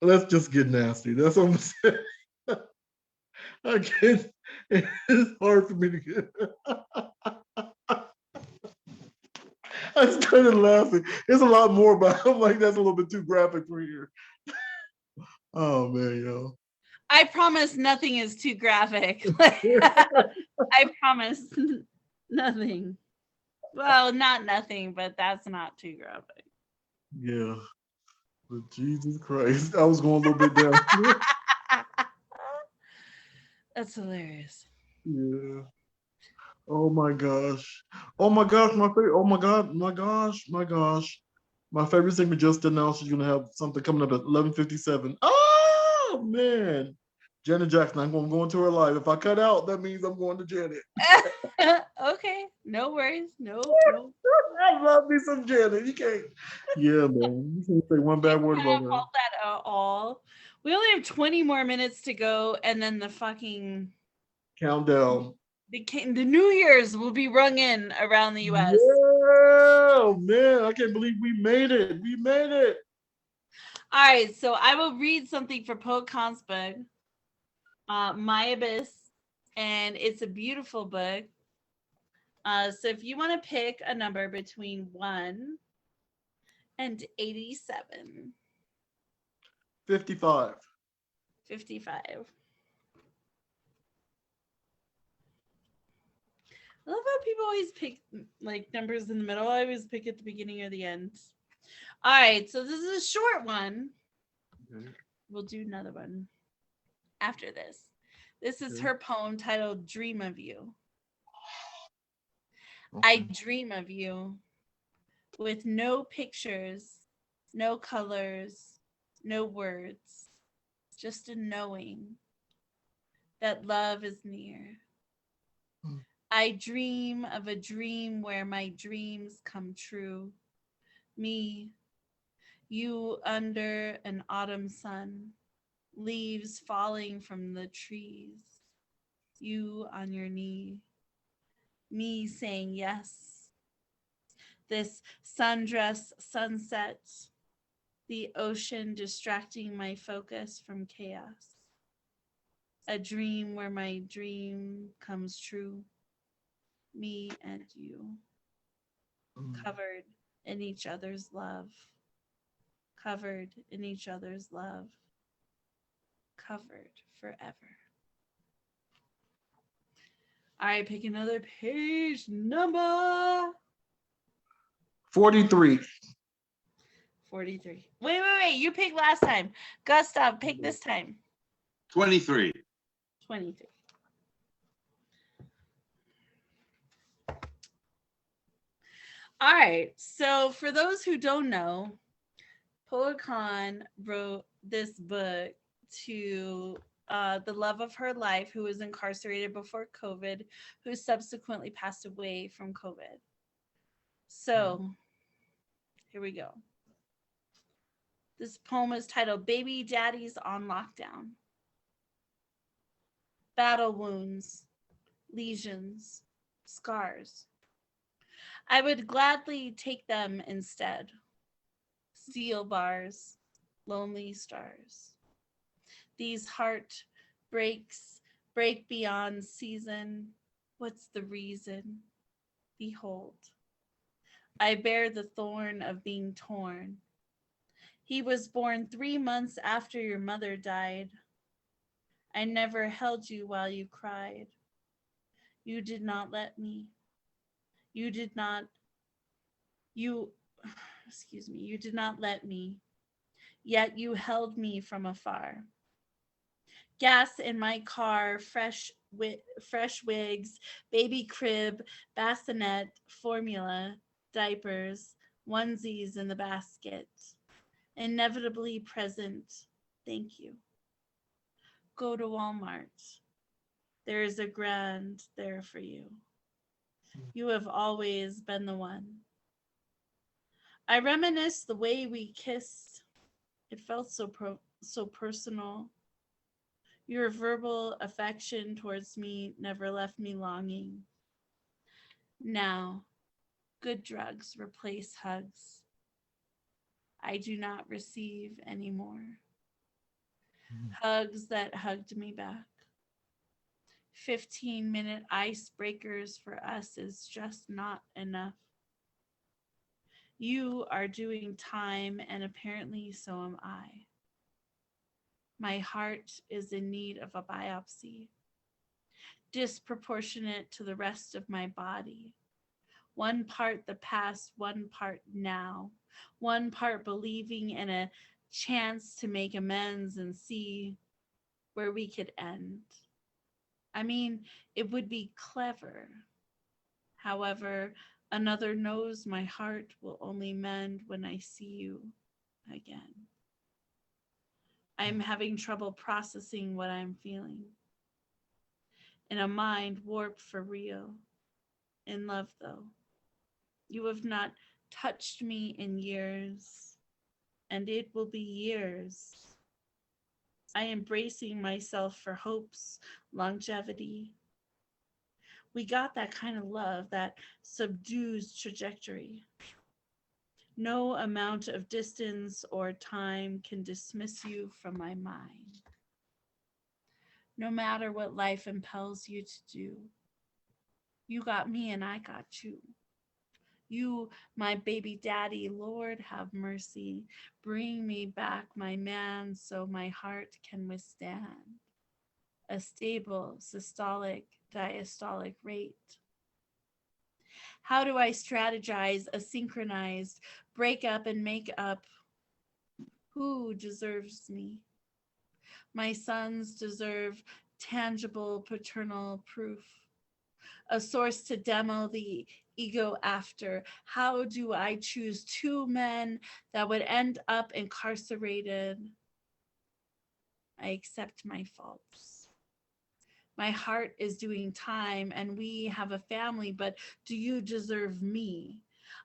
Let's just get nasty. That's what I'm saying. I can't. It's hard for me to get. I started laughing. There's a lot more, but I'm like, that's a little bit too graphic for here. Oh man, yo. I promise nothing is too graphic. I promise nothing. Well, not nothing, but that's not too graphic. Yeah. But Jesus Christ, I was going a little bit down. That's hilarious. Yeah. Oh my gosh. Oh my gosh, my favorite. Oh my god, my gosh. My favorite segment just announced she's gonna have something coming up at 11:57. Oh man. Janet Jackson, I'm gonna go into her live. If I cut out, that means I'm going to Janet. Okay, no worries. No. I love me some Janet. You can't. Yeah, man. You can't say one bad word about her. Hold that at all. We only have 20 more minutes to go, and then the fucking Countdown. the New Year's will be rung in around the U.S. Yeah, man, I can't believe we made it. We made it. All right, so I will read something for Poet Consbug, My Abyss, and it's a beautiful book. So if you want to pick a number between 1 and 87. 55. 55. I love how people always pick like numbers in the middle. I always pick at the beginning or the end. All right, so this is a short one. Okay. We'll do another one after this. This is her poem titled Dream of You. Okay. I dream of you with no pictures, no colors, no words, just a knowing that love is near. I dream of a dream where my dreams come true. Me, you under an autumn sun, leaves falling from the trees. You on your knee, me saying yes. This sundress sunset, the ocean distracting my focus from chaos. A dream where my dream comes true. Me and you, covered in each other's love, covered in each other's love, covered forever. All right, pick another page number. 43. 43. Wait. You picked last time. Gustav, pick this time. 23. 23. All right. So for those who don't know, Poet Khan wrote this book to the love of her life, who was incarcerated before COVID, who subsequently passed away from COVID. So here we go. This poem is titled Baby Daddies on Lockdown. Battle wounds, lesions, scars. I would gladly take them instead. Steel bars, lonely stars. These heart breaks break beyond season. What's the reason? Behold, I bear the thorn of being torn. He was born 3 months after your mother died. I never held you while you cried. You did not let me. You did not let me, yet you held me from afar. Gas in my car, fresh wigs, baby crib, bassinet, formula, diapers, onesies in the basket. Inevitably present, thank you. Go to Walmart. There is a grand there for you. You have always been the one. I reminisce the way we kissed. It felt so personal. Your verbal affection towards me never left me longing. Now, good drugs replace hugs. I do not receive anymore. Hugs that hugged me back. 15-minute icebreakers for us is just not enough. You are doing time, and apparently so am I. My heart is in need of a biopsy, disproportionate to the rest of my body. One part the past, one part now. One part believing in a chance to make amends and see where we could end. I mean, it would be clever. However, another knows my heart will only mend when I see you again. I'm having trouble processing what I'm feeling. In a mind warped for real. In love, though. You have not touched me in years, and it will be years. I am bracing myself for hope's longevity. We got that kind of love that subdues trajectory. No amount of distance or time can dismiss you from my mind. No matter what life impels you to do, you got me and I got you. You, my baby daddy, Lord have mercy. Bring me back my man so my heart can withstand a stable systolic diastolic rate. How do I strategize a synchronized break up and make up? Who deserves me? My sons deserve tangible paternal proof, a source to demo the ego after. How do I choose two men that would end up incarcerated? I accept my faults. My heart is doing time and we have a family, but do you deserve me?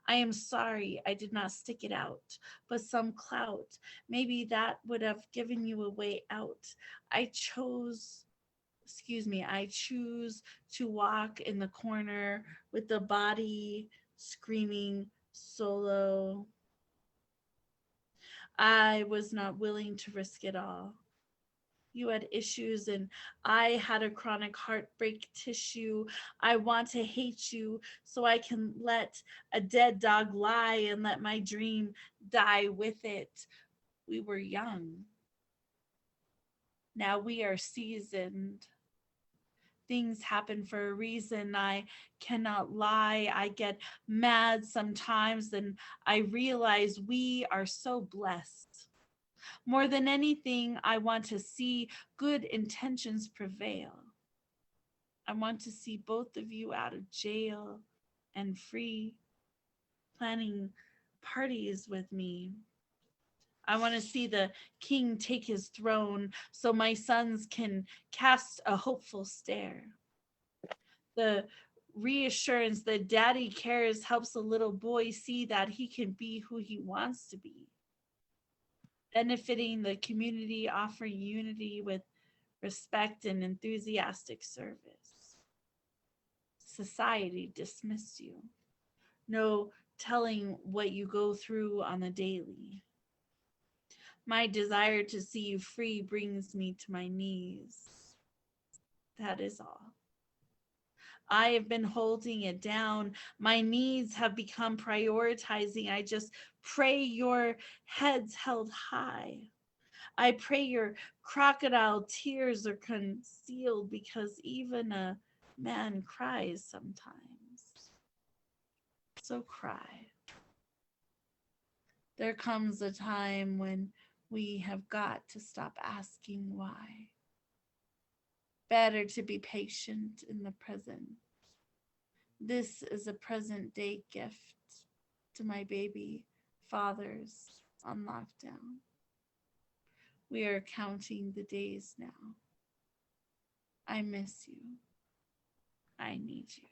I am sorry I did not stick it out, but some clout, maybe that would have given you a way out. I choose to walk in the corner with the body screaming solo. I was not willing to risk it all. You had issues and I had a chronic heartbreak tissue. I want to hate you so I can let a dead dog lie and let my dream die with it. We were young. Now we are seasoned. Things happen for a reason. I cannot lie. I get mad sometimes and I realize we are so blessed. More than anything, I want to see good intentions prevail. I want to see both of you out of jail and free, planning parties with me. I want to see the king take his throne so my sons can cast a hopeful stare. The reassurance that daddy cares helps a little boy see that he can be who he wants to be. Benefiting the community, offering unity with respect and enthusiastic service. Society dismissed you. No telling what you go through on the daily. My desire to see you free brings me to my knees. That is all. I have been holding it down. My needs have become prioritizing. I just pray your heads held high. I pray your crocodile tears are concealed because even a man cries sometimes. So cry. There comes a time when we have got to stop asking why. Better to be patient in the present. This is a present day gift to my baby fathers on lockdown. We are counting the days now. I miss you. I need you.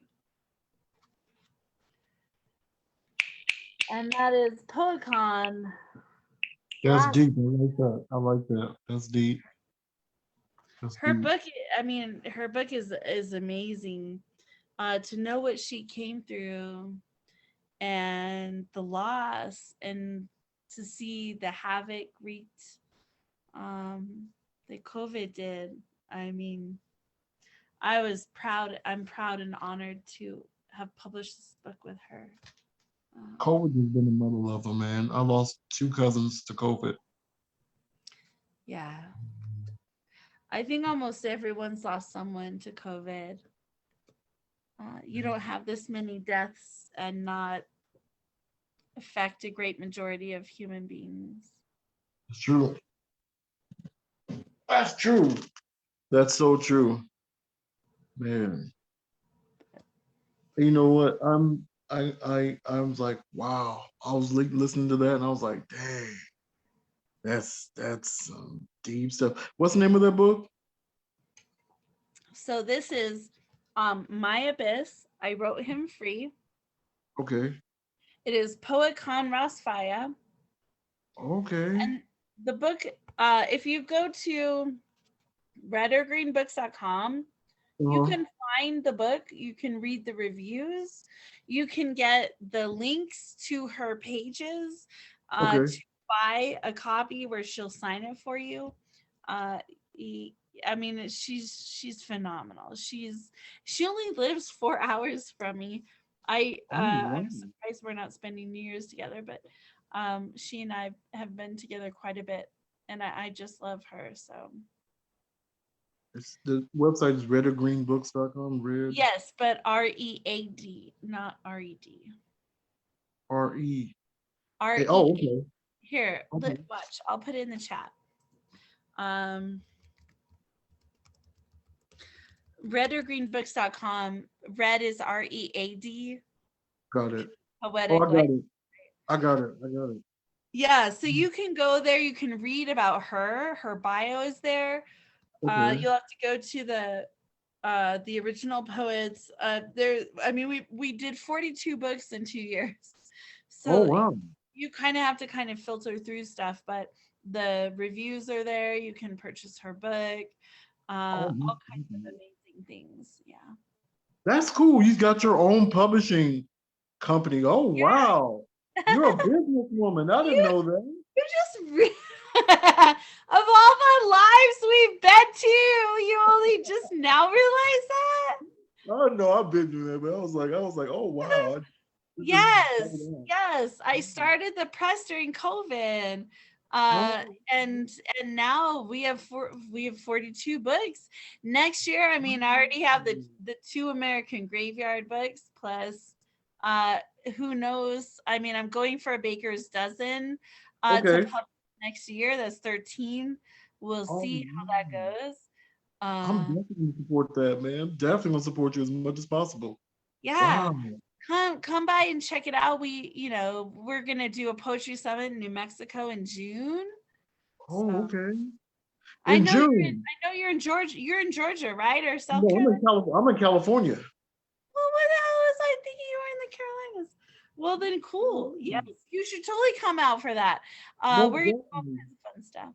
And that is Poetcon. That's deep. I like that. I like that. That's deep. Her book, I mean, her book is amazing. To know what she came through and the loss, and to see the havoc wreaked that COVID did. I mean, I'm proud and honored to have published this book with her. COVID has been a mother lover, man. I lost 2 cousins to COVID. Yeah. I think almost everyone's lost someone to COVID. You don't have this many deaths and not affect a great majority of human beings. It's true. That's true. That's so true. Man. You know what? I was like, wow. I was listening to that and I was like, dang, that's some deep stuff. What's the name of that book? So this is My Abyss. I wrote him free. Okay. It is poet Conras Faya. Okay. And the book, if you go to redorgreenbooks.com, you can find the book, you can read the reviews, you can get the links to her pages to buy a copy where she'll sign it for you. I mean, she's phenomenal. She only lives 4 hours from me. I'm surprised we're not spending New Year's together, but she and I have been together quite a bit, and I just love her. So The website is redorgreenbooks.com. Red. yes, but READ, not RED. RE. RE. Oh, okay. Here, Okay. watch. I'll put it in the chat. Redorgreenbooks.com. Red is READ. Got it. Poetic. Oh, I got it. Yeah, so you can go there. You can read about her. Her bio is there. Okay. You'll have to go to the original poets. I mean, we did 42 books in 2 years. So Oh, wow. you kind of have to kind of filter through stuff, but the reviews are there. You can purchase her book. All kinds of amazing things. Yeah. That's cool. You got your own publishing company. Oh, wow. You're a businesswoman. I didn't know that. You just of all the lives we've been to, you only just now realize that? I know I've been doing that, but I was like, oh wow. Yes. I started the press during COVID. And now we have 42 books. Next year, I mean, I already have the 2 American Graveyard books plus who knows? I mean, I'm going for a baker's dozen to publish next year. That's 13. We'll see how that goes. I'm definitely gonna support that, man. I'm definitely gonna support you as much as possible. Yeah. Wow. Come by and check it out. We're gonna do a poetry summit in New Mexico in June. Oh, okay. I know June. you're in Georgia. You're in Georgia, right? Or South No, Carolina? I'm in California. Well, what the hell was I thinking you were in the Carolinas? Well, then cool. Yes, you should totally come out for that. We're gonna do all kinds of fun stuff.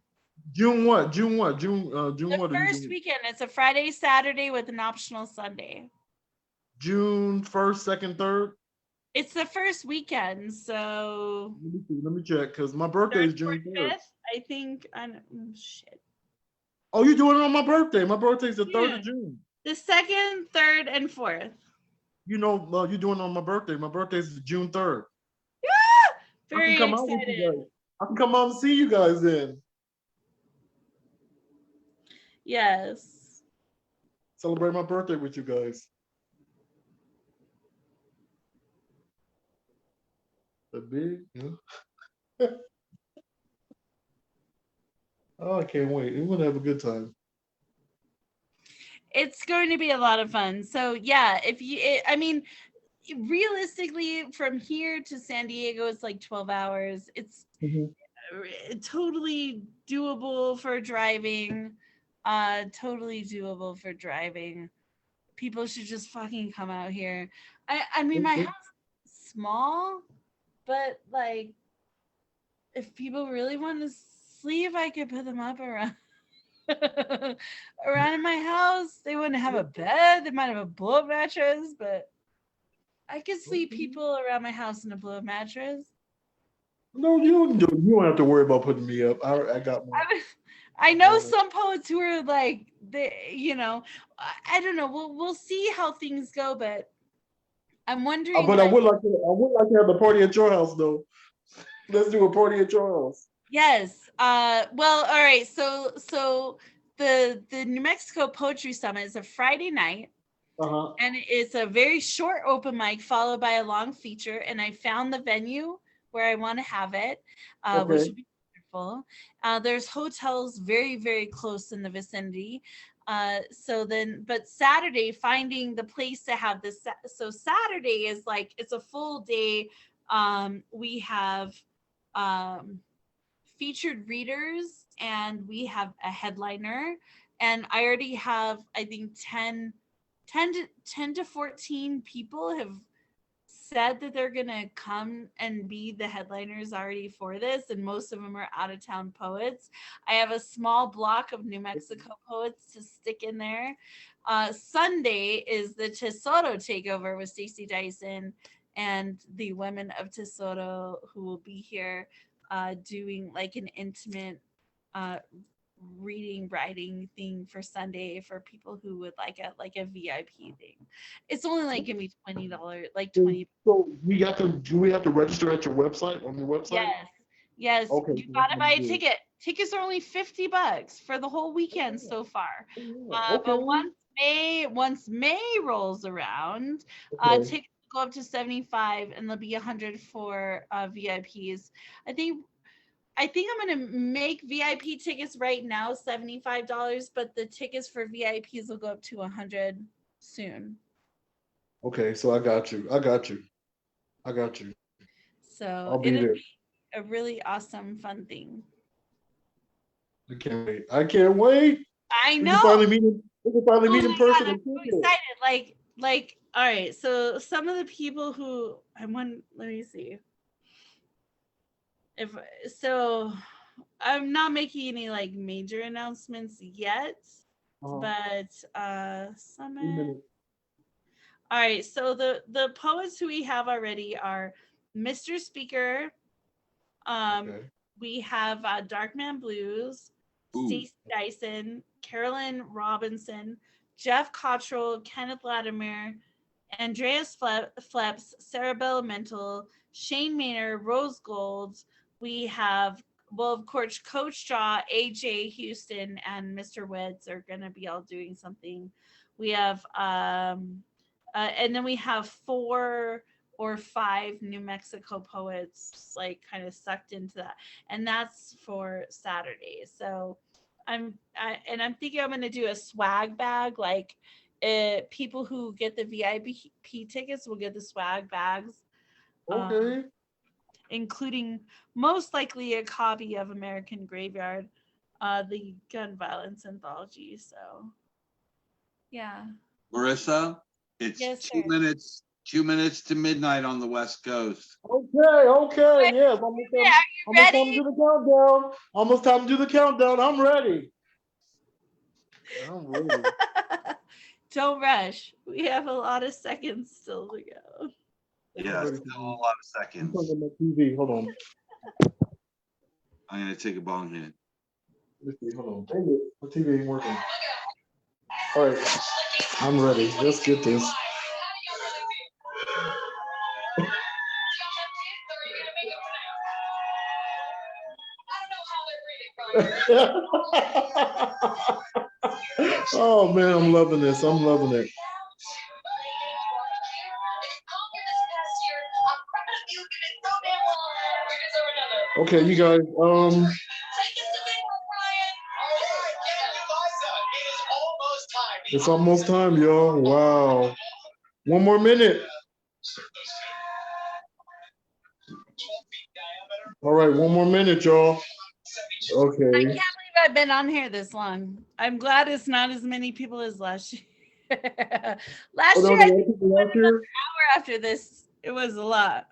June what? June what? June The what? first weekend. It's a Friday, Saturday with an optional Sunday. June 1st, 2nd, 3rd? It's the first weekend, so Let me check, because my birthday is June 3rd. I think shit. Oh, you're doing it on my birthday. My birthday's the 3rd of June. The 2nd, 3rd, and 4th. You know, you're doing it on my birthday. My birthday's June 3rd. Yeah! Very excited. I can come out and see you guys then. Yes. Celebrate my birthday with you guys. The big, yeah. Oh, I can't wait. We're gonna have a good time. It's going to be a lot of fun. So yeah, I mean, realistically, from here to San Diego, it's like 12 hours. It's totally doable for driving. Totally doable for driving. People should just fucking come out here. I mean, my house is small, but like, if people really want to sleep, I could put them up around. around in my house. They wouldn't have a bed. They might have a blow-up mattress, but I could sleep people around my house in a blow-up mattress. No, you don't have to worry about putting me up. I got one. I know some poets who are like, I don't know. We'll see how things go, but I'm wondering. But I would like to have the party at your house though. Let's do a party at your house. Yes. Well, all right. So the New Mexico Poetry Summit is a Friday night. And it's a very short open mic followed by a long feature. And I found the venue where I want to have it, which will be wonderful. There's hotels very, very close in the vicinity. But Saturday, finding the place to have this. So Saturday is like, it's a full day. We have featured readers and we have a headliner. And I already have, I think 10 to 14 people have said that they're gonna come and be the headliners already for this, and most of them are out-of-town poets. I have a small block of New Mexico poets to stick in there. Sunday is the Tesoro takeover with Stacey Dyson and the women of Tesoro, who will be here doing like an intimate reading writing thing for Sunday for people who would like a VIP thing. It's only like gonna be $20, like 20. So do we have to register at your website, on your website? Yes. Okay. You gotta buy a ticket. Tickets are only $50 for the whole weekend so far. But once May rolls around, tickets go up to $75 and there'll be $100 for VIPs. I think I'm going to make VIP tickets right now $75, but the tickets for VIPs will go up to $100 soon. Okay, so I got you. So it'll be a really awesome, fun thing. I can't wait. I know. We can finally meet in person. I'm so excited. Like, all right. So some of the people who let me see. I'm not making any like major announcements yet, but summit. All right, so the poets who we have already are Mr. Speaker. We have Darkman Blues, Stacey Dyson, Carolyn Robinson, Jeff Cottrell, Kenneth Latimer, Andreas Fleps, Sarah Elemental, Shane Maynard, Rose Gold. We have, well, of course, Coach Jaw, AJ Houston, and Mr. Woods are going to be all doing something. We have, and then we have 4 or 5 New Mexico poets, like kind of sucked into that, and that's for Saturday. So I'm thinking I'm going to do a swag bag, like people who get the VIP tickets will get the swag bags. Including most likely a copy of American Graveyard, the gun violence anthology. So, yeah. Marissa, it's Yes, 2 minutes. 2 minutes to midnight on the West Coast. Okay, yes. Almost time to do the countdown. Almost time to do the countdown. I'm ready. Don't rush. We have a lot of seconds still to go. Yeah, still a lot of seconds. TV. Hold on. I'm gonna take a bong hit. Let's see. Hold on. Dang it. My TV ain't working. All right. I'm ready. Let's get this. Oh man, I'm loving this. I'm loving it. Okay, you guys. It's almost time, y'all. Wow. 1 more minute. All right, 1 more minute, y'all. Okay. I can't believe I've been on here this long. I'm glad it's not as many people as last year. Last year, I think we went another hour after this. It was a lot.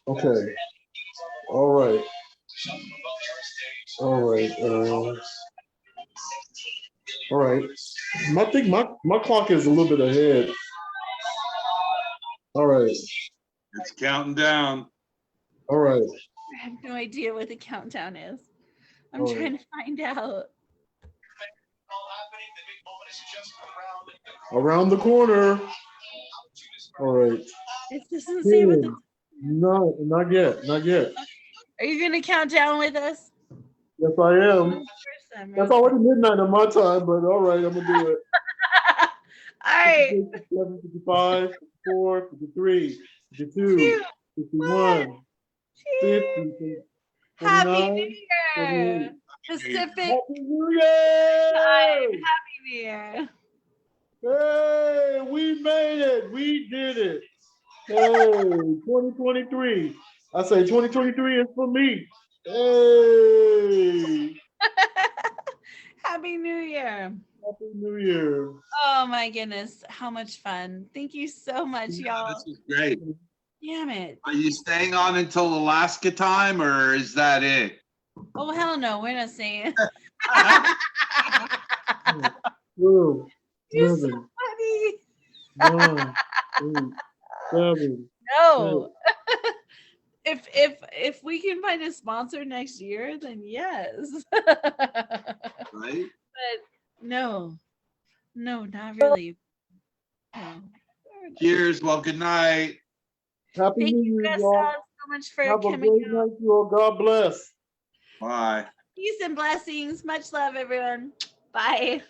Okay. All right. All right. All right. I think my clock is a little bit ahead. All right. It's counting down. All right. I have no idea what the countdown is. I'm All right. trying to find out. Around the corner. All right. It doesn't say what the. No, not yet. Not yet. Are you gonna count down with us? Yes, I am. That's already midnight on my time, but all right, I'm gonna do it. All right. 57, 55, 54, 53, 52, 51, 50, Happy 49, New Year! 48. Pacific Happy New Year! time. Happy New Year! Hey, we made it. We did it. Hey, 2023. I say 2023 is for me. Hey. Happy New Year. Happy New Year. Oh my goodness, how much fun. Thank you so much, y'all. This is great. Damn it. Are you staying on until Alaska time, or is that it? Oh, hell no, we're not saying. Two, You're so 7, funny. 9, 8, 7. No. If we can find a sponsor next year, then yes. Right? But no, not really. No. Cheers. Well, good night. Happy Thank New you Year, guys y'all. so much for Have a coming great out. night, you all. God bless. Bye. Peace and blessings. Much love, everyone. Bye.